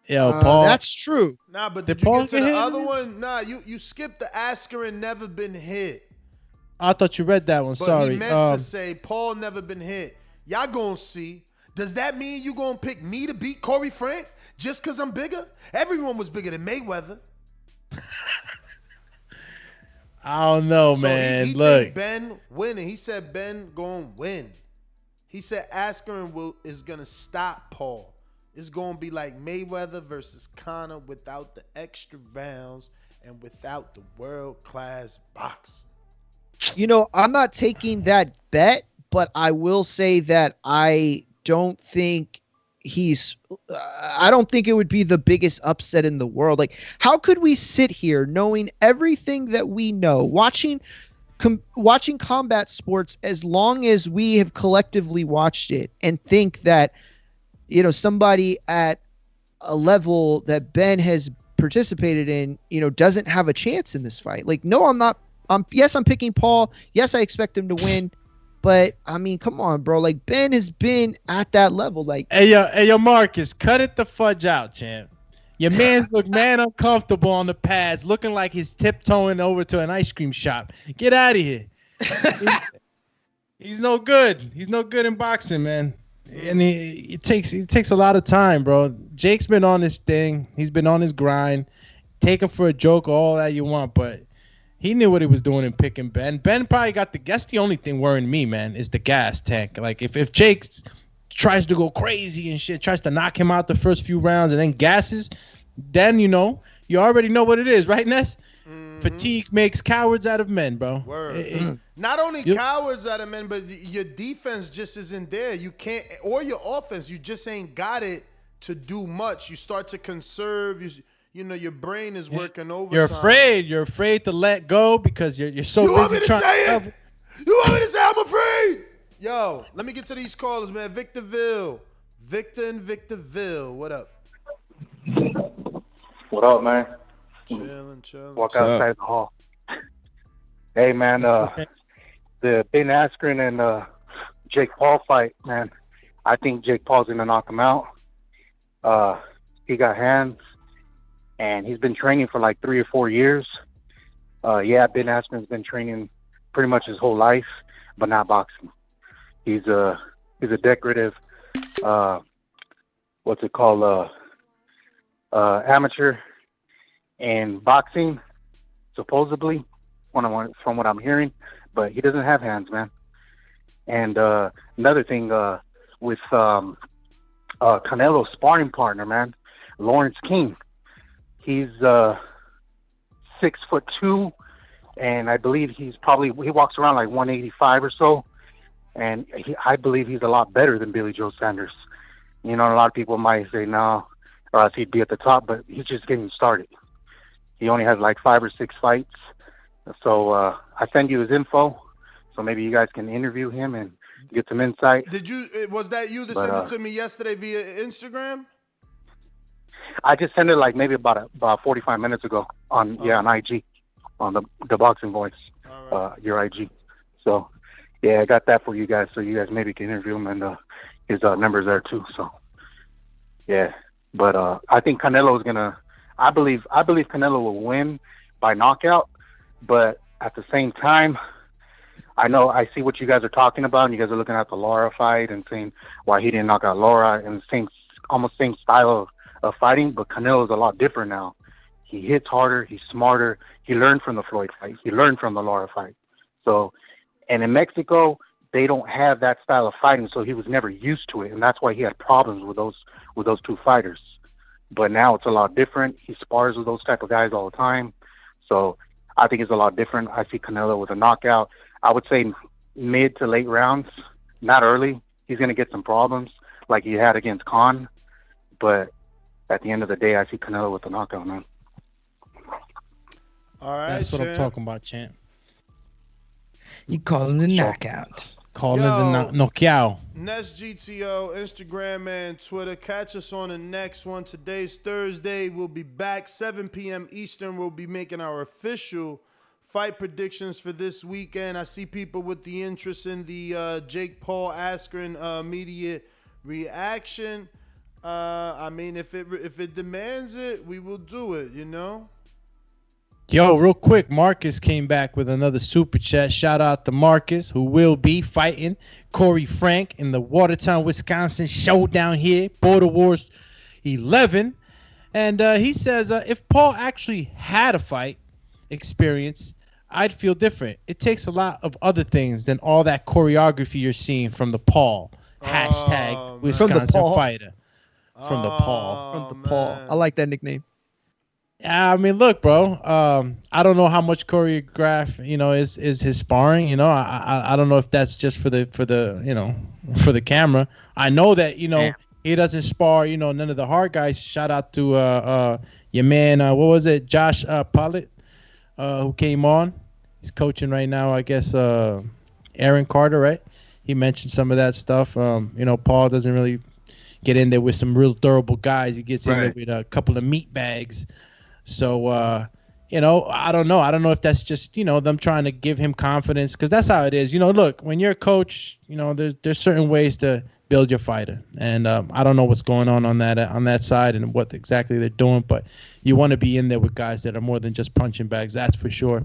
Yo, Paul. That's true. Nah, but did you get to the other one? Nah, you skipped the Askren never been hit. I thought you read that one. But Sorry. He meant to say Paul never been hit. Y'all gonna see. Does that mean you gonna pick me to beat Corey Frank just because I'm bigger? Everyone was bigger than Mayweather. I don't know, So man. he Look, think Ben winning. He said Ben gonna win. He said Askren is gonna stop Paul. It's gonna be like Mayweather versus Conor without the extra rounds and without the world-class boxing. You know, I'm not taking that bet, but I will say that I don't think I don't think it would be the biggest upset in the world. Like, how could we sit here knowing everything that we know, watching combat sports as long as we have collectively watched it, and think that, you know, somebody at a level that Ben has participated in, you know, doesn't have a chance in this fight? Like, no, I'm not. Yes, I'm picking Paul. Yes, I expect him to win. But I mean, come on, bro. Like, Ben has been at that level. Like, hey yo, Marcus, cut it the fudge out, champ. Your man's look mad uncomfortable on the pads, looking like he's tiptoeing over to an ice cream shop. Get out of here. He's no good. He's no good in boxing, man. And it takes a lot of time, bro. Jake's been on this thing. He's been on his grind. Take him for a joke, all that you want, but he knew what he was doing in picking Ben. Ben probably got the guess. The only thing worrying me, man, is the gas tank. Like, if Jake tries to go crazy and shit, tries to knock him out the first few rounds and then gasses, then, you know, you already know what it is, right, Ness? Mm-hmm. Fatigue makes cowards out of men, bro. Word. Not only cowards out of men, but your defense just isn't there. You can't, or your offense, you just ain't got it to do much. You start to conserve. You know, your brain is working overtime. You're afraid to let go because you're so busy. You want me to say it? You want me to say I'm afraid? Yo, let me get to these callers, man. Victorville. Victor in Victorville. What up? What up, man? Chilling. Walk outside the hall. Hey, man, the Ben Askren and Jake Paul fight, man. I think Jake Paul's going to knock him out. He got hands. And he's been training for like 3 or 4 years. Ben Askren's been training pretty much his whole life, but not boxing. He's a decorative, amateur in boxing, supposedly, from what I'm hearing. But he doesn't have hands, man. And another thing with Canelo's sparring partner, man, Lawrence King. He's 6'2", and I believe he walks around like 185 or so. And I believe he's a lot better than Billy Joe Saunders. You know, a lot of people might say no, or else he'd be at the top, but he's just getting started. He only has like 5 or 6 fights. So I send you his info, so maybe you guys can interview him and get some insight. Was that you that sent it to me yesterday via Instagram? I just sent it like maybe about 45 minutes ago on IG, on the Boxing Voice, your IG. So yeah, I got that for you guys, so you guys maybe can interview him, and his number's there too. So yeah, but I think Canelo is gonna. I believe Canelo will win by knockout, but at the same time, I see what you guys are talking about, and you guys are looking at the Lara fight and saying why he didn't knock out Lara, and almost same style of fighting, but Canelo's a lot different now. He hits harder, he's smarter, he learned from the Floyd fight, he learned from the Lara fight. So, and in Mexico, they don't have that style of fighting, so he was never used to it, and that's why he had problems with those two fighters. But now it's a lot different. He spars with those type of guys all the time. So I think it's a lot different. I see Canelo with a knockout. I would say mid to late rounds, not early. He's going to get some problems like he had against Khan, but at the end of the day, I see Canelo with the knockout, man. All right, that's what I'm talking about, champ. You call him the knockout. Call it the knockout. Nest GTO, Instagram and Twitter. Catch us on the next one. Today's Thursday. We'll be back 7 p.m. Eastern. We'll be making our official fight predictions for this weekend. I see people with the interest in the Jake Paul Askren immediate reaction. I mean, if it demands it, we will do it, you know? Yo, real quick, Marcus came back with another super chat. Shout out to Marcus, who will be fighting Corey Frank in the Watertown, Wisconsin showdown here, Border Wars 11. And he says, if Paul actually had a fight experience, I'd feel different. It takes a lot of other things than all that choreography you're seeing from the Paul. Hashtag Wisconsin fighter. From the Paul. From the Paul. I like that nickname. I mean, look, bro. I don't know how much choreograph, is his sparring. I don't know if that's just for the camera. I know that he doesn't spar. None of the hard guys. Shout out to your man. What was it, Josh Pollitt, who came on. He's coaching right now. I guess Aaron Carter, right? He mentioned some of that stuff. Paul doesn't really get in there with some real durable guys. He gets in there with a couple of meat bags. So, I don't know. I don't know if that's just, them trying to give him confidence, because that's how it is. Look, when you're a coach, there's certain ways to build your fighter. And I don't know what's going on that side and what exactly they're doing, but you want to be in there with guys that are more than just punching bags, that's for sure.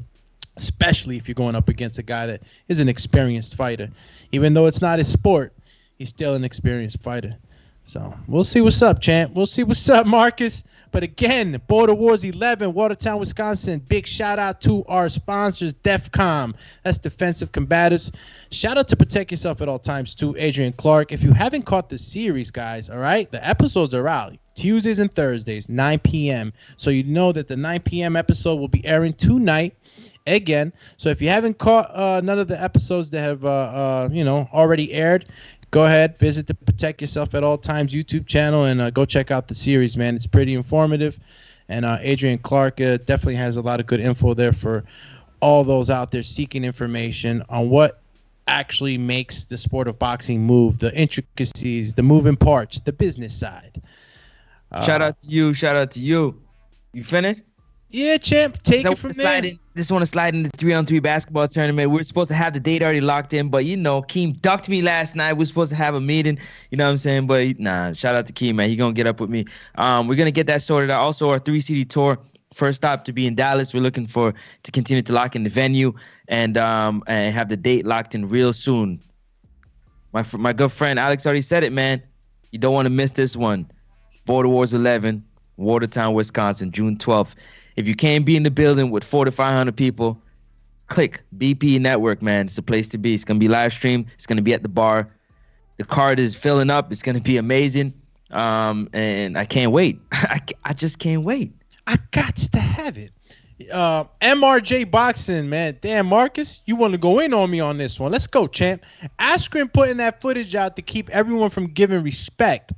Especially if you're going up against a guy that is an experienced fighter. Even though it's not his sport, he's still an experienced fighter. So we'll see what's up, champ. We'll see what's up, Marcus. But again, Border Wars 11, Watertown, Wisconsin. Big shout out to our sponsors, DEFCOM. That's Defensive Combatives. Shout out to Protect Yourself at All Times too, Adrian Clark. If you haven't caught the series, guys, all right, the episodes are out Tuesdays and Thursdays, 9 p.m. So you know that the 9 p.m. episode will be airing tonight again. So if you haven't caught none of the episodes that have already aired, go ahead, visit the Protect Yourself at All Times YouTube channel and go check out the series, man. It's pretty informative. And Adrian Clark definitely has a lot of good info there for all those out there seeking information on what actually makes the sport of boxing move, the intricacies, the moving parts, the business side. Shout out to you. Shout out to you. You finished? Yeah, champ. Take it from there. Just want to slide in the 3-on-3 basketball tournament. We're supposed to have the date already locked in, but Keem ducked me last night. We're supposed to have a meeting. You know what I'm saying? But nah, shout out to Keem, man. He gonna get up with me. We're gonna get that sorted out. Also, our 3-city tour. First stop to be in Dallas. We're looking to continue to lock in the venue and have the date locked in real soon. My good friend Alex already said it, man. You don't want to miss this one. Border Wars 11, Watertown, Wisconsin, June 12th. If you can't be in the building with 400 to 500 people, click BP Network, man. It's the place to be. It's going to be live streamed. It's going to be at the bar. The card is filling up. It's going to be amazing. And I can't wait. I just can't wait. I got to have it. MRJ Boxing, man. Damn, Marcus, you want to go in on me on this one. Let's go, champ. Askren putting that footage out to keep everyone from giving respect.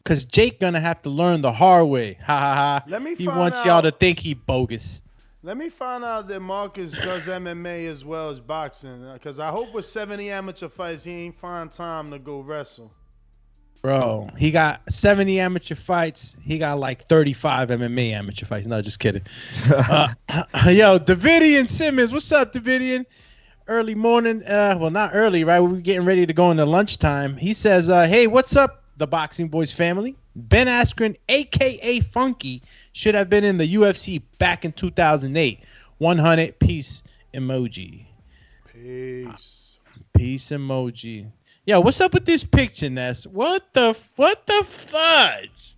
Because Jake going to have to learn the hard way. Ha, ha, ha. He wants y'all to think he bogus. Let me find out that Marcus does MMA as well as boxing. Because I hope with 70 amateur fights, he ain't find time to go wrestle. Bro, he got 70 amateur fights. He got like 35 MMA amateur fights. No, just kidding. Yo, Davidian Simmons. What's up, Davidian? Early morning. Well, not early, right? We're getting ready to go into lunchtime. He says, hey, what's up, the Boxing Boys family? Ben Askren, a.k.a. Funky, should have been in the UFC back in 2008. 100 peace emoji. Peace. Peace emoji. Yo, what's up with this picture, Ness? What the fudge?